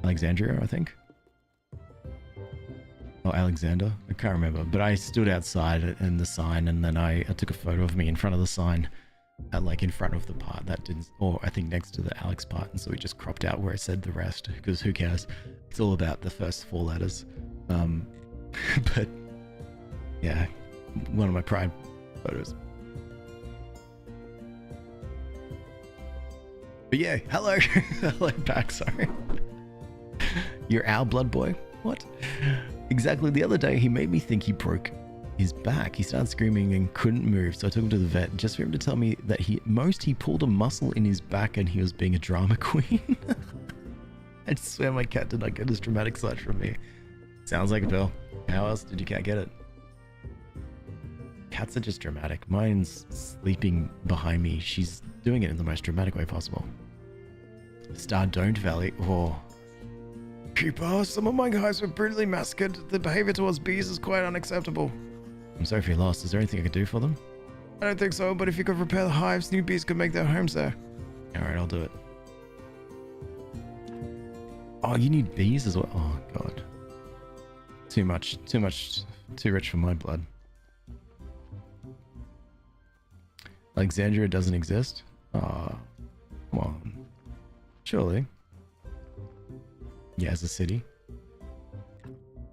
S1: Alexandria, I think. Or Alexander, I can't remember. But I stood outside in the sign, and then I took a photo of me in front of the sign, like in front of the part that didn't, or I think next to the Alex part, and so we just cropped out where it said the rest, because who cares? It's all about the first 4 letters. But yeah, one of my pride photos. But yeah, hello. Hello back, sorry. You're our blood boy? What? Exactly, the other day he made me think he broke his back. He started screaming and couldn't move, so I took him to the vet just for him to tell me that he pulled a muscle in his back and he was being a drama queen. I swear my cat did not get his dramatic side from me. Sounds like a pill. How else did your cat get it? Cats are just dramatic. Mine's sleeping behind me. She's doing it in the most dramatic way possible. Stardome Valley. Oh.
S3: Keeper, some of my guys were brutally massacred. The behavior towards bees is quite unacceptable.
S1: I'm sorry for your loss. Is there anything I could do for them?
S3: I don't think so, but if you could repair the hives, new bees could make their homes there.
S1: Alright, I'll do it. Oh, you need bees as well? Oh, God. Too much, too rich for my blood. Alexandria doesn't exist? Oh, come on. Surely. Yeah, as a city.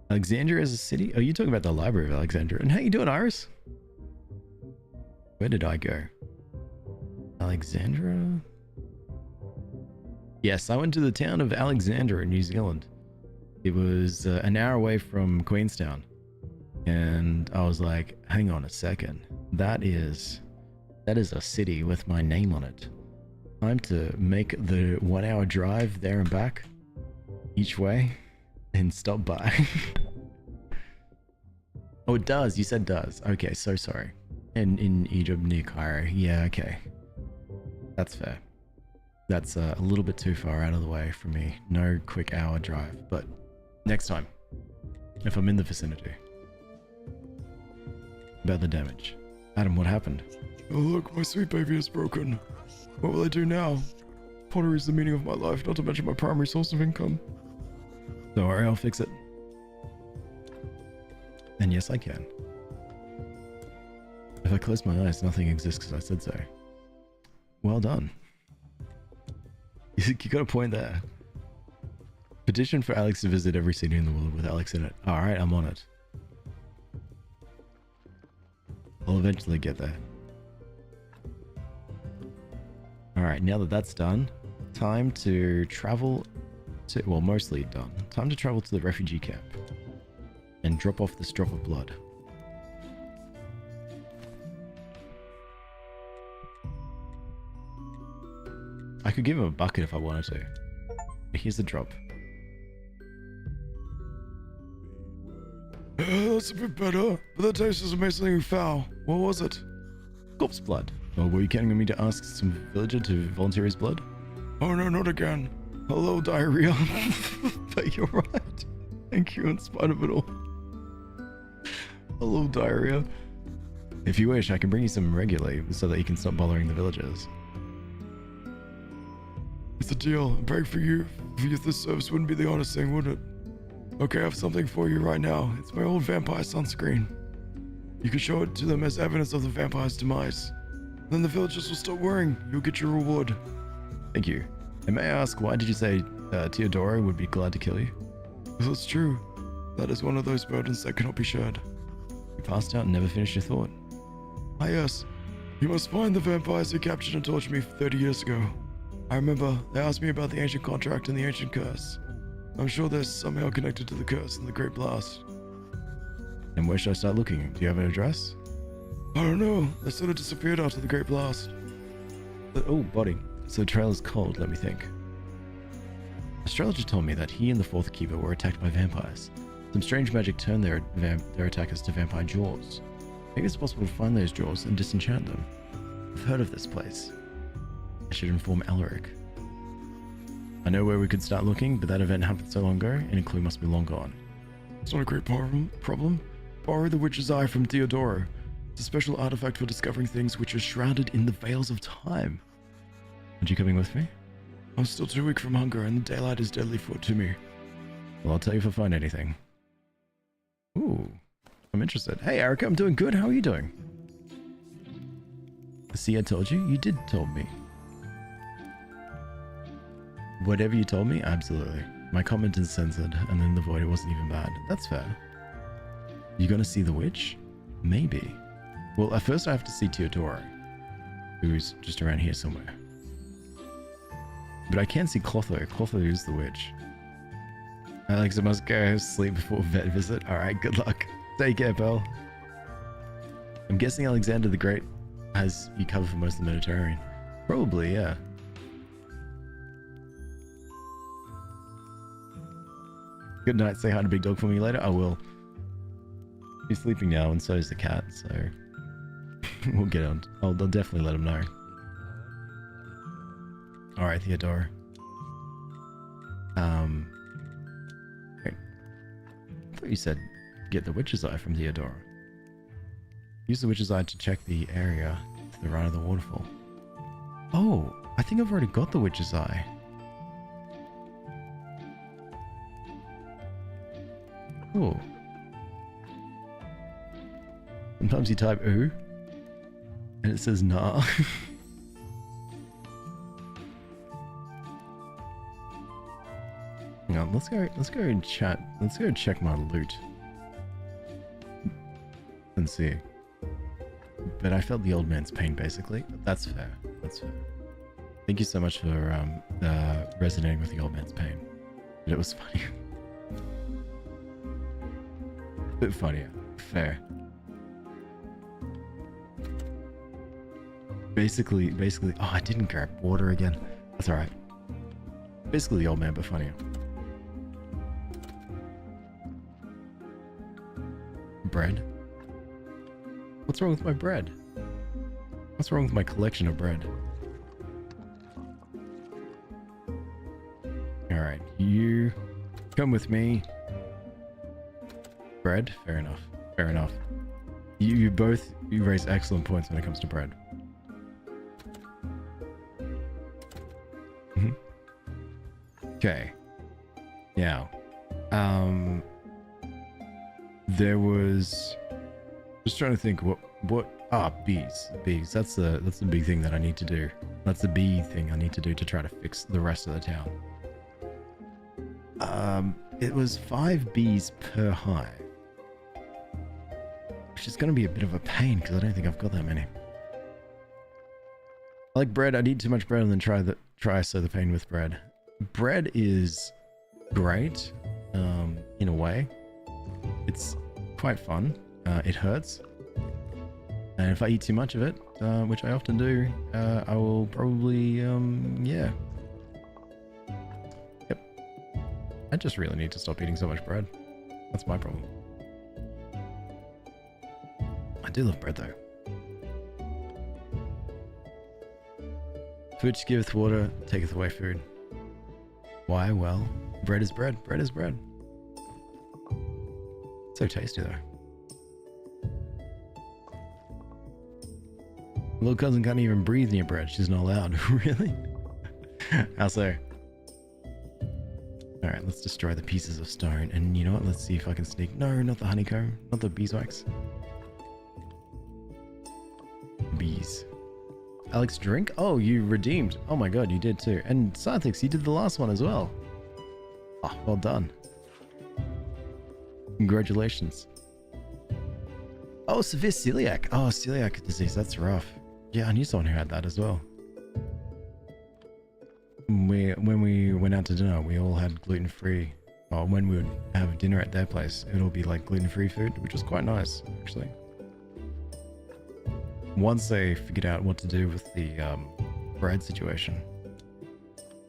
S1: Alexandria as a city? Oh, you're talking about the Library of Alexandria. And how you doing, Iris? Where did I go? Alexandria? Yes, I went to the town of Alexandria in New Zealand. It was an hour away from Queenstown. And I was like, hang on a second. That is a city with my name on it. Time to make the 1 hour drive there and back each way and stop by. Oh, it does. You said does. Okay, so sorry. And in Egypt near Cairo. Yeah, okay. That's fair. That's a little bit too far out of the way for me. No quick hour drive, but next time, if I'm in the vicinity. About the damage. Adam, what happened?
S3: Oh look, my sweet baby is broken. What will I do now? Pottery is the meaning of my life, not to mention my primary source of income.
S1: Don't worry, I'll fix it. And yes, I can. If I close my eyes, nothing exists because I said so. Well done. You got a point there. Petition for Alex to visit every city in the world with Alex in it. Alright, I'm on it. I'll eventually get there. Alright, now that that's done, time to travel to, well, mostly done. Time to travel to the refugee camp and drop off this drop of blood. I could give him a bucket if I wanted to. Here's the drop.
S3: That's a bit better, but the taste is amazingly foul. What was it?
S1: Corpse blood. Or were you counting on me to ask some villager to volunteer his blood?
S3: Oh no, not again. Hello, diarrhea.
S1: But you're right. Thank you in spite of it all. Hello, diarrhea. If you wish, I can bring you some regularly so that you can stop bothering the villagers.
S3: It's a deal. I beg for you. This service wouldn't be the honest thing, would it? Okay, I have something for you right now. It's my old vampire sunscreen. You can show it to them as evidence of the vampire's demise. Then the villagers will stop worrying. You'll get your reward.
S1: Thank you. And may I ask, why did you say Teodoro would be glad to kill you?
S3: Because it's true. That is one of those burdens that cannot be shared.
S1: You passed out and never finished your thought.
S3: Ah yes. You must find the vampires who captured and tortured me 30 years ago. I remember they asked me about the ancient contract and the ancient curse. I'm sure they're somehow connected to the curse and the Great Blast.
S1: And where should I start looking? Do you have an address?
S3: I don't know. They sort of disappeared after the Great Blast.
S1: Oh, body. So the trail is cold, let me think. Astrologer told me that he and the Fourth Keeper were attacked by vampires. Some strange magic turned their attackers to vampire jaws. Maybe it's possible to find those jaws and disenchant them. I've heard of this place. I should inform Alaric. I know where we could start looking, but that event happened so long ago, and a clue must be long gone.
S3: It's not a great problem. Borrow the witch's eye from Teodoro. It's a special artifact for discovering things which are shrouded in the veils of time.
S1: Aren't you coming with me?
S3: I'm still too weak from hunger, and the daylight is deadly food to me.
S1: Well, I'll tell you if I find anything. Ooh, I'm interested. Hey, Erica, I'm doing good. How are you doing? See, I told you. You did tell me. Whatever you told me, absolutely. My comment is censored, and then the void, it wasn't even bad. That's fair. You gonna see the witch? Maybe. Well, at first I have to see Teodoro, who's just around here somewhere. But I can see Clotho. Clotho is the witch. Alex, I must go sleep before vet visit. Alright, good luck. Take care, pal. I'm guessing Alexander the Great has you covered for most of the Mediterranean. Probably, yeah. Good night. Say hi to Big Dog for me later. I will. He's sleeping now, and so is the cat, so we'll get on. I'll definitely let him know. Alright, Theodore. Wait. I thought you said get the Witch's Eye from Theodora. Use the Witch's Eye to check the area to the right of the waterfall. Oh, I think I've already got the Witch's Eye. Cool. Sometimes you type ooh, and it says nah. Hang on, let's go and chat. Let's go check my loot and see. But I felt the old man's pain, basically. That's fair. That's fair. Thank you so much for resonating with the old man's pain. But it was funny. A bit funnier. Fair. Basically, oh, I didn't grab water again. That's alright. Basically the old man, but funnier. Bread? What's wrong with my bread? What's wrong with my collection of bread? Alright, you come with me. Bread? Fair enough. Fair enough. You raise excellent points when it comes to bread. Okay. Now, there was just trying to think bees. That's the big thing that I need to do. That's the bee thing I need to do to try to fix the rest of the town. It was 5 bees per hive, which is going to be a bit of a pain because I don't think I've got that many. I like bread. I'd eat too much bread and then try so the pain with bread. Bread is great, in a way. It's quite fun. It hurts. And if I eat too much of it, which I often do, I will probably, yeah. Yep. I just really need to stop eating so much bread. That's my problem. I do love bread though. Food giveth water, taketh away food. Why? Well, bread is bread. Bread is bread. So tasty though. Little cousin can't even breathe near bread. She's not allowed. Really? How so? Alright, let's destroy the pieces of stone. And you know what? Let's see if I can sneak. No, not the honeycomb. Not the beeswax. Bees. Alex, drink? Oh, you redeemed. Oh my god, you did too. And Sarthix, you did the last one as well. Oh, well done. Congratulations. Oh, severe celiac. Oh, celiac disease. That's rough. Yeah, I knew someone who had that as well. When we went out to dinner, we all had gluten-free. Well, when we would have dinner at their place, it'll be like gluten-free food, which was quite nice, actually. Once they figured out what to do with the bread situation,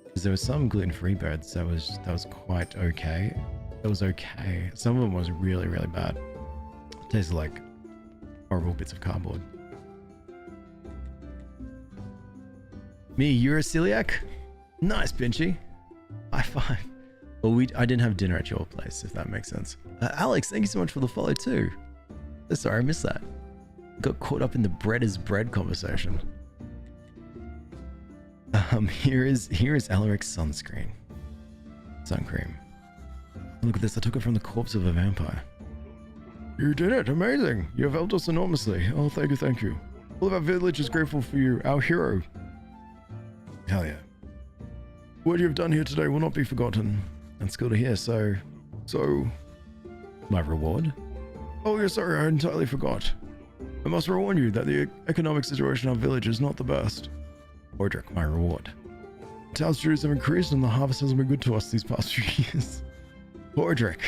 S1: because there were some gluten-free breads that was quite okay. That was okay. Some of them was really, really bad. It tasted like horrible bits of cardboard. Me, you're a celiac? Nice, Pinchy. High five. Well, I didn't have dinner at your place, if that makes sense. Alex, thank you so much for the follow too. Sorry, I missed that. got caught up in the bread is bread conversation. Here is Alaric's sunscreen. Sun cream. Look at this, I took it from the corpse of a vampire. You did it, amazing. You have helped us enormously. Oh, thank you, thank you. All of our village is grateful for you, our hero. Hell yeah. What you have done here today will not be forgotten. That's good to hear, so... My reward? Oh, yeah, sorry, I entirely forgot. I must warn you that the economic situation of our village is not the best. Ordric, my reward. The town's dues have increased and the harvest hasn't been good to us these past few years. Ordric.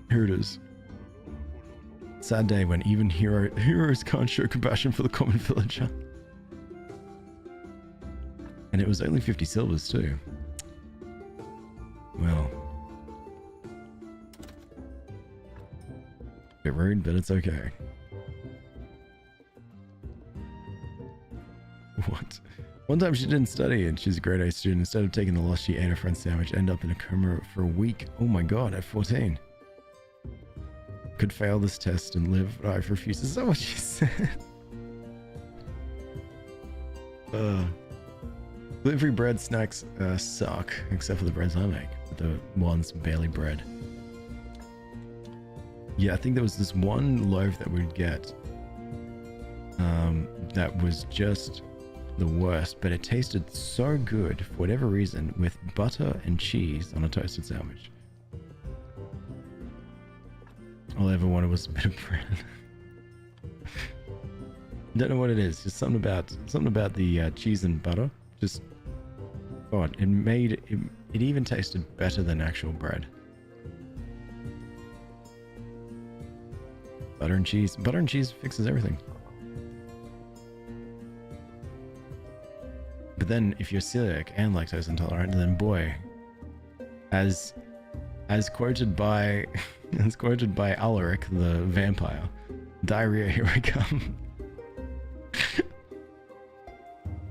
S1: Here it is. Sad day when even heroes can't show compassion for the common villager. And it was only 50 silvers too. Well. Bit rude, but it's okay. What? One time she didn't study and she's a grade A student. Instead of taking the loss, she ate her friend's sandwich, ended up in a coma for a week. Oh my god, at 14. Could fail this test and live, but I refuse. Is that what she said? Gluten-free bread snacks suck, except for the breads I make. The ones barely bread. Yeah, I think there was this one loaf that we'd get that was just the worst, but it tasted so good for whatever reason with butter and cheese on a toasted sandwich. All I ever wanted was a bit of bread. Don't know what it is. Just something about the cheese and butter. Just God, it made it even tasted better than actual bread. Butter and cheese. Butter and cheese fixes everything. But then if you're celiac and lactose intolerant, then boy, as quoted by Alaric the vampire, diarrhea, here I come.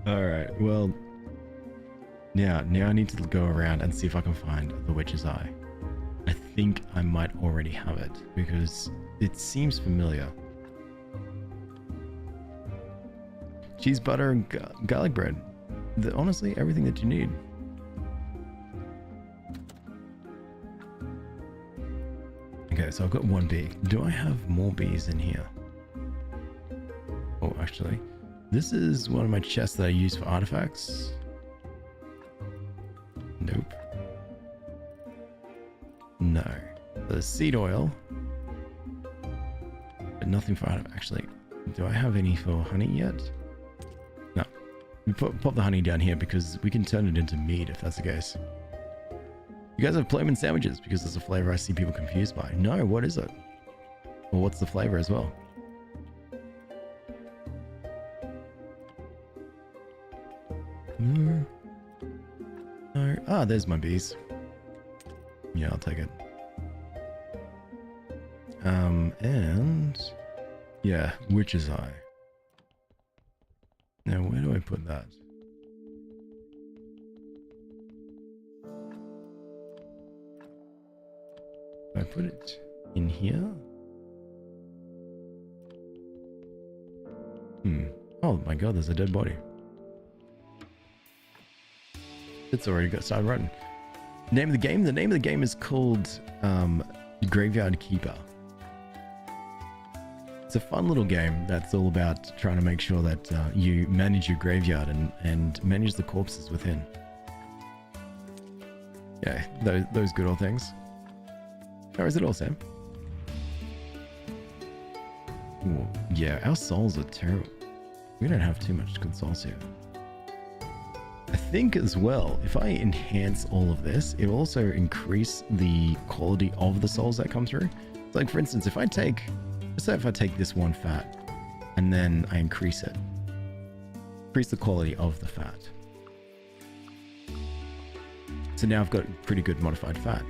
S1: Alright, well, now I need to go around and see if I can find the witch's eye. I think I might already have it because it seems familiar. Cheese, butter, and garlic bread. Honestly, everything that you need. Okay, so I've got one bee. Do I have more bees in here? Oh, actually, this is one of my chests that I use for artifacts. Nope. No. There's seed oil. But nothing for artifacts. Actually, do I have any for honey yet? No. We pop the honey down here because we can turn it into meat if that's the case. You guys have playman sandwiches because there's a flavor I see people confused by. No, what is it? Well, what's the flavor as well? No. No. Ah, there's my bees. Yeah, I'll take it. And yeah, witch's eye. Now, where do I put that? I put it in here? Oh my god, there's a dead body. It's already got started running. Name of the game? The name of the game is called Graveyard Keeper. It's a fun little game that's all about trying to make sure that you manage your graveyard and manage the corpses within. Yeah, those good old things. How is it all, Sam? Ooh, yeah, our souls are terrible. We don't have too much good souls here. I think as well, if I enhance all of this, it'll also increase the quality of the souls that come through. Like for instance, if I take, let's say if I take this one fat and then I increase it, increase the quality of the fat. So now I've got pretty good modified fat.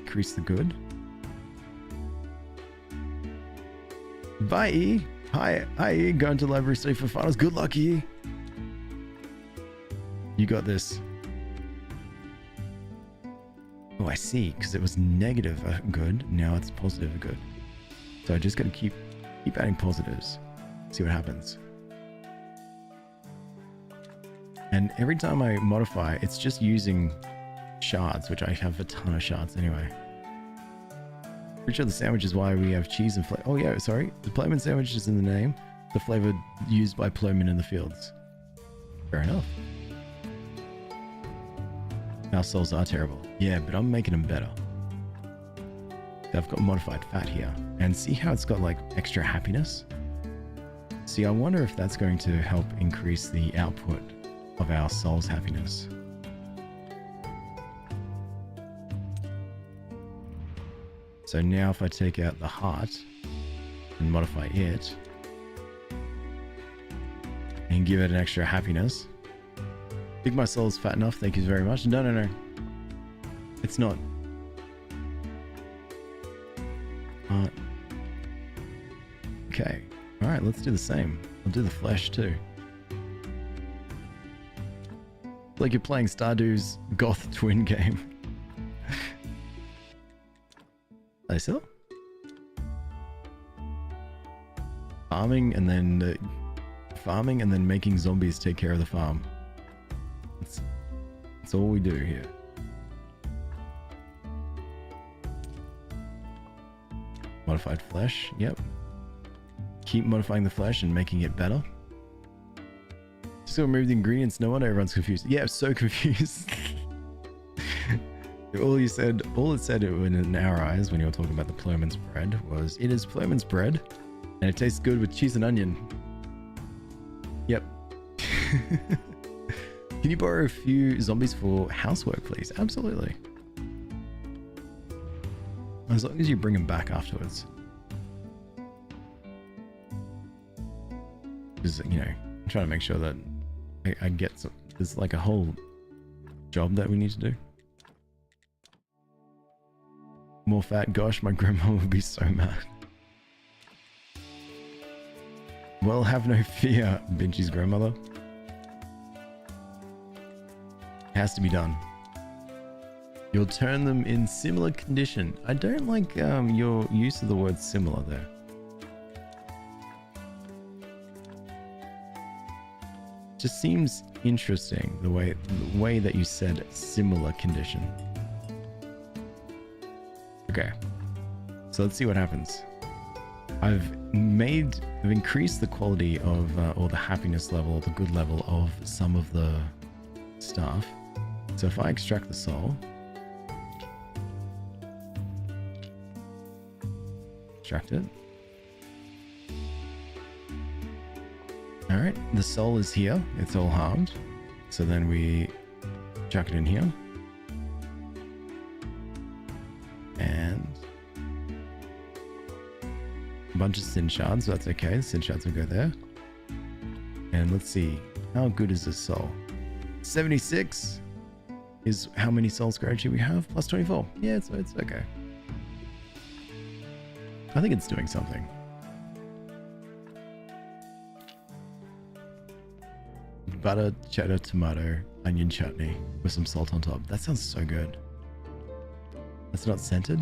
S1: Increase the good. Bye, E. Hi, E. Going to the library study for finals. Good luck, E. You got this. Oh, I see, because it was negative good, now it's positive good. So I just gotta keep adding positives, see what happens. And every time I modify, it's just using shards, which I have a ton of shards anyway. Pretty sure the sandwich is why we have cheese and flavor. Oh yeah, sorry. The Playman sandwich is in the name. The flavor used by Playman in the fields. Fair enough. Our souls are terrible. Yeah, but I'm making them better. I've got modified fat here. And see how it's got like extra happiness? See, I wonder if that's going to help increase the output of our soul's happiness. So now if I take out the heart and modify it and give it an extra happiness. Think my soul's fat enough, thank you very much. No. It's not. Okay. Alright, let's do the same. I'll do the flesh too. Like you're playing Stardew's Goth Twin game. I saw? Farming and then making zombies take care of the farm. That's all we do here. Modified flesh, yep. Keep modifying the flesh and making it better. Just gonna remove the ingredients, no wonder everyone's confused. Yeah, I'm so confused. all it said in our eyes when you were talking about the Ploman's bread was, it is Ploman's bread and it tastes good with cheese and onion. Yep. Can you borrow a few zombies for housework, please? Absolutely. As long as you bring them back afterwards. Because, you know, I'm trying to make sure that I get some, there's like a whole job that we need to do. More fat, gosh, my grandma would be so mad. Well, have no fear, Benji's grandmother. It has to be done. You'll turn them in similar condition. I don't like your use of the word similar there. Just seems interesting the way that you said similar condition. Okay, so let's see what happens. I've increased the quality of or the happiness level, or the good level of some of the stuff. So if I extract the soul, extract it. All right, the soul is here. It's all harmed. So then we chuck it in here. And a bunch of sin shards. That's okay. The sin shards will go there. And let's see. How good is this soul? 76 is how many soul scratchy we have? Plus 24. Yeah, it's okay. I think it's doing something. Butter, cheddar, tomato, onion chutney with some salt on top. That sounds so good. That's not scented?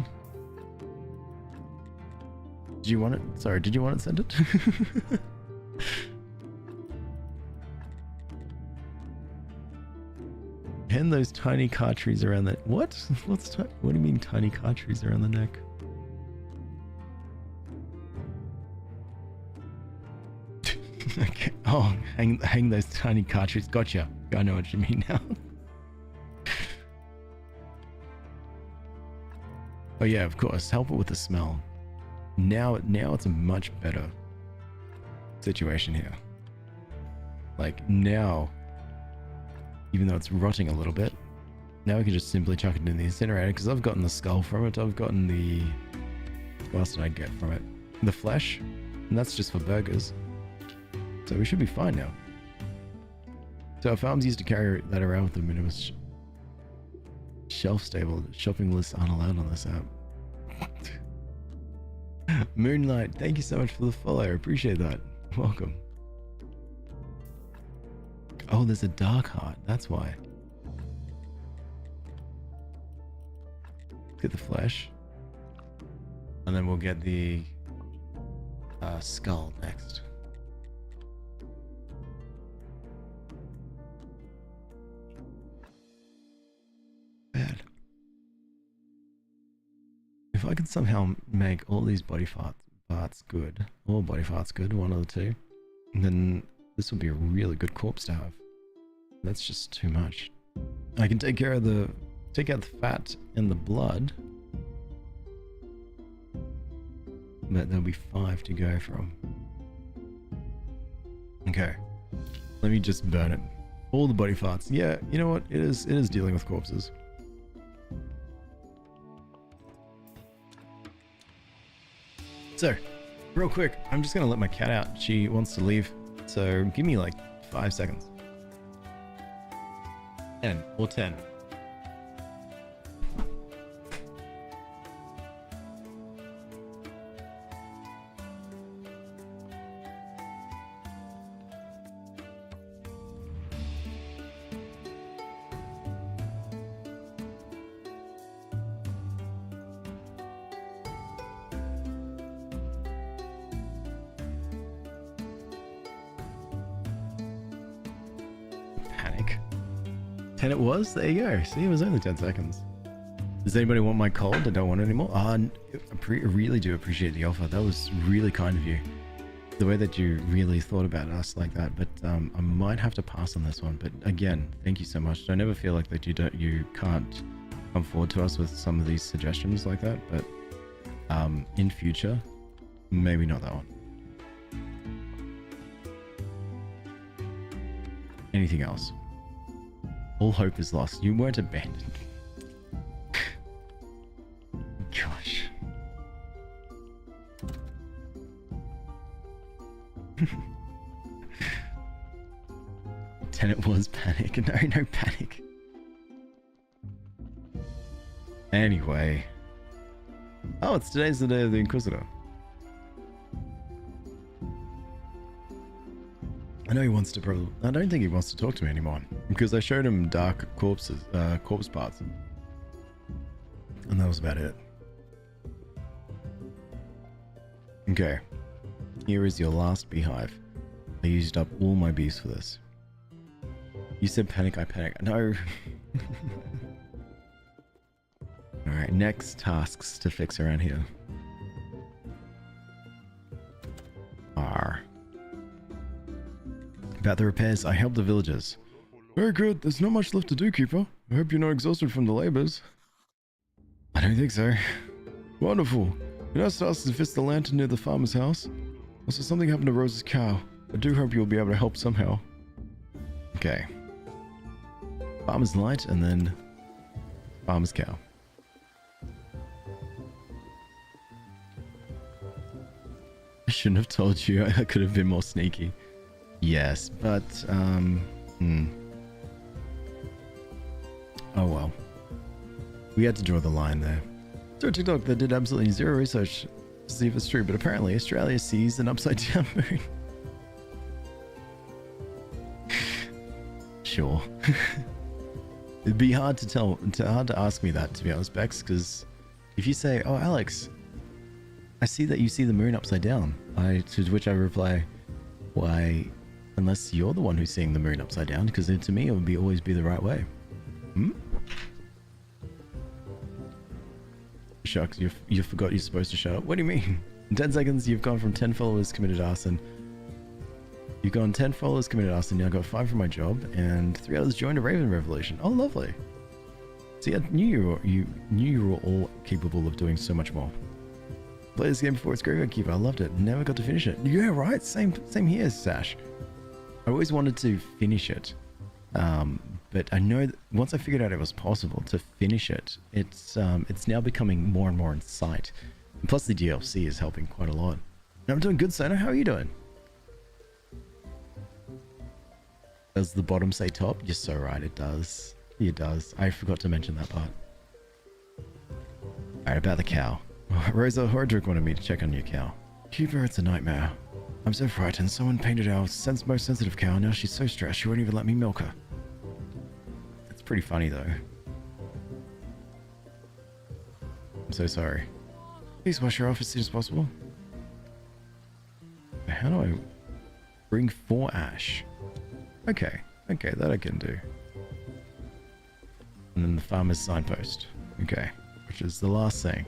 S1: Did you want it? Sorry, did you want it scented? And those tiny car trees around the... What? What do you mean tiny car trees around the neck? Okay. Oh, hang those tiny car trees. Gotcha. I know what you mean now. Oh yeah, of course. Help it with the smell. Now it's a much better situation here. Like now, even though it's rotting a little bit, now we can just simply chuck it in the incinerator because I've gotten the skull from it. I've gotten the... What else did I get from it? The flesh, and that's just for burgers. So we should be fine now. So our farms used to carry that around with them and it was shelf stable. Shopping lists aren't allowed on this app. Moonlight, thank you so much for the follow. I appreciate that. Welcome. Oh, there's a dark heart. That's why. get the flesh. And then we'll get the skull next. Bad. If I can somehow make all these body parts good, all body parts good, one of the two, then this would be a really good corpse to have. That's just too much. I can take out the fat and the blood, but there'll be 5 to go from. Okay, let me just burn it. All the body parts. Yeah, you know what? It is dealing with corpses. So, real quick, I'm just gonna let my cat out. She wants to leave, so give me like 5 seconds. 10 or 10. Panic. 10 it was? There you go. See, it was only 10 seconds. Does anybody want my cold? I don't want it anymore. I really do appreciate the offer. That was really kind of you. The way that you really thought about us like that. But I might have to pass on this one. But again, thank you so much. I never feel like that you can't come forward to us with some of these suggestions like that. But in future, maybe not that one. Anything else? All hope is lost. You weren't abandoned. Gosh. Tenet was panic. No panic. Anyway. Oh, today's the day of the Inquisitor. I know he wants to probably... I don't think he wants to talk to me anymore. Because I showed him dark corpse parts. And that was about it. Okay. Here is your last beehive. I used up all my bees for this. You said panic, I panic. No. Alright, next tasks to fix around here. About the repairs, I helped the villagers. Very good. There's not much left to do, Keeper. I hope you're not exhausted from the labors. I don't think so. Wonderful. Your next task is to fix the lantern near the farmer's house. Also, something happened to Rose's cow. I do hope you'll be able to help somehow. Okay. Farmer's light and then farmer's cow. I shouldn't have told you. I could have been more sneaky. Yes, but, oh well. We had to draw the line there. So TikTok that did absolutely zero research to see if it's true, but apparently Australia sees an upside down moon. Sure. It'd be hard to ask me that, to be honest, Bex, because if you say, oh Alex, I see that you see the moon upside down, to which I reply, why, unless you're the one who's seeing the moon upside down, because to me it would always be the right way. Shucks, you forgot you're supposed to shut up. What do you mean? In 10 seconds, you've gone from 10 followers committed arson. You've gone 10 followers committed arson, now I got 5 from my job, and 3 others joined a Raven Revolution. Oh, lovely. See, I knew you were all capable of doing so much more. Played this game before it's Graveyard Keeper. I loved it. Never got to finish it. Yeah, right? Same here, Sash. I always wanted to finish it. But I know that once I figured out it was possible to finish it, it's now becoming more and more in sight. And plus the DLC is helping quite a lot. And I'm doing good, Sona. How are you doing? Does the bottom say top? You're so right, it does. It does. I forgot to mention that part. Alright, about the cow. Rosa Hordrick wanted me to check on your cow. Keeper, it's a nightmare. I'm so frightened. Someone painted our most sensitive cow. Now she's so stressed she won't even let me milk her. It's pretty funny though. I'm so sorry. Please wash her off as soon as possible. How do I bring 4 ash? Okay, that I can do. And then the farmer's signpost. Okay, which is the last thing.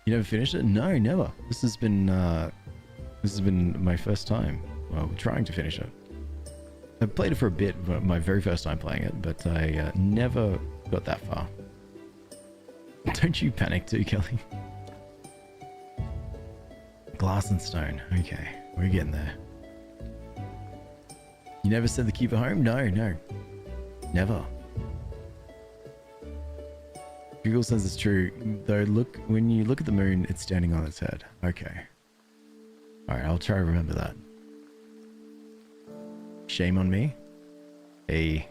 S1: You never finished it? No, never. This has been my first time. Well, trying to finish it. I played it for a bit, my very first time playing it, but I never got that far. Don't you panic too, Kelly. Glass and stone. Okay, we're getting there. You never sent the keeper home? No. Never. Google says it's true, though. Look, when you look at the moon, it's standing on its head. Okay. Alright, I'll try to remember that. Shame on me. Hey,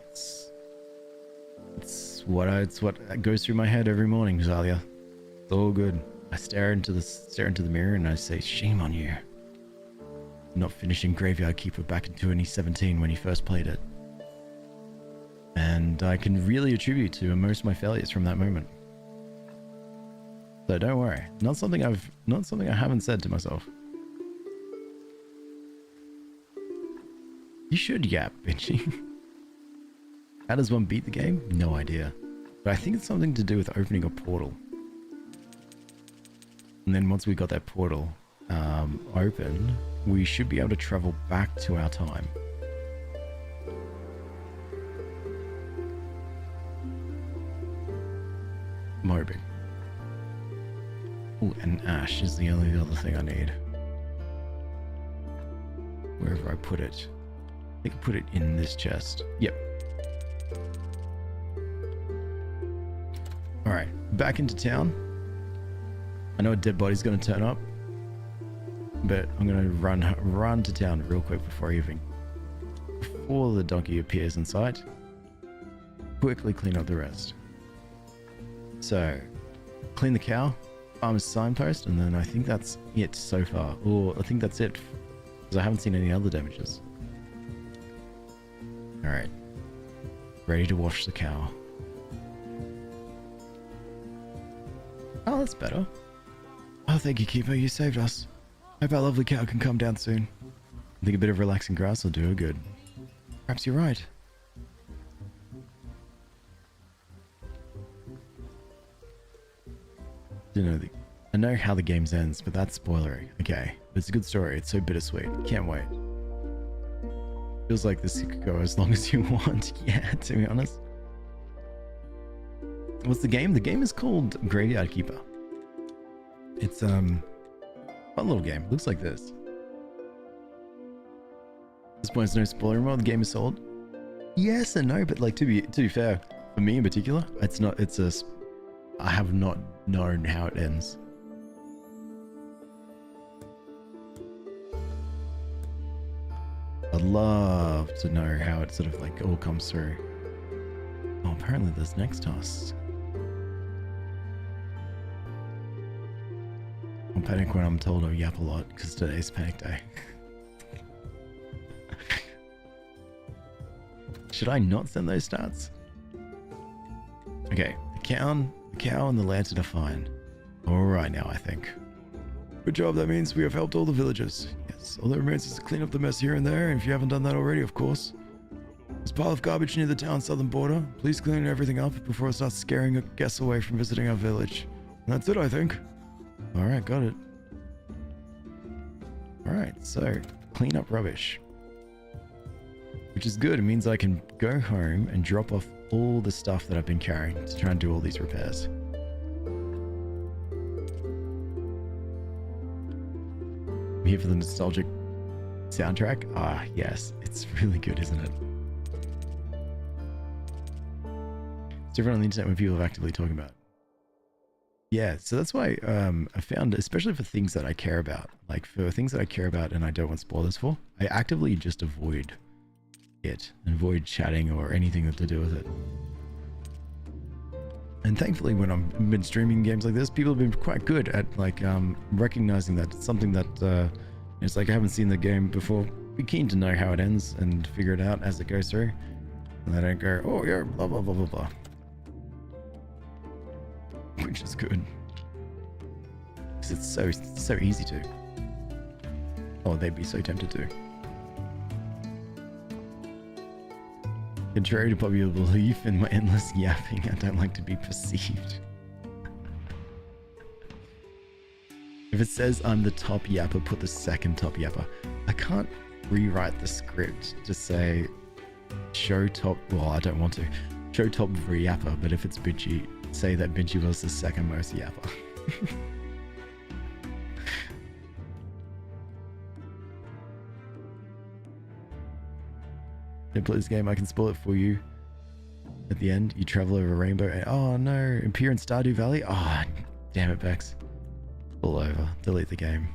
S1: it's what goes through my head every morning, Zalia. It's all good. I stare into the mirror and I say, shame on you. Not finishing Graveyard Keeper back in 2017 when you first played it. And I can really attribute to most of my failures from that moment. So don't worry. Not something I haven't said to myself. You should yap, Benji. How does one beat the game? No idea. But I think it's something to do with opening a portal. And then once we got that portal open, we should be able to travel back to our time. I'm hoping. Oh, and ash is the only other thing I need. Wherever I put it. I think I put it in this chest. Yep. Alright, back into town. I know a dead body's going to turn up, but I'm going to run to town real quick before the donkey appears in sight. Quickly clean up the rest. So, clean the cow, farmer's signpost, and then I think that's it so far. Or I think that's it, because I haven't seen any other damages. Alright. Ready to wash the cow. Oh, that's better. Oh, thank you, Keeper. You saved us. Hope our lovely cow can come down soon. I think a bit of relaxing grass will do her good. Perhaps you're right. I know how the game ends, but that's spoilery. Okay, but it's a good story. It's so bittersweet. Can't wait. Feels like this could go as long as you want. Yeah, to be honest. What's the game? The game is called Graveyard Keeper. It's fun little game. Looks like this. At this point, it's no spoiler anymore. The game is sold. Yes and no, but like to be fair, for me in particular, I have not known how it ends. I'd love to know how it sort of like all comes through. Oh, apparently there's next tasks. I'll panic when I'm told I yap a lot because today's panic day. Should I not send those stats? Okay, the cow and the lantern are fine. Alright now, I think.
S3: Good job, that means we have helped all the villagers. Yes, all that remains is to clean up the mess here and there, and if you haven't done that already, of course. There's a pile of garbage near the town's southern border. Please clean everything up before it starts scaring guests away from visiting our village. And that's it, I think.
S1: Alright, got it. Alright, so clean up rubbish. Which is good, it means I can go home and drop off all the stuff that I've been carrying to try and do all these repairs. I'm here for the nostalgic soundtrack. Ah, yes, it's really good, isn't it? It's different on the internet when people are actively talking about it. Yeah, so that's why I found, especially for things that I care about, like for things that I care about and I don't want spoilers for, I actively just avoid it and avoid chatting or anything to do with it. And thankfully, when I've been streaming games like this, people have been quite good at like recognizing that it's something that it's like I haven't seen the game before. Be keen to know how it ends and figure it out as it goes through, and they don't go, oh yeah, blah blah blah blah blah. which is good. Because it's so easy to. Oh, they'd be so tempted to. Contrary to popular belief in my endless yapping, I don't like to be perceived. If it says I'm the top yapper, put the second top yapper. I can't rewrite the script to say show top, well, I don't want to. Show top for yapper, but if it's Bitchy, say that Bitchy was the second most yapper. You play this game, I can spoil it for you. At the end, you travel over a rainbow and oh no, appear in Stardew Valley? Oh, damn it, Bex. All over. Delete the game.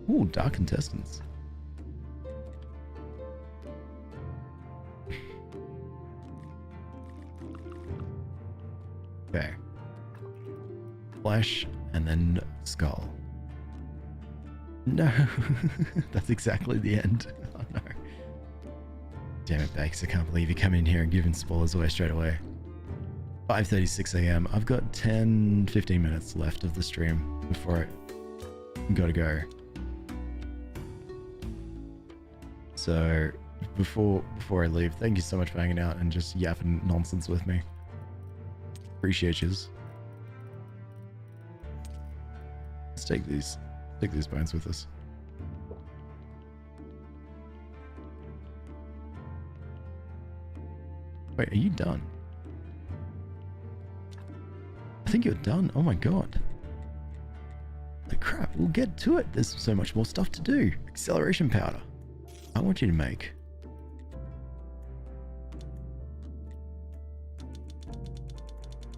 S1: Ooh, Dark Contestants. Okay. Flesh and then skull. No, that's exactly the end. Oh no. Damn it, Bakes, I can't believe you come in here and giving spoilers away straight away. 5:36 a.m. I've got 10-15 minutes left of the stream before I gotta go. So before I leave, thank you so much for hanging out and just yapping nonsense with me. Appreciate yous. Let's take these bones with us. Wait, are you done? I think you're done. Oh my god. Like crap, we'll get to it. There's so much more stuff to do. Acceleration powder. I want you to make.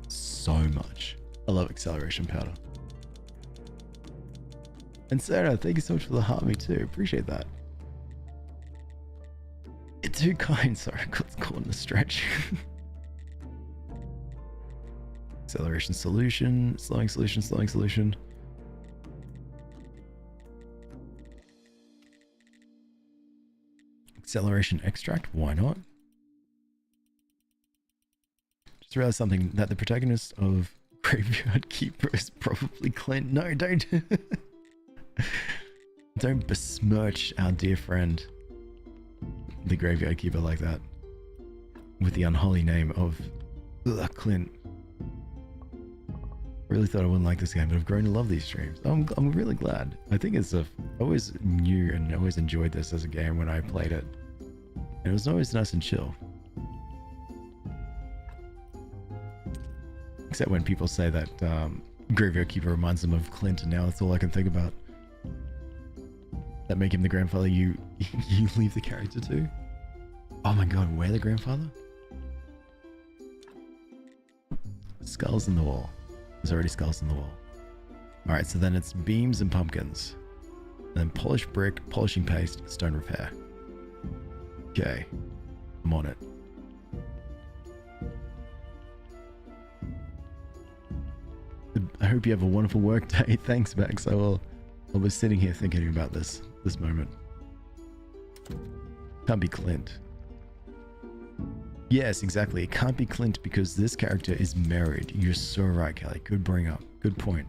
S1: So much. I love acceleration powder. And Sarah, thank you so much for the heart me too. Appreciate that. You're too kind. Sorry, I got caught in a stretch. Acceleration solution, slowing solution, slowing solution. Acceleration extract, why not? Just realized something, that the protagonist of Graveyard Keeper is probably Clint. No, don't. Don't besmirch our dear friend, the Graveyard Keeper, like that. With the unholy name of Clint. Really thought I wouldn't like this game, but I've grown to love these streams. I'm really glad. I think I always knew and always enjoyed this as a game when I played it. And it was always nice and chill. Except when people say that Graveyard Keeper reminds them of Clint, and now that's all I can think about. That make him the grandfather you leave the character to? Oh my god, where the grandfather? Skulls in the wall. There's already skulls in the wall. Alright, so then it's beams and pumpkins. And then polished brick, polishing paste, stone repair. Okay. I'm on it. I hope you have a wonderful work day. Thanks, Max. I was sitting here thinking about this moment. Can't be Clint. Yes, exactly. It can't be Clint because this character is married. You're so right, Kelly. Good bring up. Good point.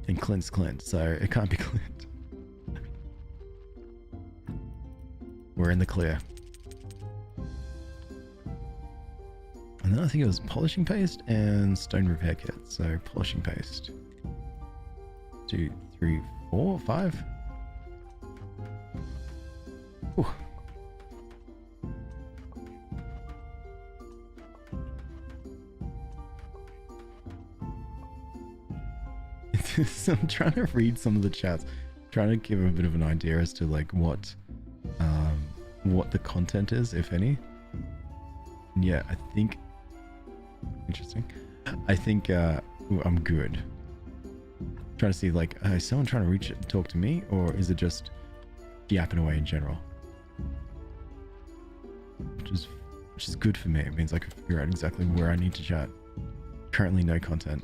S1: And Clint's Clint, so it can't be Clint. We're in the clear. And then I think it was polishing paste and stone repair kit. So polishing paste. 2, 3, 4, 5. Ooh. I'm trying to read some of the chats, trying to give a bit of an idea as to like what the content is, if any. And yeah, I think interesting. I think I'm good. Trying to see like is someone trying to talk to me, or is it just yapping away in general? Which is good for me. It means I can figure out exactly where I need to chat. Currently no content.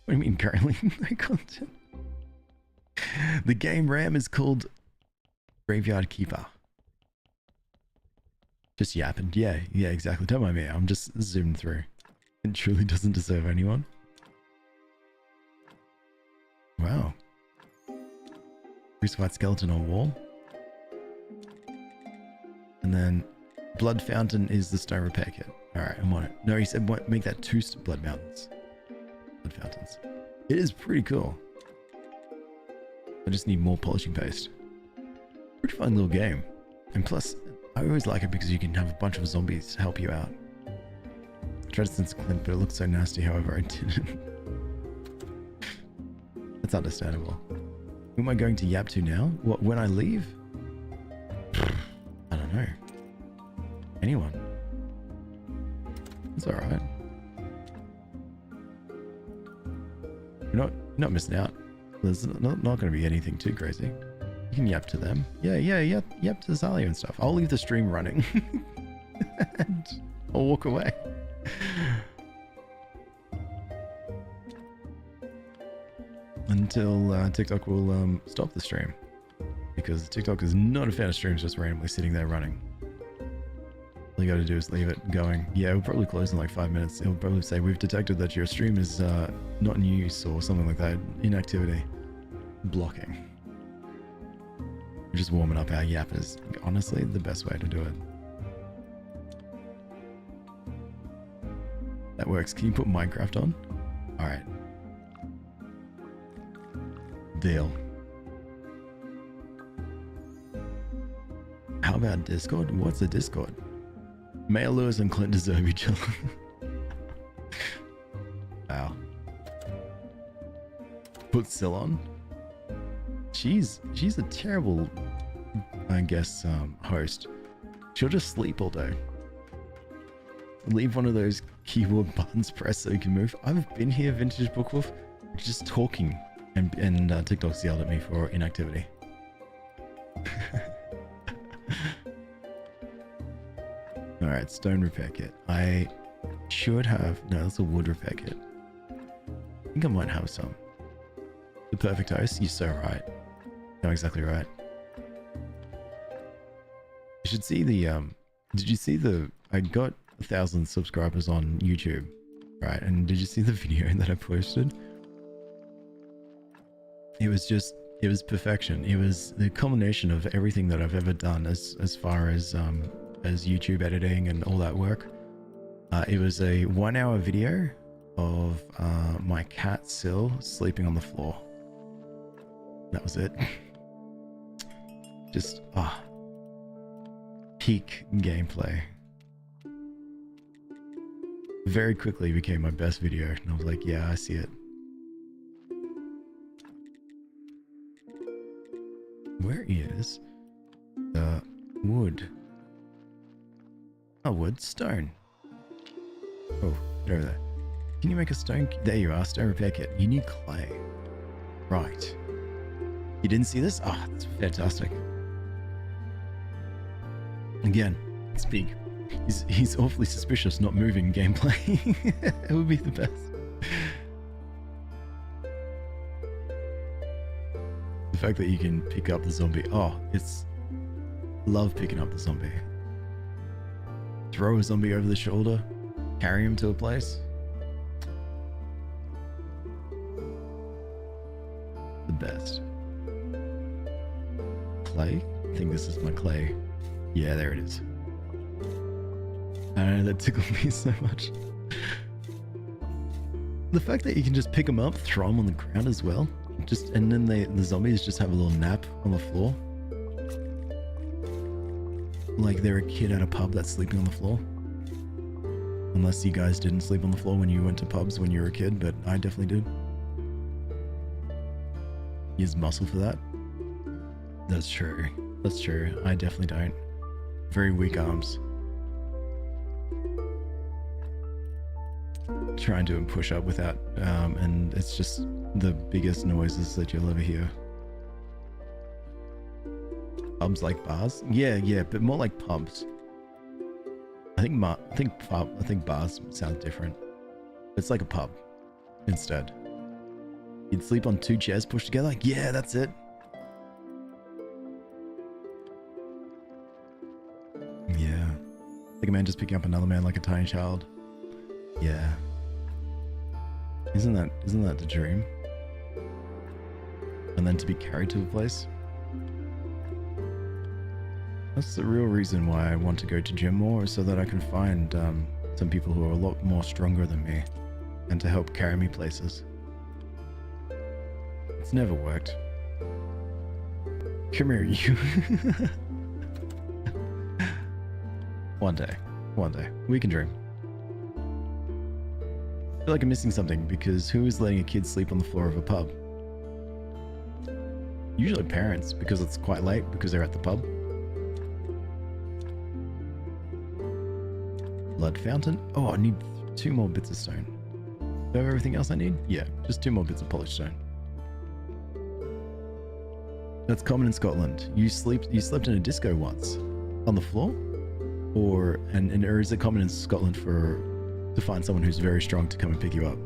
S1: What do you mean currently no content? The game RAM is called Graveyard Keeper. Just yapping. Yeah, exactly. Don't mind me. I'm just zooming through. It truly doesn't deserve anyone. Wow. Crucified skeleton on wall. And then blood fountain is the stone repair kit. Alright, I'm on it. No, he said make that 2 blood mountains. Blood fountains. It is pretty cool. I just need more polishing paste. Pretty fun little game. And plus, I always like it because you can have a bunch of zombies help you out. I tried to sense Clint, but it looked so nasty, however I didn't. That's understandable. Who am I going to yap to now? What, when I leave? I don't know. Anyone. It's alright. You're not missing out. There's not going to be anything too crazy. You can yap to them. Yeah, yap to Zalio and stuff. I'll leave the stream running. And I'll walk away. Until TikTok will stop the stream. Because TikTok is not a fan of streams just randomly sitting there running. All you gotta do is leave it going. Yeah, it'll probably close in like 5 minutes. It'll probably say, we've detected that your stream is not in use or something like that. Inactivity. Blocking. We're just warming up our yappers. Honestly, the best way to do it. That works. Can you put Minecraft on? Alright. Deal. How about Discord? What's a Discord? Mayor Lewis and Clint deserve each other. Wow. Put Syl on. She's a terrible, I guess, host. She'll just sleep all day. Leave one of those keyboard buttons pressed so you can move. I've been here, Vintage Bookwolf, just talking, and TikTok's yelled at me for inactivity. Alright, stone repair kit. I should have... No, that's a wood repair kit. I think I might have some. The perfect host? You're so right. You're exactly right. You should see the... Did you see the... I got 1,000 subscribers on YouTube, right? And did you see the video that I posted? It was just... It was perfection. It was the culmination of everything that I've ever done as far as YouTube editing and all that work. It was a 1-hour video of my cat Syl sleeping on the floor. That was it. Just peak gameplay. Very quickly became my best video, and I was like, yeah, I see it. Where is the wood? Oh, wood, stone. Oh, get over there. Can you make a stone? There you are, stone repair kit. You need clay. Right. You didn't see this? Ah, that's fantastic. Again, speak. He's awfully suspicious not moving gameplay. It would be the best. The fact that you can pick up the zombie. Oh, it's... Love picking up the zombie. Throw a zombie over the shoulder. Carry him to a place. The best. Clay? I think this is my clay. Yeah, there it is. I don't know, that tickled me so much. The fact that you can just pick them up, throw them on the ground as well. And then the zombies just have a little nap on the floor. Like they're a kid at a pub that's sleeping on the floor. Unless you guys didn't sleep on the floor when you went to pubs when you were a kid, but I definitely did. Use muscle for that. That's true. That's true. I definitely don't. Very weak arms. Try and do a push up without, and it's just the biggest noises that you'll ever hear. Pubs like bars? Yeah, but more like pubs. I think bars sound different. It's like a pub instead. You'd sleep on 2 chairs pushed together? Yeah, that's it. Yeah. Like a man just picking up another man like a tiny child. Yeah. Isn't that the dream? And then to be carried to a place? That's the real reason why I want to go to gym more, is so that I can find some people who are a lot more stronger than me and to help carry me places. It's never worked. Come here, you. One day, we can dream. I feel like I'm missing something, because who is letting a kid sleep on the floor of a pub? Usually parents, because it's quite late, because they're at the pub. Blood fountain. Oh, I need 2 more bits of stone. Do I have everything else I need? Yeah, just 2 more bits of polished stone. That's common in Scotland. You slept in a disco once, on the floor, or is it common in Scotland to find someone who's very strong to come and pick you up?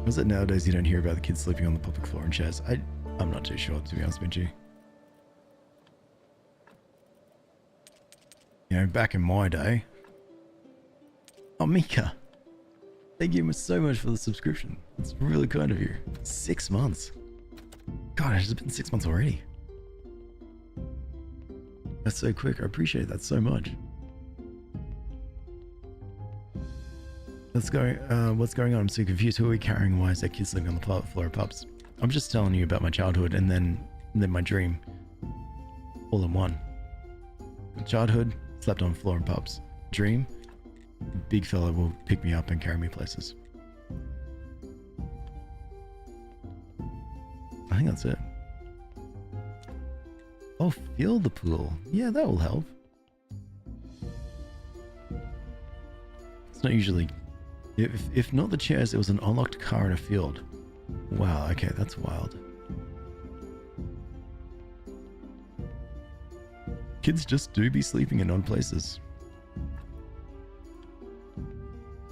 S1: Was it nowadays you don't hear about the kids sleeping on the public floor in chairs? I'm not too sure, to be honest with you. You know, back in my day. Oh, Mika. Thank you so much for the subscription. It's really kind of you. 6 months. God, it's been 6 months already. That's so quick. I appreciate that so much. What's going on? I'm so confused. Who are we carrying? Why is that kid sleeping on the floor of pubs? I'm just telling you about my childhood and then my dream. All in one. Childhood, slept on floor in pubs. Dream, big fella will pick me up and carry me places. I think that's it. Oh, fill the pool. Yeah, that will help. It's not usually... If not the chairs, it was an unlocked car in a field. Wow, okay, that's wild. Kids just do be sleeping in odd places.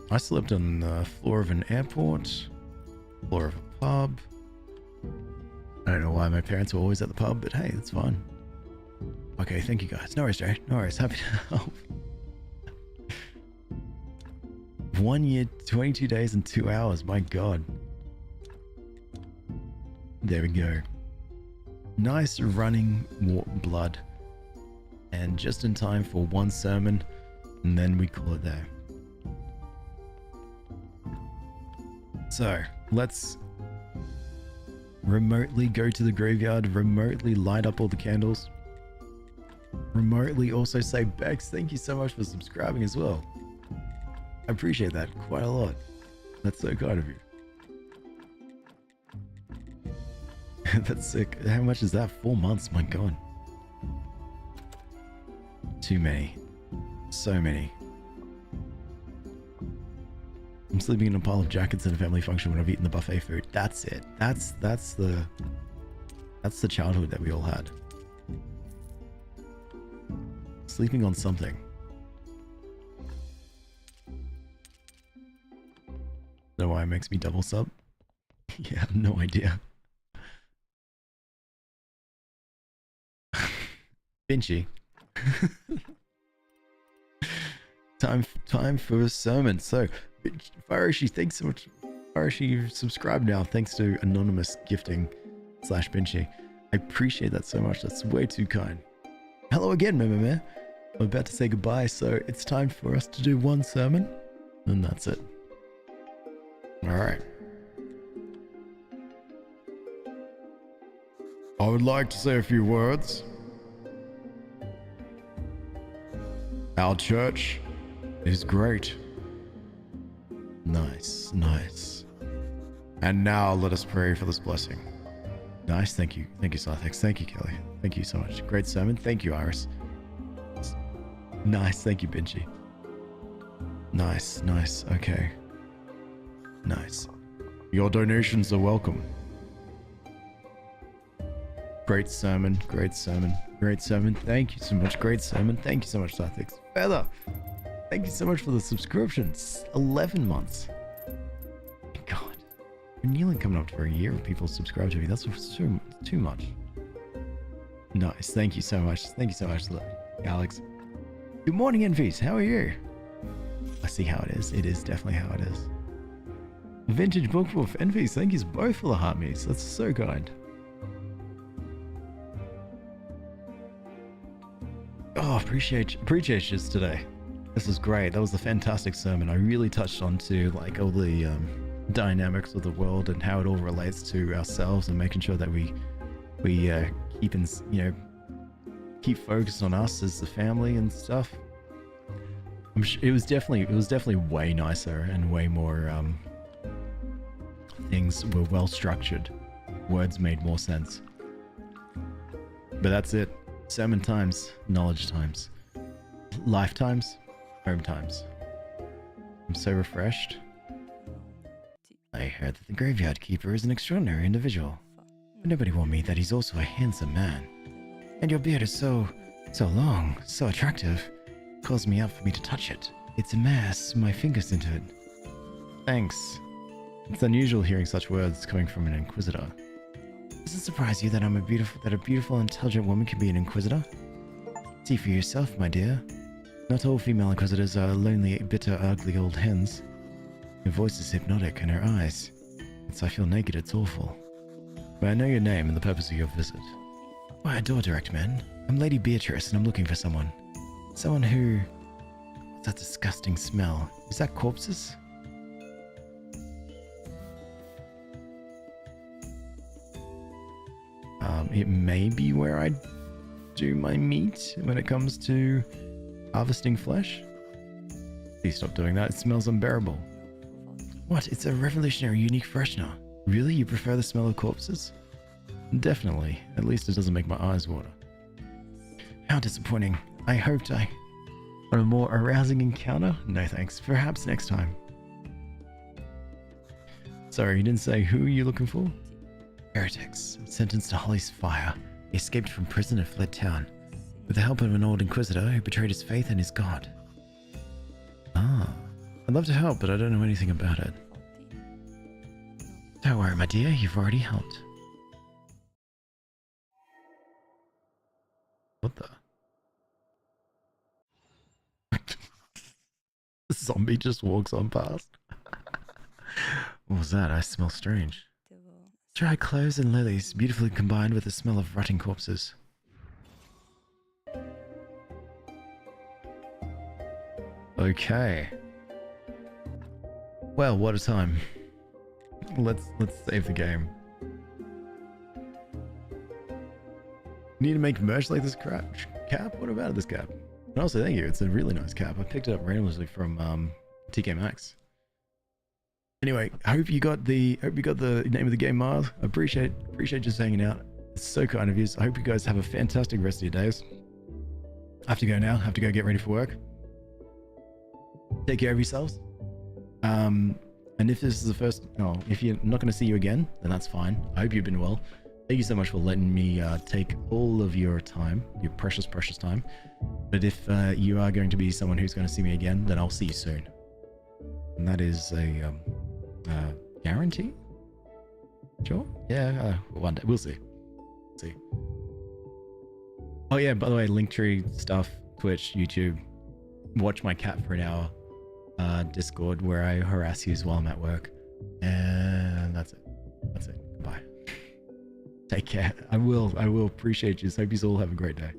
S1: I slept on the floor of an airport, floor of a pub. I don't know why my parents were always at the pub, but hey, that's fine. Okay, thank you guys. No worries, Jay. No worries. Happy to help. 1 year, 22 days and 2 hours. My God. There we go. Nice running blood. And just in time for 1 sermon, and then we call it there. So, let's remotely go to the graveyard, remotely light up all the candles. Remotely also say, Bex, thank you so much for subscribing as well. I appreciate that quite a lot. That's so kind of you. That's sick. How much is that? 4 months, my God. Too many. So many. I'm sleeping in a pile of jackets at a family function when I've eaten the buffet food. That's it. That's the childhood that we all had. Sleeping on something. Know why it makes me double sub? Yeah, I have no idea. Vinchy. Time for a sermon. So, Farashi, thanks so much. Farashi, you've subscribed now thanks to anonymous gifting / Vinchy. I appreciate that so much. That's way too kind. Hello again, Meme. I'm about to say goodbye, so it's time for us to do 1 sermon, and that's it. Alright. I would like to say a few words. Our church is great. Nice, nice. And now let us pray for this blessing. Nice, thank you. Thank you, Sarthex. Thank you, Kelly. Thank you so much. Great sermon. Thank you, Iris. Nice, thank you, Benji. Nice, nice. Okay. Nice. Your donations are welcome. Great sermon, great sermon, great sermon. Thank you so much. Great sermon. Thank you so much, Sarthix. Feather, thank you so much for the subscriptions. 11 months. God, we're nearly coming up to a year of people subscribe to me. That's too much. Nice. Thank you so much. Thank you so much, Alex. Good morning, Envies. How are you? I see how it is. It is definitely how it is. Vintage Book Wolf, Envies, thank you both for the heart meets. That's so kind. Oh, appreciate you today. This is great. That was a fantastic sermon. I really touched on to like all the dynamics of the world and how it all relates to ourselves, and making sure that we keep in, keep focused on us as the family and stuff. It was definitely way nicer and way more things were well structured. Words made more sense. But that's it. Sermon times, knowledge times, lifetimes, home times. I'm so refreshed. I heard that the graveyard keeper is an extraordinary individual, but nobody warned me that he's also a handsome man. And your beard is so long, so attractive. It calls me out for me to touch it. It's a mess, my fingers into it. Thanks. It's unusual hearing such words coming from an inquisitor. Does it surprise you that a beautiful, intelligent woman can be an inquisitor? See for yourself, my dear. Not all female inquisitors are lonely, bitter, ugly old hens. Her voice is hypnotic, and her eyes. Once I feel naked, it's awful. But I know your name and the purpose of your visit. Why, door direct men. I'm Lady Beatrice, and I'm looking for someone. Someone who... What's that disgusting smell? Is that corpses? It may be where I do my meat when it comes to harvesting flesh. Please stop doing that. It smells unbearable. What? It's a revolutionary, unique freshener. Really? You prefer the smell of corpses? Definitely. At least it doesn't make my eyes water. How disappointing. I hoped on a more arousing encounter? No thanks. Perhaps next time. Sorry, you didn't say who you're looking for? Heretics, sentenced to Holly's fire, he escaped from prison and fled town, with the help of an old inquisitor who betrayed his faith and his god. Ah, I'd love to help, but I don't know anything about it. Don't worry, my dear, you've already helped. What the? The zombie just walks on past. What was that? I smell strange. Dry clothes and lilies, beautifully combined with the smell of rotting corpses. Okay. Well, what a time. Let's save the game. Need to make merch like this cap? What about this cap? And also, thank you. It's a really nice cap. I picked it up randomly from TK Maxx. Anyway, I hope you got the name of the game, Miles. I appreciate just hanging out. It's so kind of you. I hope you guys have a fantastic rest of your days. I have to go now. I have to go get ready for work. Take care of yourselves. And if this is the first, if you're not going to see you again, then that's fine. I hope you've been well. Thank you so much for letting me take all of your time, your precious time. But if you are going to be someone who's going to see me again, then I'll see you soon. And that is a guarantee? Sure? Yeah, one day. We'll see. Oh yeah, by the way, Linktree stuff, Twitch, YouTube. Watch my cat for an hour. Discord, where I harass you while I'm at work. And that's it. Goodbye. Take care. I will appreciate you. Hope you all have a great day.